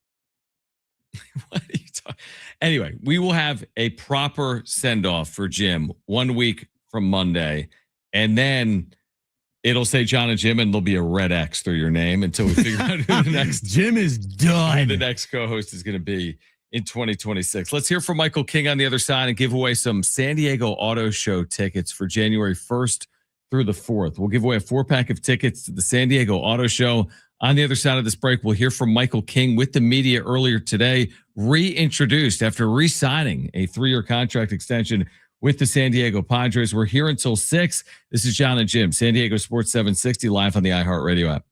What are you talking? Anyway, we will have a proper send off for Jim 1 week from Monday. And then it'll say Jon Jim, and there'll be a red X through your name until we figure out who the next Jim is done. The next co-host is going to be in 2026. Let's hear from Michael King on the other side and give away some San Diego Auto Show tickets for January 1st through the 4th. We'll give away a 4-pack of tickets to the San Diego Auto Show. On the other side of this break, we'll hear from Michael King with the media earlier today, reintroduced after re-signing a 3-year contract extension with the San Diego Padres. We're here until 6. This is Jon and Jim, San Diego Sports 760, live on the iHeartRadio app.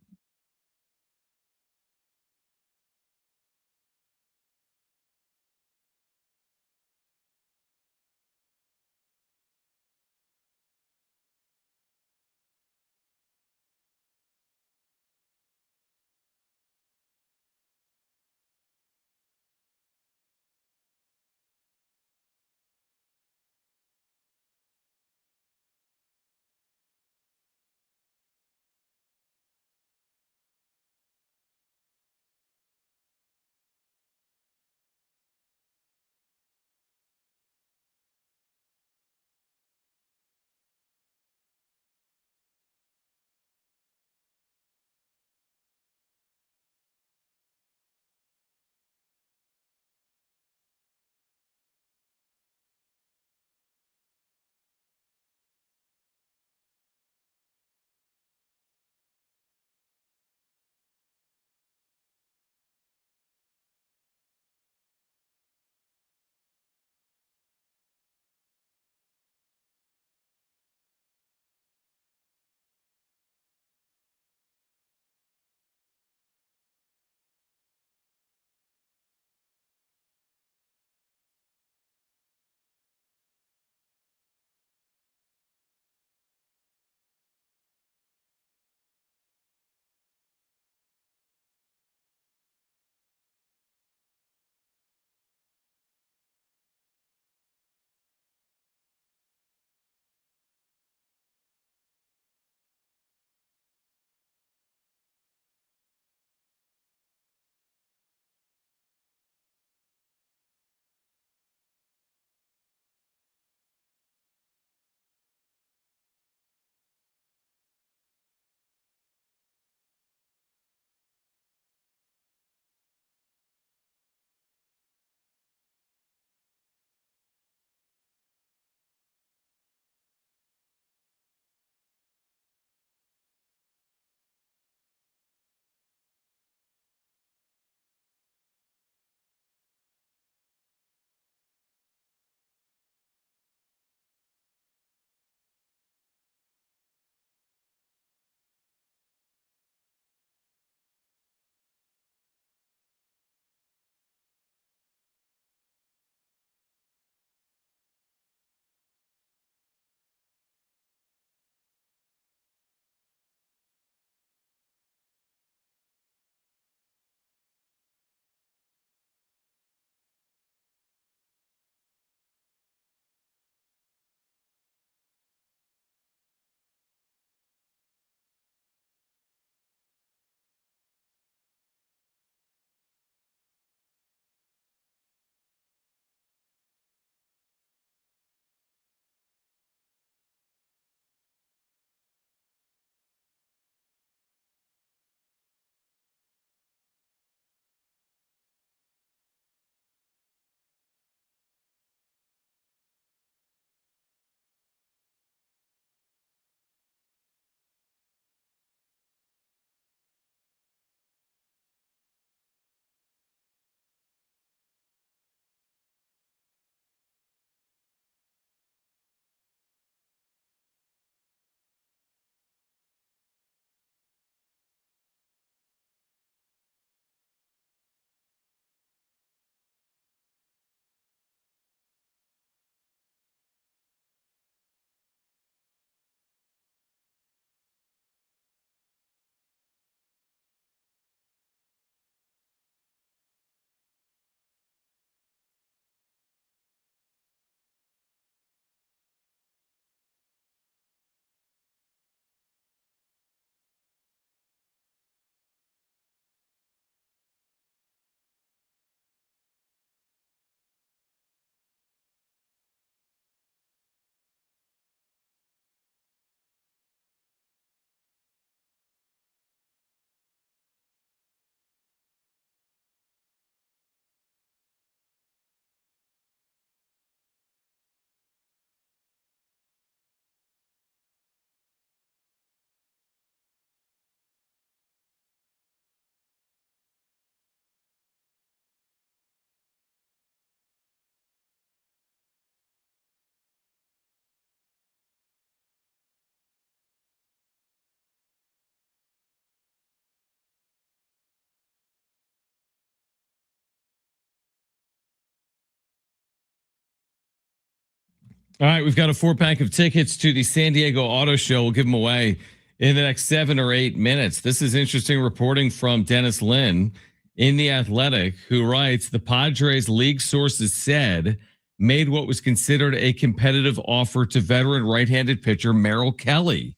All right, we've got a 4-pack of tickets to the San Diego Auto Show. We'll give them away in the next 7 or 8 minutes. This is interesting reporting from Dennis Lin in The Athletic, who writes, the Padres league sources said made what was considered a competitive offer to veteran right-handed pitcher Merrill Kelly,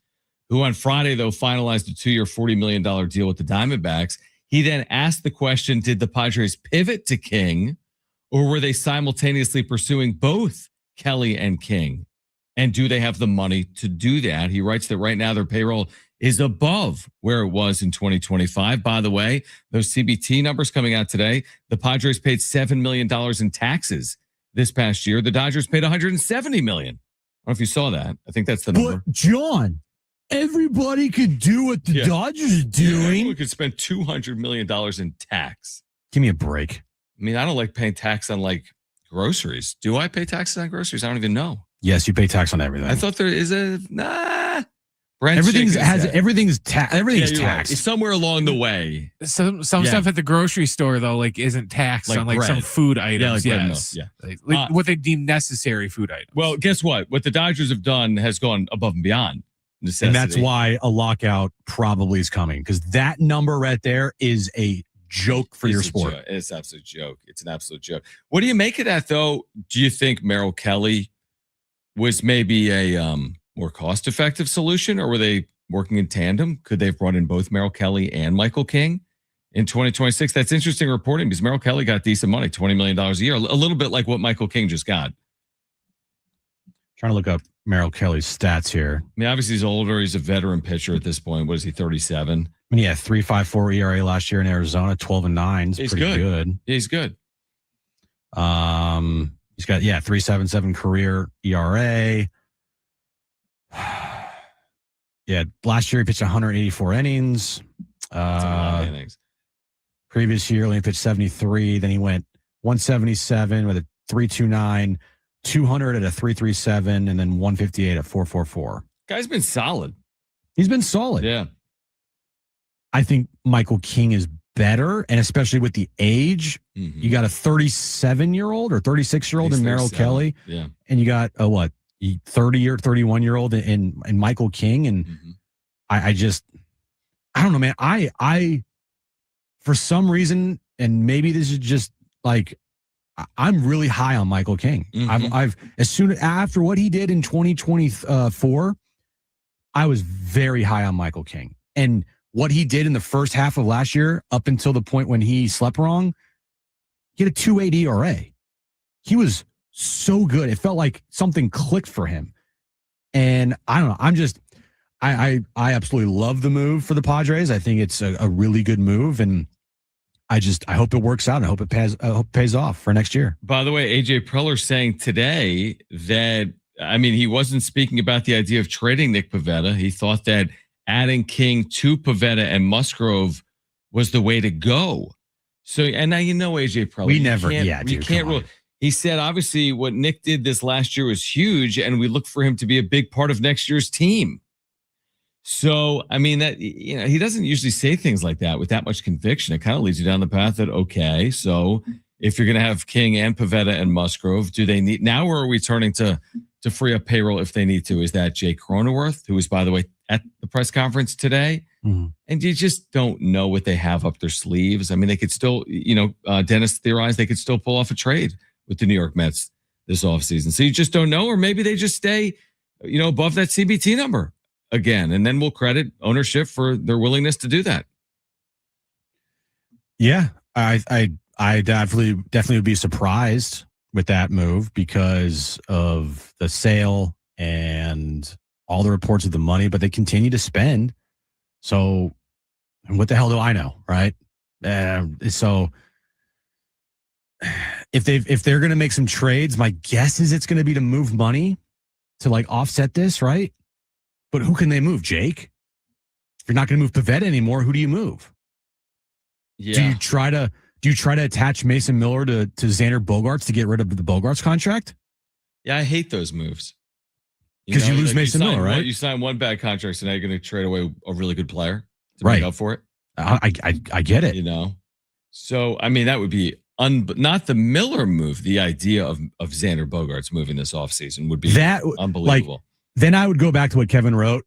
who on Friday, though, finalized a 2-year, $40 million deal with the Diamondbacks. He then asked the question, did the Padres pivot to King, or were they simultaneously pursuing both Kelly and King? And do they have the money to do that? He writes that right now their payroll is above where it was in 2025. By the way, those CBT numbers coming out today, the Padres paid $7 million in taxes this past year. The Dodgers paid $170 million. I don't know if you saw that. I think that's the number. But John, everybody could do what the Dodgers are doing. We could spend $200 million in tax. Give me a break. I mean, I don't like paying tax on like groceries. Do I pay taxes on groceries? I don't even know. Yes, you pay tax on everything. I thought there is everything's taxed. It's somewhere along the way. Some stuff at the grocery store though, like isn't taxed on like bread. some food items. Yeah, like yes, bread and milk, like what they deem necessary food items. Well, guess what? What the Dodgers have done has gone above and beyond necessity. And that's why a lockout probably is coming, because that number right there is a joke for your sport. It's an absolute joke. It's an absolute joke. What do you make of that, though? Do you think Merrill Kelly was maybe a more cost-effective solution, or were they working in tandem? Could they have brought in both Merrill Kelly and Michael King in 2026? That's interesting reporting, because Merrill Kelly got decent money, $20 million a year, a little bit like what Michael King just got. Trying to look up Merrill Kelly's stats here. I mean, obviously he's older. He's a veteran pitcher at this point. What is he, 37? I mean, he had 3.54 ERA last year in Arizona, 12-9. He's pretty good. He's good. He's got 3.77 career ERA. Last year he pitched 184 innings. That's a lot of innings. Previous year only pitched 73. Then he went 177 with a 3.29, 200 at a 3.37, and then 158 at 4.44. Guy's been solid. He's been solid. Yeah. I think Michael King is better, and especially with the age, you got a 37-year-old or 36-year-old in Merrill Kelly, and you got a 30 or 31-year-old in Michael King, and I don't know, man. I for some reason, and maybe this is just like, I'm really high on Michael King. I've as soon after what he did in 2024, I was very high on Michael King, and what he did in the first half of last year, up until the point when he slept wrong, he had a 2.8 ERA. He was so good. It felt like something clicked for him. And I don't know. I absolutely love the move for the Padres. I think it's a really good move. And I hope it works out. I hope it pays off for next year. By the way, AJ Preller saying today that, I mean, he wasn't speaking about the idea of trading Nick Pivetta. He thought that adding King to Pivetta and Musgrove was the way to go. So, and now you know AJ Preller. You can't rule. He said, obviously, what Nick did this last year was huge, and we look for him to be a big part of next year's team. So, I mean, that, you know, he doesn't usually say things like that with that much conviction. It kind of leads you down the path that, okay, so if you're going to have King and Pivetta and Musgrove, do they need, now where are we turning to free up payroll if they need to? Is that Jake Cronenworth, who was, by the way, at the press conference today? And you just don't know what they have up their sleeves. I mean, they could still, Dennis theorized they could still pull off a trade with the New York Mets this offseason. So you just don't know, or maybe they just stay, above that CBT number again. And then we'll credit ownership for their willingness to do that. Yeah, I definitely would be surprised with that move because of the sale and all the reports of the money, but they continue to spend. So what the hell do I know, right? So if they're going to make some trades, my guess is it's going to be to move money to like offset this, right? But who can they move, Jake? If you're not going to move Pivetta anymore, who do you move? Yeah. Do you try to attach Mason Miller to Xander Bogaerts to get rid of the Bogaerts contract? Yeah, I hate those moves. Because you lose Mason Miller, right? You sign one bad contract, so now you're going to trade away a really good player to right. make up for it. I get it. So, I mean, that would be not the Miller move. The idea of Xander Bogaerts moving this offseason would be unbelievable. Like, then I would go back to what Kevin wrote,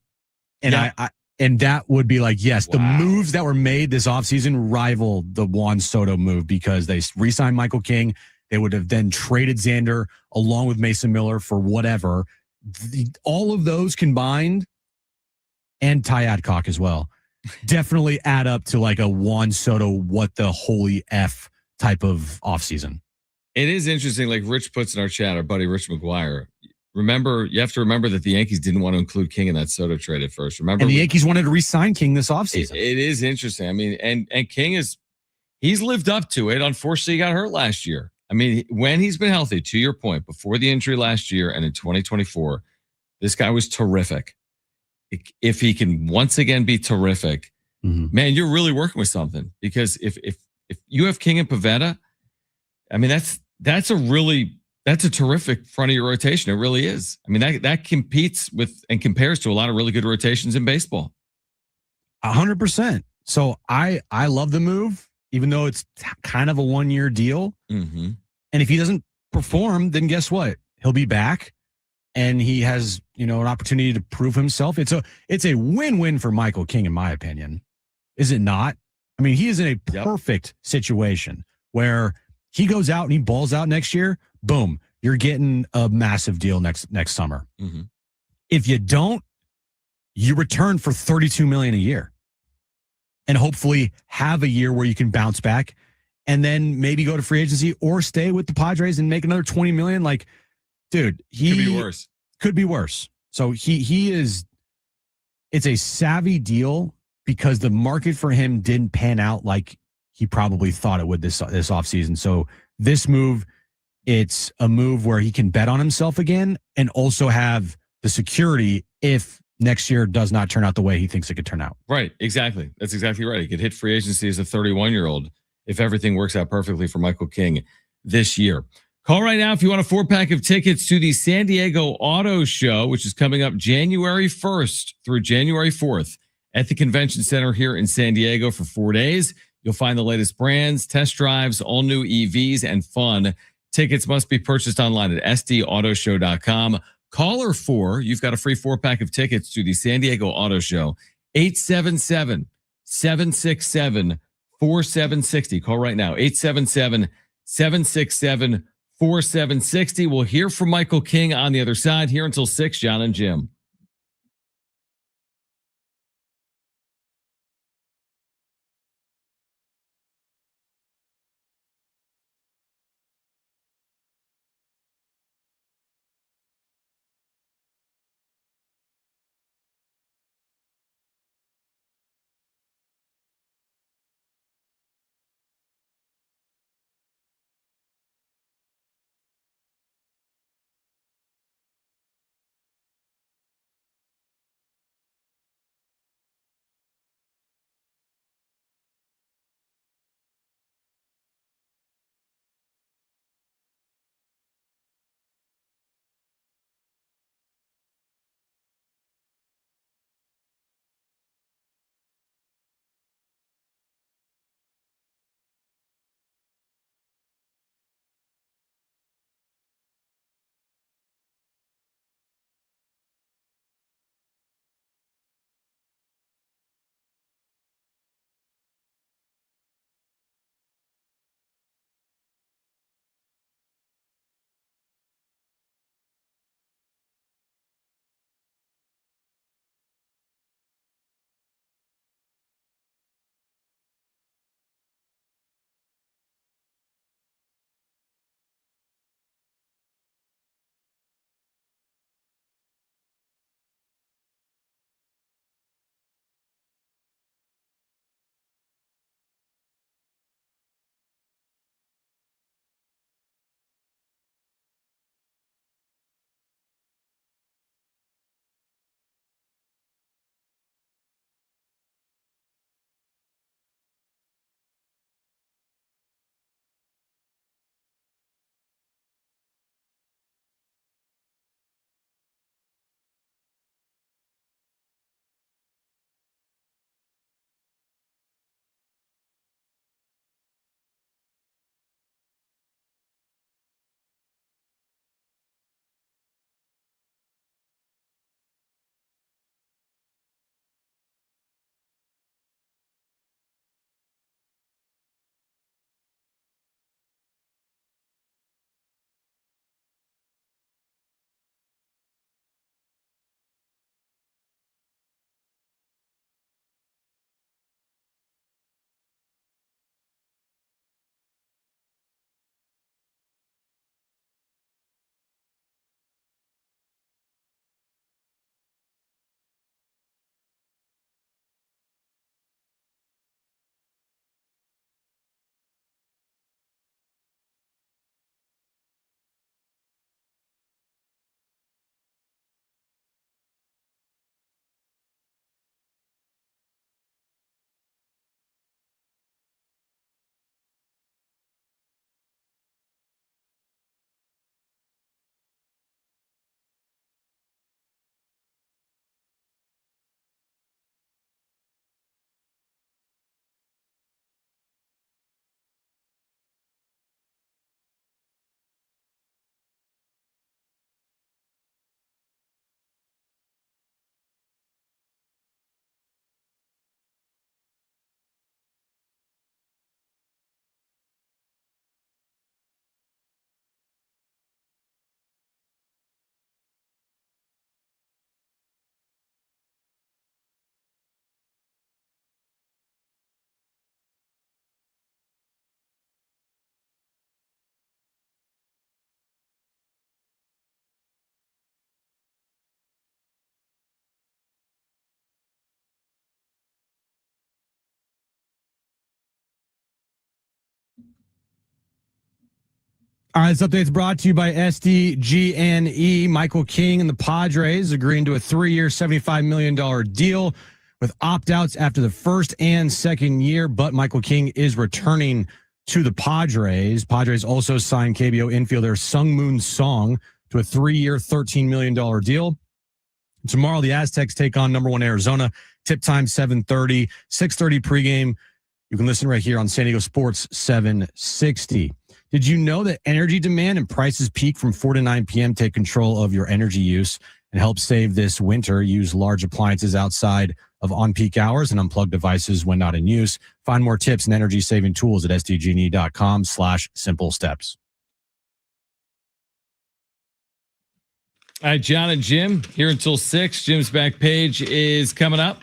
and Yeah. and that would be like, yes, the Wow. moves that were made this offseason rival the Juan Soto move because they re-signed Michael King. They would have then traded Xander along with Mason Miller for whatever. All of those combined, and Ty Adcock as well, definitely add up to like a Juan Soto, what the holy F type of offseason. It is interesting, like Rich puts in our chat, our buddy Rich McGuire. You have to remember that the Yankees didn't want to include King in that Soto trade at first. Remember, And the Yankees wanted to re-sign King this offseason. It is interesting. I mean, and King he's lived up to it. Unfortunately, he got hurt last year. I mean, when he's been healthy, to your point, before the injury last year and in 2024, this guy was terrific. If he can once again be terrific, man, you're really working with something. Because if you have King and Pivetta, I mean, that's a terrific front of your rotation. It really is. I mean, that competes with and compares to a lot of really good rotations in baseball. 100%. So I love the move, even though it's kind of a 1-year deal. Mm-hmm. And if he doesn't perform, then guess what? He'll be back, and he has an opportunity to prove himself. It's a win-win for Michael King, in my opinion. Is it not? I mean, he is in a perfect situation where he goes out and he balls out next year. Boom, you're getting a massive deal next summer. Mm-hmm. If you don't, you return for $32 million a year, and hopefully have a year where you can bounce back, and then maybe go to free agency or stay with the Padres and make another $20 million. Like, dude, could be worse. So he is. It's a savvy deal because the market for him didn't pan out like he probably thought it would this offseason. So this move, it's a move where he can bet on himself again and also have the security if next year does not turn out the way he thinks it could turn out. Right. Exactly. That's exactly right. He could hit free agency as a 31-year-old if everything works out perfectly for Michael King this year. Call right now if you want a 4-pack of tickets to the San Diego Auto Show, which is coming up January 1st through January 4th at the Convention Center here in San Diego for 4 days. You'll find the latest brands, test drives, all new EVs, and fun. Tickets must be purchased online at sdautoshow.com. Caller 4, you've got a free 4-pack of tickets to the San Diego Auto Show. 877-767-4760. Call right now. 877-767-4760. We'll hear from Michael King on the other side here until 6. Jon and Jim. All right, this update is brought to you by SDG&E. Michael King and the Padres agreeing to a 3-year, $75 million deal with opt-outs after the first and second year, but Michael King is returning to the Padres. Padres also signed KBO infielder Sung Moon Song to a 3-year, $13 million deal. Tomorrow, the Aztecs take on number 1 Arizona. Tip time 7:30, 6:30 pregame. You can listen right here on San Diego Sports 760. Did you know that energy demand and prices peak from 4 to 9 p.m. Take control of your energy use and help save this winter. Use large appliances outside of on-peak hours and unplug devices when not in use. Find more tips and energy-saving tools at sdgne.com/simple steps. All right, Jon and Jim here until 6. Jim's back page is coming up.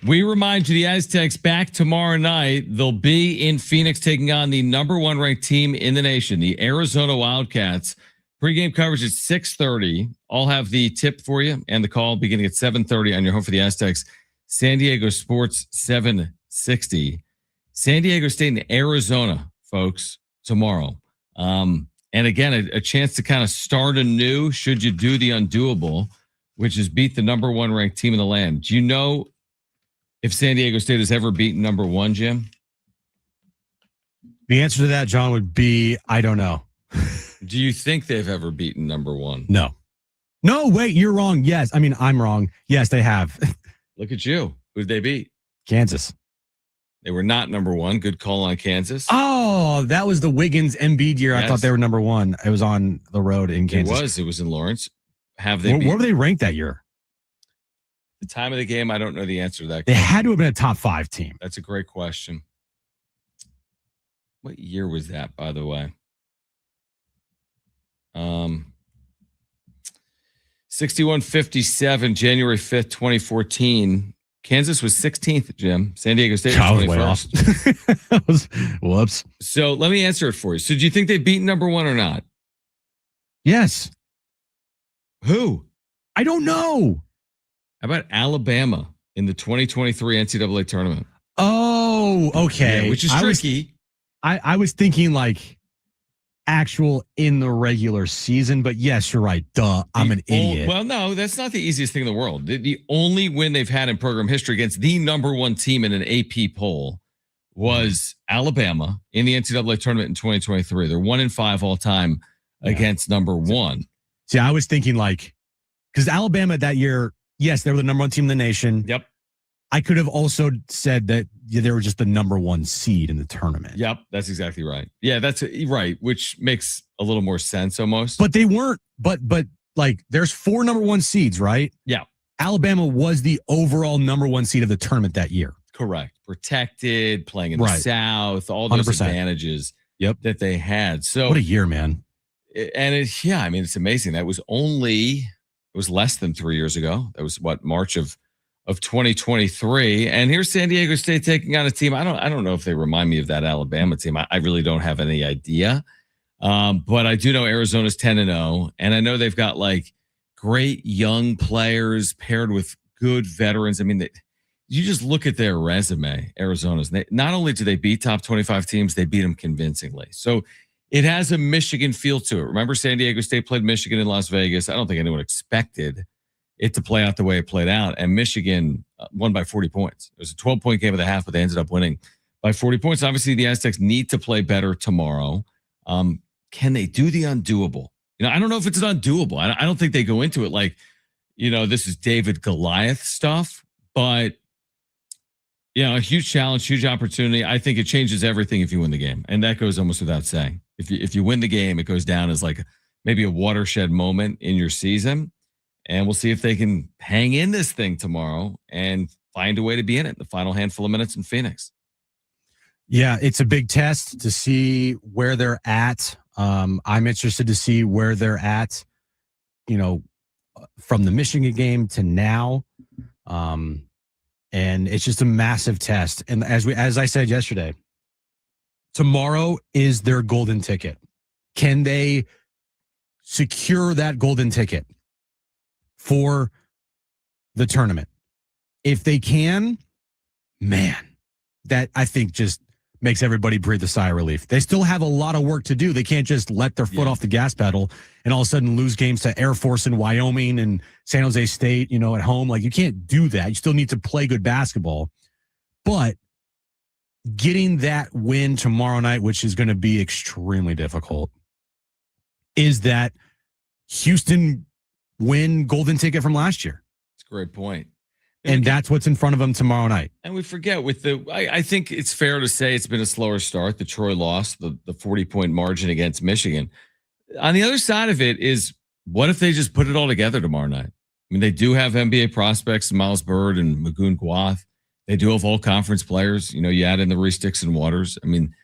We remind you the Aztecs back tomorrow night. They'll be in Phoenix taking on the number 1 ranked team in the nation, the Arizona Wildcats. Pre-game coverage at 6:30. I'll have the tip for you and the call beginning at 7:30 on your home for the Aztecs. San Diego Sports 760. San Diego State and Arizona, folks, tomorrow. And again, a chance to kind of start anew should you do the undoable, which is beat the number 1 ranked team in the land. Do you know if San Diego State has ever beaten number 1, Jim? The answer to that, John, would be, I don't know. Do you think they've ever beaten number 1? No. No, wait, you're wrong. Yes. I mean, I'm wrong. Yes, they have. Look at you. Who did they beat? Kansas. They were not number 1. Good call on Kansas. Oh, that was the Wiggins Embiid year. Yes. I thought they were number 1. It was on the road in Kansas. It was in Lawrence. Have they? Where were they ranked that year? The time of the game, I don't know the answer to that. They had to have been a top 5 team. That's a great question. What year was that, by the way? 61-57, January 5th, 2014. Kansas was 16th, Jim. San Diego State was 21st. Whoops. So let me answer it for you. So do you think they beat number 1 or not? Yes. Who? I don't know. How about Alabama in the 2023 NCAA tournament? Oh, okay. Yeah, which is tricky. I was thinking like actual in the regular season, but yes, you're right. Duh, I'm an idiot. Well, no, that's not the easiest thing in the world. The only win they've had in program history against the number 1 team in an AP poll was Alabama in the NCAA tournament in 2023. They're 1-5 all time against number 1. See, I was thinking like, because Alabama that year, yes, they were the number 1 team in the nation. Yep. I could have also said that they were just the number 1 seed in the tournament. Yep, that's exactly right. Yeah, that's right, which makes a little more sense almost. But they weren't, but like there's 4 number 1 seeds, right? Yeah. Alabama was the overall number 1 seed of the tournament that year. Correct. Protected, playing in the South, all those 100%. advantages that they had. So what a year, man. And it's amazing. It was less than 3 years ago. That was March of 2023. And here's San Diego State taking on a team. I don't know if they remind me of that Alabama team. I really don't have any idea. But I do know Arizona's 10-0. And I know they've got like great young players paired with good veterans. I mean, you just look at their resume, Arizona's. Not only do they beat top 25 teams, they beat them convincingly. So it has a Michigan feel to it. Remember, San Diego State played Michigan in Las Vegas. I don't think anyone expected it to play out the way it played out. And Michigan won by 40 points. It was a 12-point game at the half, but they ended up winning by 40 points. Obviously, the Aztecs need to play better tomorrow. Can they do the undoable? I don't know if it's an undoable. I don't think they go into it like, this is David Goliath stuff, but a huge challenge, huge opportunity. I think it changes everything if you win the game. And that goes almost without saying. If you win the game, it goes down as like maybe a watershed moment in your season. And we'll see if they can hang in this thing tomorrow and find a way to be in it the final handful of minutes in Phoenix. Yeah, it's a big test to see where they're at. I'm interested to see where they're at, from the Michigan game to now. And it's just a massive test. And as I said yesterday, tomorrow is their golden ticket. Can they secure that golden ticket for the tournament? If they can, man, that I think just makes everybody breathe a sigh of relief. They still have a lot of work to do. They can't just let their foot off the gas pedal and all of a sudden lose games to Air Force in Wyoming and San Jose State, at home. Like, you can't do that. You still need to play good basketball. But getting that win tomorrow night, which is going to be extremely difficult, is that Houston win golden ticket from last year. That's a great point. And that's what's in front of them tomorrow night. And we forget I think it's fair to say it's been a slower start. The Troy loss, the 40-point margin against Michigan. On the other side of it is, what if they just put it all together tomorrow night? I mean, they do have NBA prospects, Miles Bird and Magoon Gwath. They do have all conference players. You add in the Reese Dixon Waters. I mean,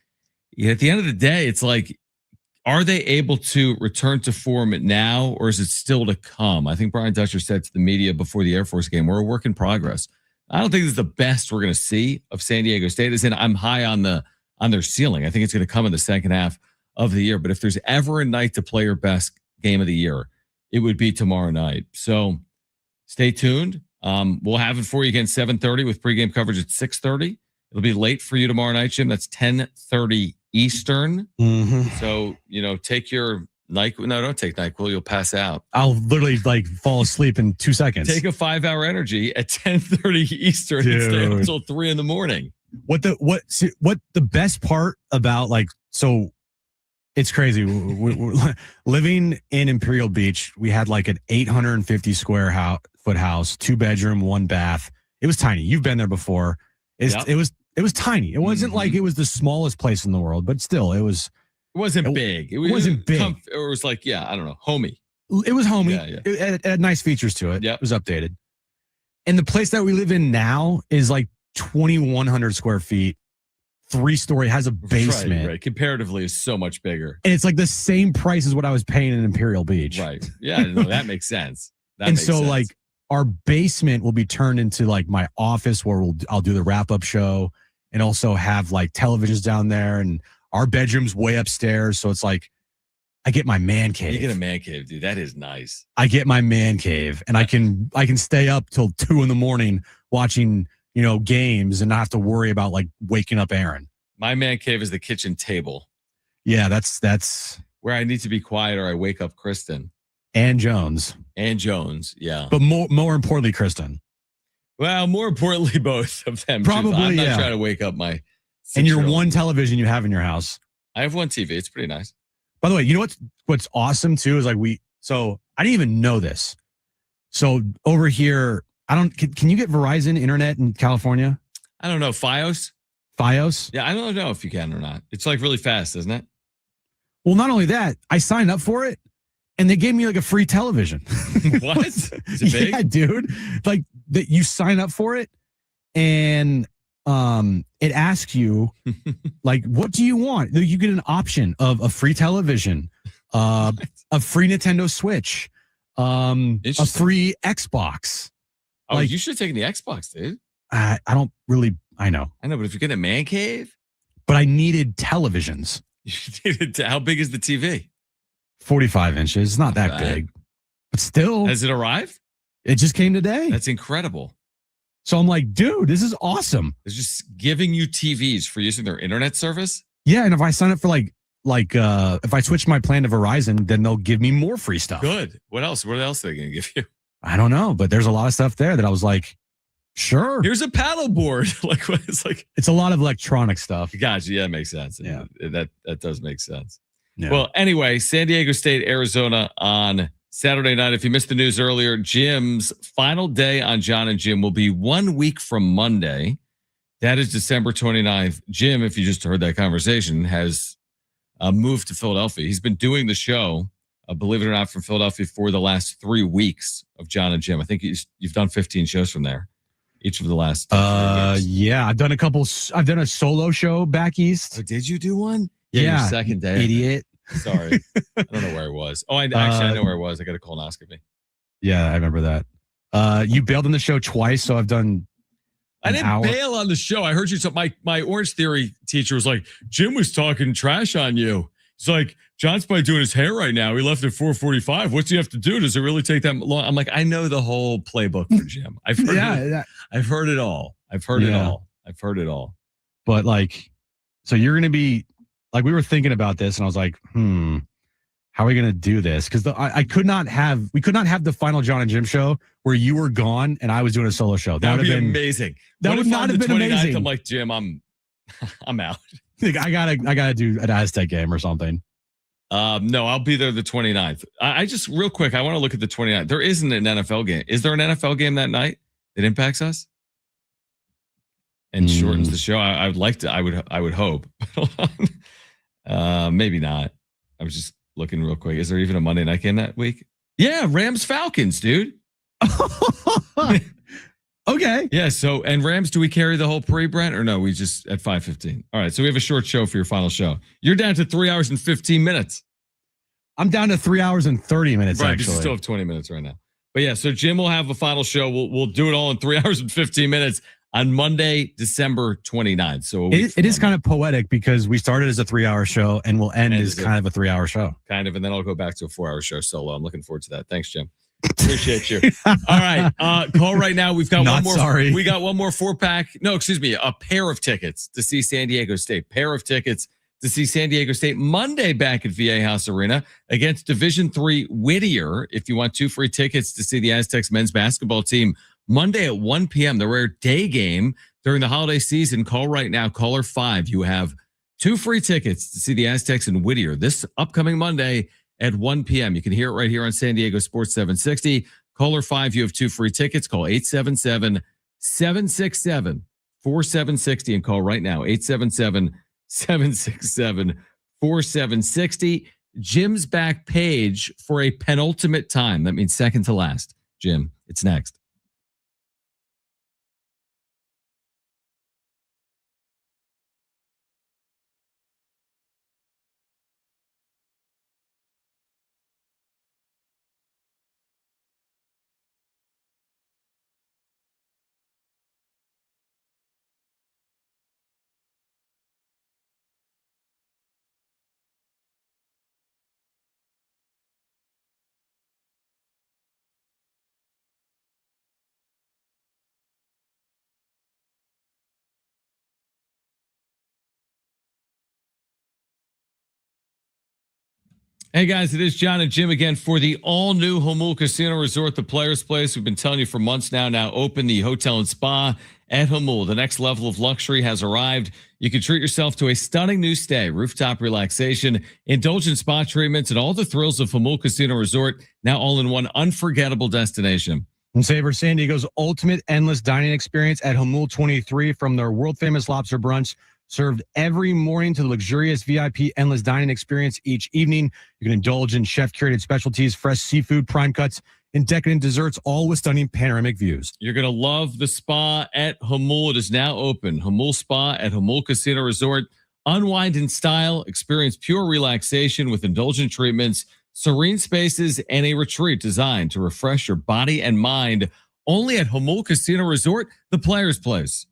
at the end of the day, it's like, are they able to return to form now, or is it still to come? I think Brian Dutcher said to the media before the Air Force game, we're a work in progress. I don't think this is the best we're going to see of San Diego State. As in, I'm high on their ceiling. I think it's going to come in the second half of the year. But if there's ever a night to play your best game of the year, it would be tomorrow night. So stay tuned. We'll have it for you again 7:30 with pregame coverage at 6:30. It'll be late for you tomorrow night, Jim. That's 10:30 Eastern. Mm-hmm. So, take your NyQuil. No, don't take NyQuil. You'll pass out. I'll literally fall asleep in 2 seconds. Take a 5-hour energy at 10:30 Eastern and stay until 3 in the morning. What the best part about, so it's crazy. We're living in Imperial Beach, we had like an 850 square foot house, 2-bedroom, 1 bath. It was tiny. You've been there before. It was tiny. It wasn't like it was the smallest place in the world, but still, it wasn't big. It wasn't big. It was like, I don't know, homey. It was homey. Yeah. It had nice features to it. Yep. It was updated. And the place that we live in now is like 2,100 square feet, 3-story, has a basement. Right. Comparatively, is so much bigger. And it's like the same price as what I was paying in Imperial Beach. Right. Yeah, no, that makes sense. Like, our basement will be turned into like my office where I'll do the wrap-up show, and also have like televisions down there, and our bedroom's way upstairs. So it's like, I get my man cave. You get a man cave, dude. That is nice. I get my man cave, and I can stay up till 2 a.m. watching, games and not have to worry about like waking up Aaron. My man cave is the kitchen table. Yeah, that's where I need to be quiet or I wake up Kristen. And Jones, yeah. But more importantly, Kristen. Well, more importantly, both of them. Probably, I'm not trying to wake up my. And your one television you have in your house. I have one TV. It's pretty nice. By the way, you know what's awesome too is like so I didn't even know this. So over here, can you get Verizon internet in California? I don't know. Fios? Yeah, I don't know if you can or not. It's like really fast, isn't it? Well, not only that, I signed up for it and they gave me like a free television. What? Is it big? Yeah, dude. Like that, you sign up for it and it asks you like, what do you want? You get an option of a free television, a free Nintendo Switch, a free Xbox. Oh, you should have taken the Xbox, dude. I don't really. I know, but if you get a man cave, but I needed televisions. How big is the TV? 45 inches. It's not that big, but still. Has it arrived? It just came today. That's incredible. So I'm like, dude, this is awesome. It's just giving you TVs for using their internet service. Yeah, and if I sign up for if I switch my plan to Verizon, then they'll give me more free stuff. Good. What else? What else are they going to give you? I don't know, but there's a lot of stuff there that I was like, sure. Here's a paddle board. It's a lot of electronic stuff. Gotcha. Yeah, that makes sense. Yeah, that does make sense. Yeah. Well, anyway, San Diego State, Arizona on Saturday night. If you missed the news earlier, Jim's final day on Jon Jim will be 1 week from Monday. That is December 29th. Jim, if you just heard that conversation, has moved to Philadelphia. He's been doing the show, believe it or not, from Philadelphia for the last 3 weeks of Jon Jim. I think you've done 15 shows from there. Each of the last 3 years. Yeah, I've done a solo show back east. Oh, did you do one? Yeah, your second day. Idiot. Sorry. I don't know where I was. Oh, I know where I was. I got a colonoscopy. Yeah, I remember that. You bailed on the show twice, so I've done I didn't bail on the show. I heard you. So my Orange Theory teacher was like, Jim was talking trash on you. He's like, John's probably doing his hair right now. He left at 4:45. What's he have to do? Does it really take that long? I'm like, I know the whole playbook for Jim. I've heard it. I've heard it all. I've heard it all. But like, So you're going to be like, we were thinking about this, and I was like, how are we going to do this? Because we could not have the final Jon and Jim show where you were gone and I was doing a solo show. That would have be been amazing. That would not have been amazing. I'm like, Jim, I'm out. Like, I gotta do an Aztec game or something. No, I'll be there the 29th. I just real quick, I want to look at the 29th. There isn't an NFL game. Is there an NFL game that night that impacts us and shortens the show? I would like to. I would hope. Maybe not. I was just looking real quick. Is there even a Monday night game that week? Yeah, Rams Falcons, dude. Okay. Yeah. So, and Rams, do we carry the whole pre-Brent or no? We just at 5:15. All right. So we have a short show for your final show. You're down to 3 hours and 15 minutes. I'm down to 3 hours and 30 minutes. Right. Actually, You still have 20 minutes right now. But yeah. So Jim will have a final show. We'll do it all in 3 hours and 15 minutes on Monday, December 29th. So it is kind of poetic because we started as a 3 hour show and we'll end as kind of a 3 hour show. Kind of. And then I'll go back to a 4 hour show solo. I'm looking forward to that. Thanks, Jim. Appreciate you. All right. Call right now. We've got one more. Sorry. We got one more 4-pack. No, excuse me. A pair of tickets to see San Diego State. Pair of tickets to see San Diego State Monday back at VA House Arena against Division III Whittier. If you want 2 free tickets to see the Aztecs men's basketball team Monday at 1 p.m., the rare day game during the holiday season, call right now. Caller 5. You have 2 free tickets to see the Aztecs in Whittier this upcoming Monday at 1 p.m. You can hear it right here on San Diego Sports 760. Caller 5, you have 2 free tickets. Call 877-767-4760 and call right now. 877-767-4760. Jim's back page for a penultimate time. That means second to last. Jim, it's next. Hey guys, it is Jon and Jim again for the all-new Jamul Casino Resort, the Players Place. We've been telling you for months now open the hotel and spa at Jamul. The next level of luxury has arrived. You can treat yourself to a stunning new stay, rooftop relaxation, indulgent spa treatments, and all the thrills of Jamul Casino Resort, now all in one unforgettable destination. And savor San Diego's ultimate endless dining experience at Jamul 23, from their world-famous lobster brunch served every morning to the luxurious VIP endless dining experience each evening. You can indulge in chef-curated specialties, fresh seafood, prime cuts, and decadent desserts, all with stunning panoramic views. You're going to love the spa at Jamul. It is now open. Jamul Spa at Jamul Casino Resort. Unwind in style. Experience pure relaxation with indulgent treatments, serene spaces, and a retreat designed to refresh your body and mind. Only at Jamul Casino Resort, the Players Place.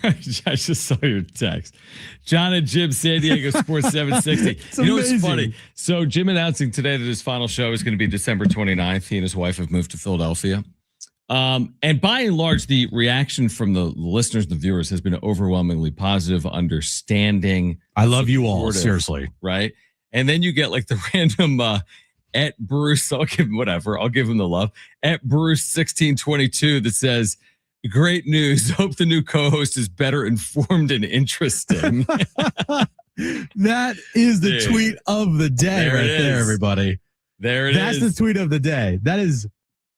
I just saw your text. Jon and Jim, San Diego Sports 760. You know what's funny? So Jim announcing today that his final show is going to be December 29th. He and his wife have moved to Philadelphia. And by and large, the reaction from the listeners and the viewers has been overwhelmingly positive, understanding. I love you all, seriously. Right? And then you get like the random at Bruce, I'll give him whatever. I'll give him the love. At Bruce 1622 that says, great news. Hope the new co-host is better informed and interesting. That is the tweet of the day right there, everybody. That's the tweet of the day. That is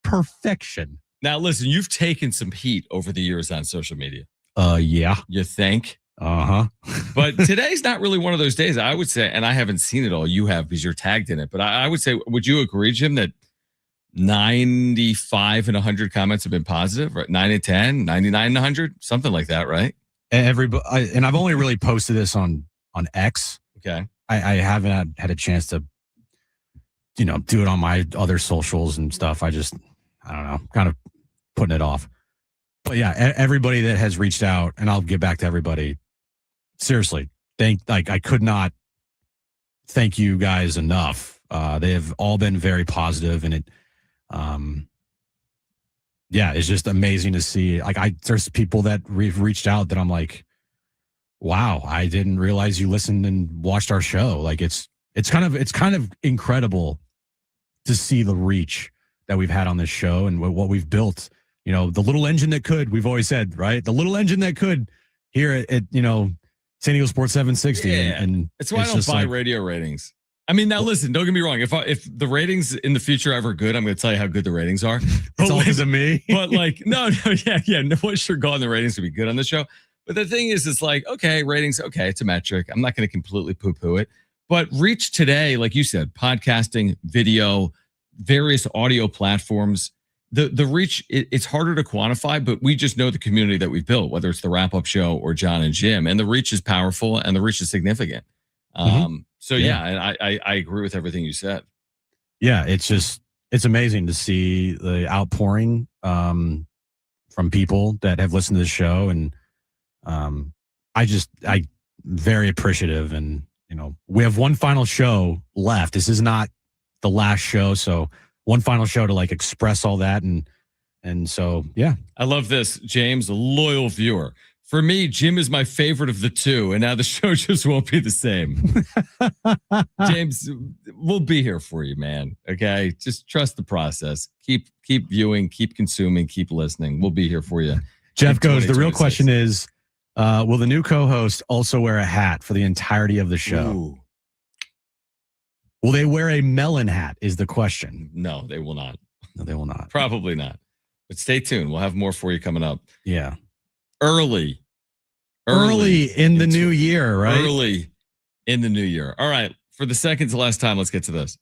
perfection. Now, listen, you've taken some heat over the years on social media. Yeah. You think? Uh-huh. But today's not really one of those days, I would say, and I haven't seen it all. You have because you're tagged in it. But I would say, would you agree, Jim, that 95 and 100 comments have been positive, right? 9 and 10, 99 and 100, something like that, right? Everybody, and I've only really posted this on X. Okay. I haven't had a chance to, do it on my other socials and stuff. I don't know, kind of putting it off. But yeah, everybody that has reached out, and I'll get back to everybody. Seriously, I could not thank you guys enough. They have all been very positive, and it's just amazing to see. There's people that reached out that I'm like, wow, I didn't realize you listened and watched our show. Like it's kind of incredible to see the reach that we've had on this show and what we've built. The little engine that could. We've always said, right, the little engine that could here at San Diego Sports 760. Yeah. And that's why I don't buy radio ratings. I mean, now listen, don't get me wrong. If the ratings in the future are ever good, I'm going to tell you how good the ratings are. It's all because of me. But no, one's sure gone the ratings to be good on the show. But the thing is, it's like, okay, ratings, okay, it's a metric. I'm not going to completely poo-poo it. But reach today, like you said, podcasting, video, various audio platforms, the reach, it's harder to quantify, but we just know the community that we've built, whether it's the wrap-up show or Jon and Jim, and the reach is powerful and the reach is significant. So yeah, and I agree with everything you said. Yeah, it's amazing to see the outpouring from people that have listened to the show, and I'm very appreciative. And we have one final show left. This is not the last show, so one final show to express all that, and so yeah. I love this, James, a loyal viewer. For me, Jim is my favorite of the two, and now the show just won't be the same. James, we'll be here for you, man. Okay, just trust the process. Keep viewing, keep consuming, keep listening. We'll be here for you. Jeff goes, the real question is, will the new co-host also wear a hat for the entirety of the show? Ooh. Will they wear a melon hat is the question. No, they will not. No, they will not. Probably not. But stay tuned. We'll have more for you coming up. Yeah. Early in the new year, right? Early in the new year. All right. For the second to last time, let's get to this.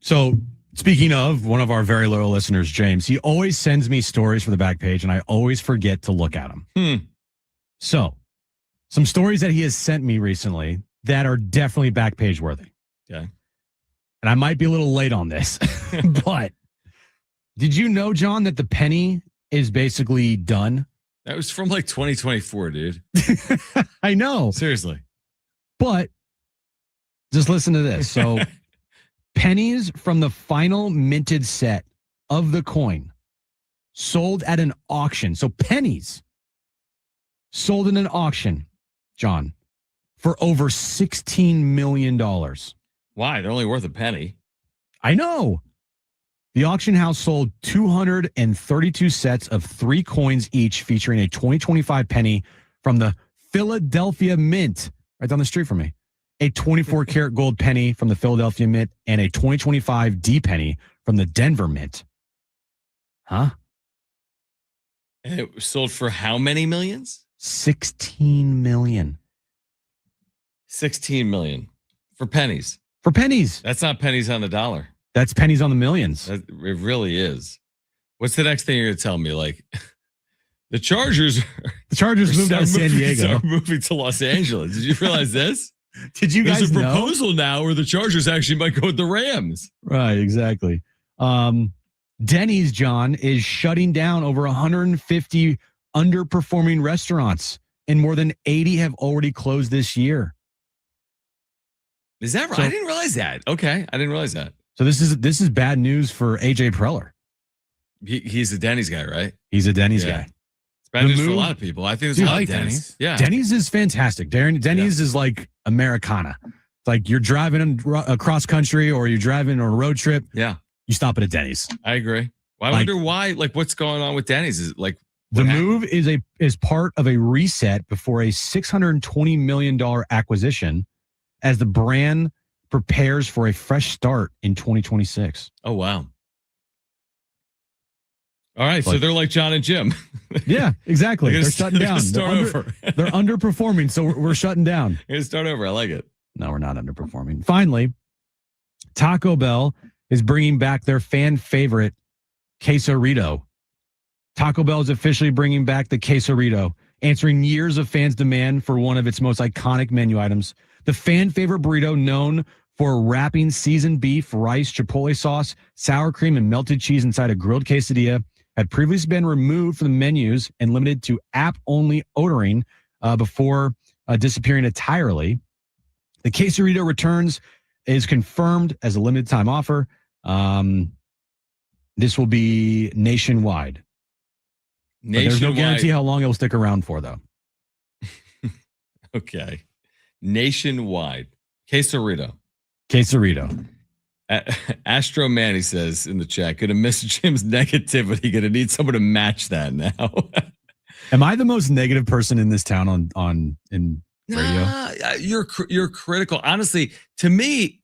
So speaking of one of our very loyal listeners, James, he always sends me stories for the back page, and I always forget to look at them. So some stories that he has sent me recently that are definitely back page worthy. Okay. And I might be a little late on this, but did you know, Jon, that the penny is basically done? That was from 2024, dude. I know. Seriously. But just listen to this. So pennies from the final minted set of the coin sold at an auction. So pennies sold in an auction, Jon, for over $16 million. Why? They're only worth a penny. I know. The auction house sold 232 sets of 3 coins each, featuring a 2025 penny from the Philadelphia Mint, right down the street from me, a 24 karat gold penny from the Philadelphia Mint, and a 2025 D penny from the Denver Mint. Huh? And it was sold for how many millions? 16 million. 16 million for pennies. For pennies. That's not pennies on the dollar. That's pennies on the millions. It really is. What's the next thing you're going to tell me? The Chargers moved out of San Diego. Are moving to Los Angeles. Did you realize this? Did you guys There's a know? proposal now where the Chargers actually might go with the Rams. Right, exactly. Denny's, John, is shutting down over 150 underperforming restaurants, and more than 80 have already closed this year. Is that right? So, I didn't realize that. Okay, I didn't realize that. So this is bad news for AJ Preller. He's a Denny's guy, right? He's a Denny's guy. It's bad news for a lot of people. I think there's a lot of Denny's. Yeah, Denny's is fantastic. Denny's is like Americana. It's like you're driving across country or you're driving on a road trip. Yeah. You stop at a Denny's. I agree. Well, I wonder why, like, what's going on with Denny's? Is it like the move is part of a reset before a $620 million acquisition as the brand prepares for a fresh start in 2026. Oh, wow. All right. So they're like Jon and Jim. Yeah, exactly. They're shutting down. Start over. They're underperforming. So we're shutting down. You're going to start over. I like it. No, we're not underperforming. Finally, Taco Bell is bringing back their fan favorite quesarito. Taco Bell is officially bringing back the quesarito, answering years of fans' demand for one of its most iconic menu items. The fan favorite burrito, known for wrapping seasoned beef, rice, chipotle sauce, sour cream, and melted cheese inside a grilled quesadilla, had previously been removed from the menus and limited to app-only ordering before disappearing entirely. The quesarito returns is confirmed as a limited time offer. This will be nationwide. There's no guarantee how long it will stick around for, though. Okay. Nationwide. Quesarito. Astro Manny says in the chat, gonna miss Jim's negativity. Gonna need someone to match that now. Am I the most negative person in this town in radio? You're critical. Honestly, to me,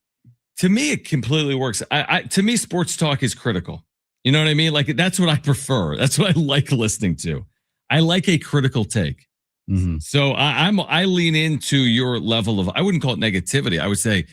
it completely works. To me, sports talk is critical. You know what I mean? Like, that's what I prefer. That's what I like listening to. I like a critical take. Mm-hmm. So I lean into your level of, I wouldn't call it negativity. I would say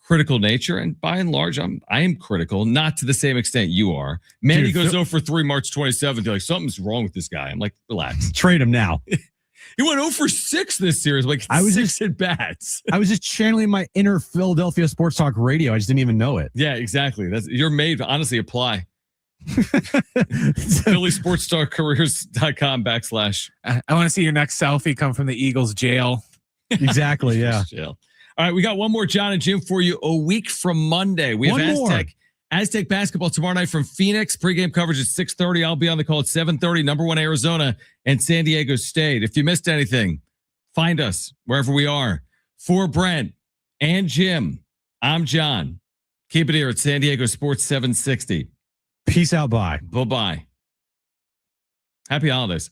critical nature. And by and large, I am critical, not to the same extent you are. Manny goes 0 for 3 March 27th. You're like, something's wrong with this guy. I'm like, relax. Trade him now. He went 0 for 6 this series. Like, I was 6 at bats. I was just channeling my inner Philadelphia sports talk radio. I just didn't even know it. Yeah, exactly. You're made to honestly apply. PhillySportsStarCareers.com / I want to see your next selfie come from the Eagles jail. Exactly. Yeah. Jail. All right. We got one more Jon and Jim for you a week from Monday. We have Aztec basketball tomorrow night from Phoenix. Pregame coverage at 6:30. I'll be on the call at 7:30. Number 1 Arizona and San Diego State. If you missed anything, find us wherever we are. For Brent and Jim, I'm Jon. Keep it here at San Diego Sports 760. Peace out. Bye. Bye-bye. Happy holidays.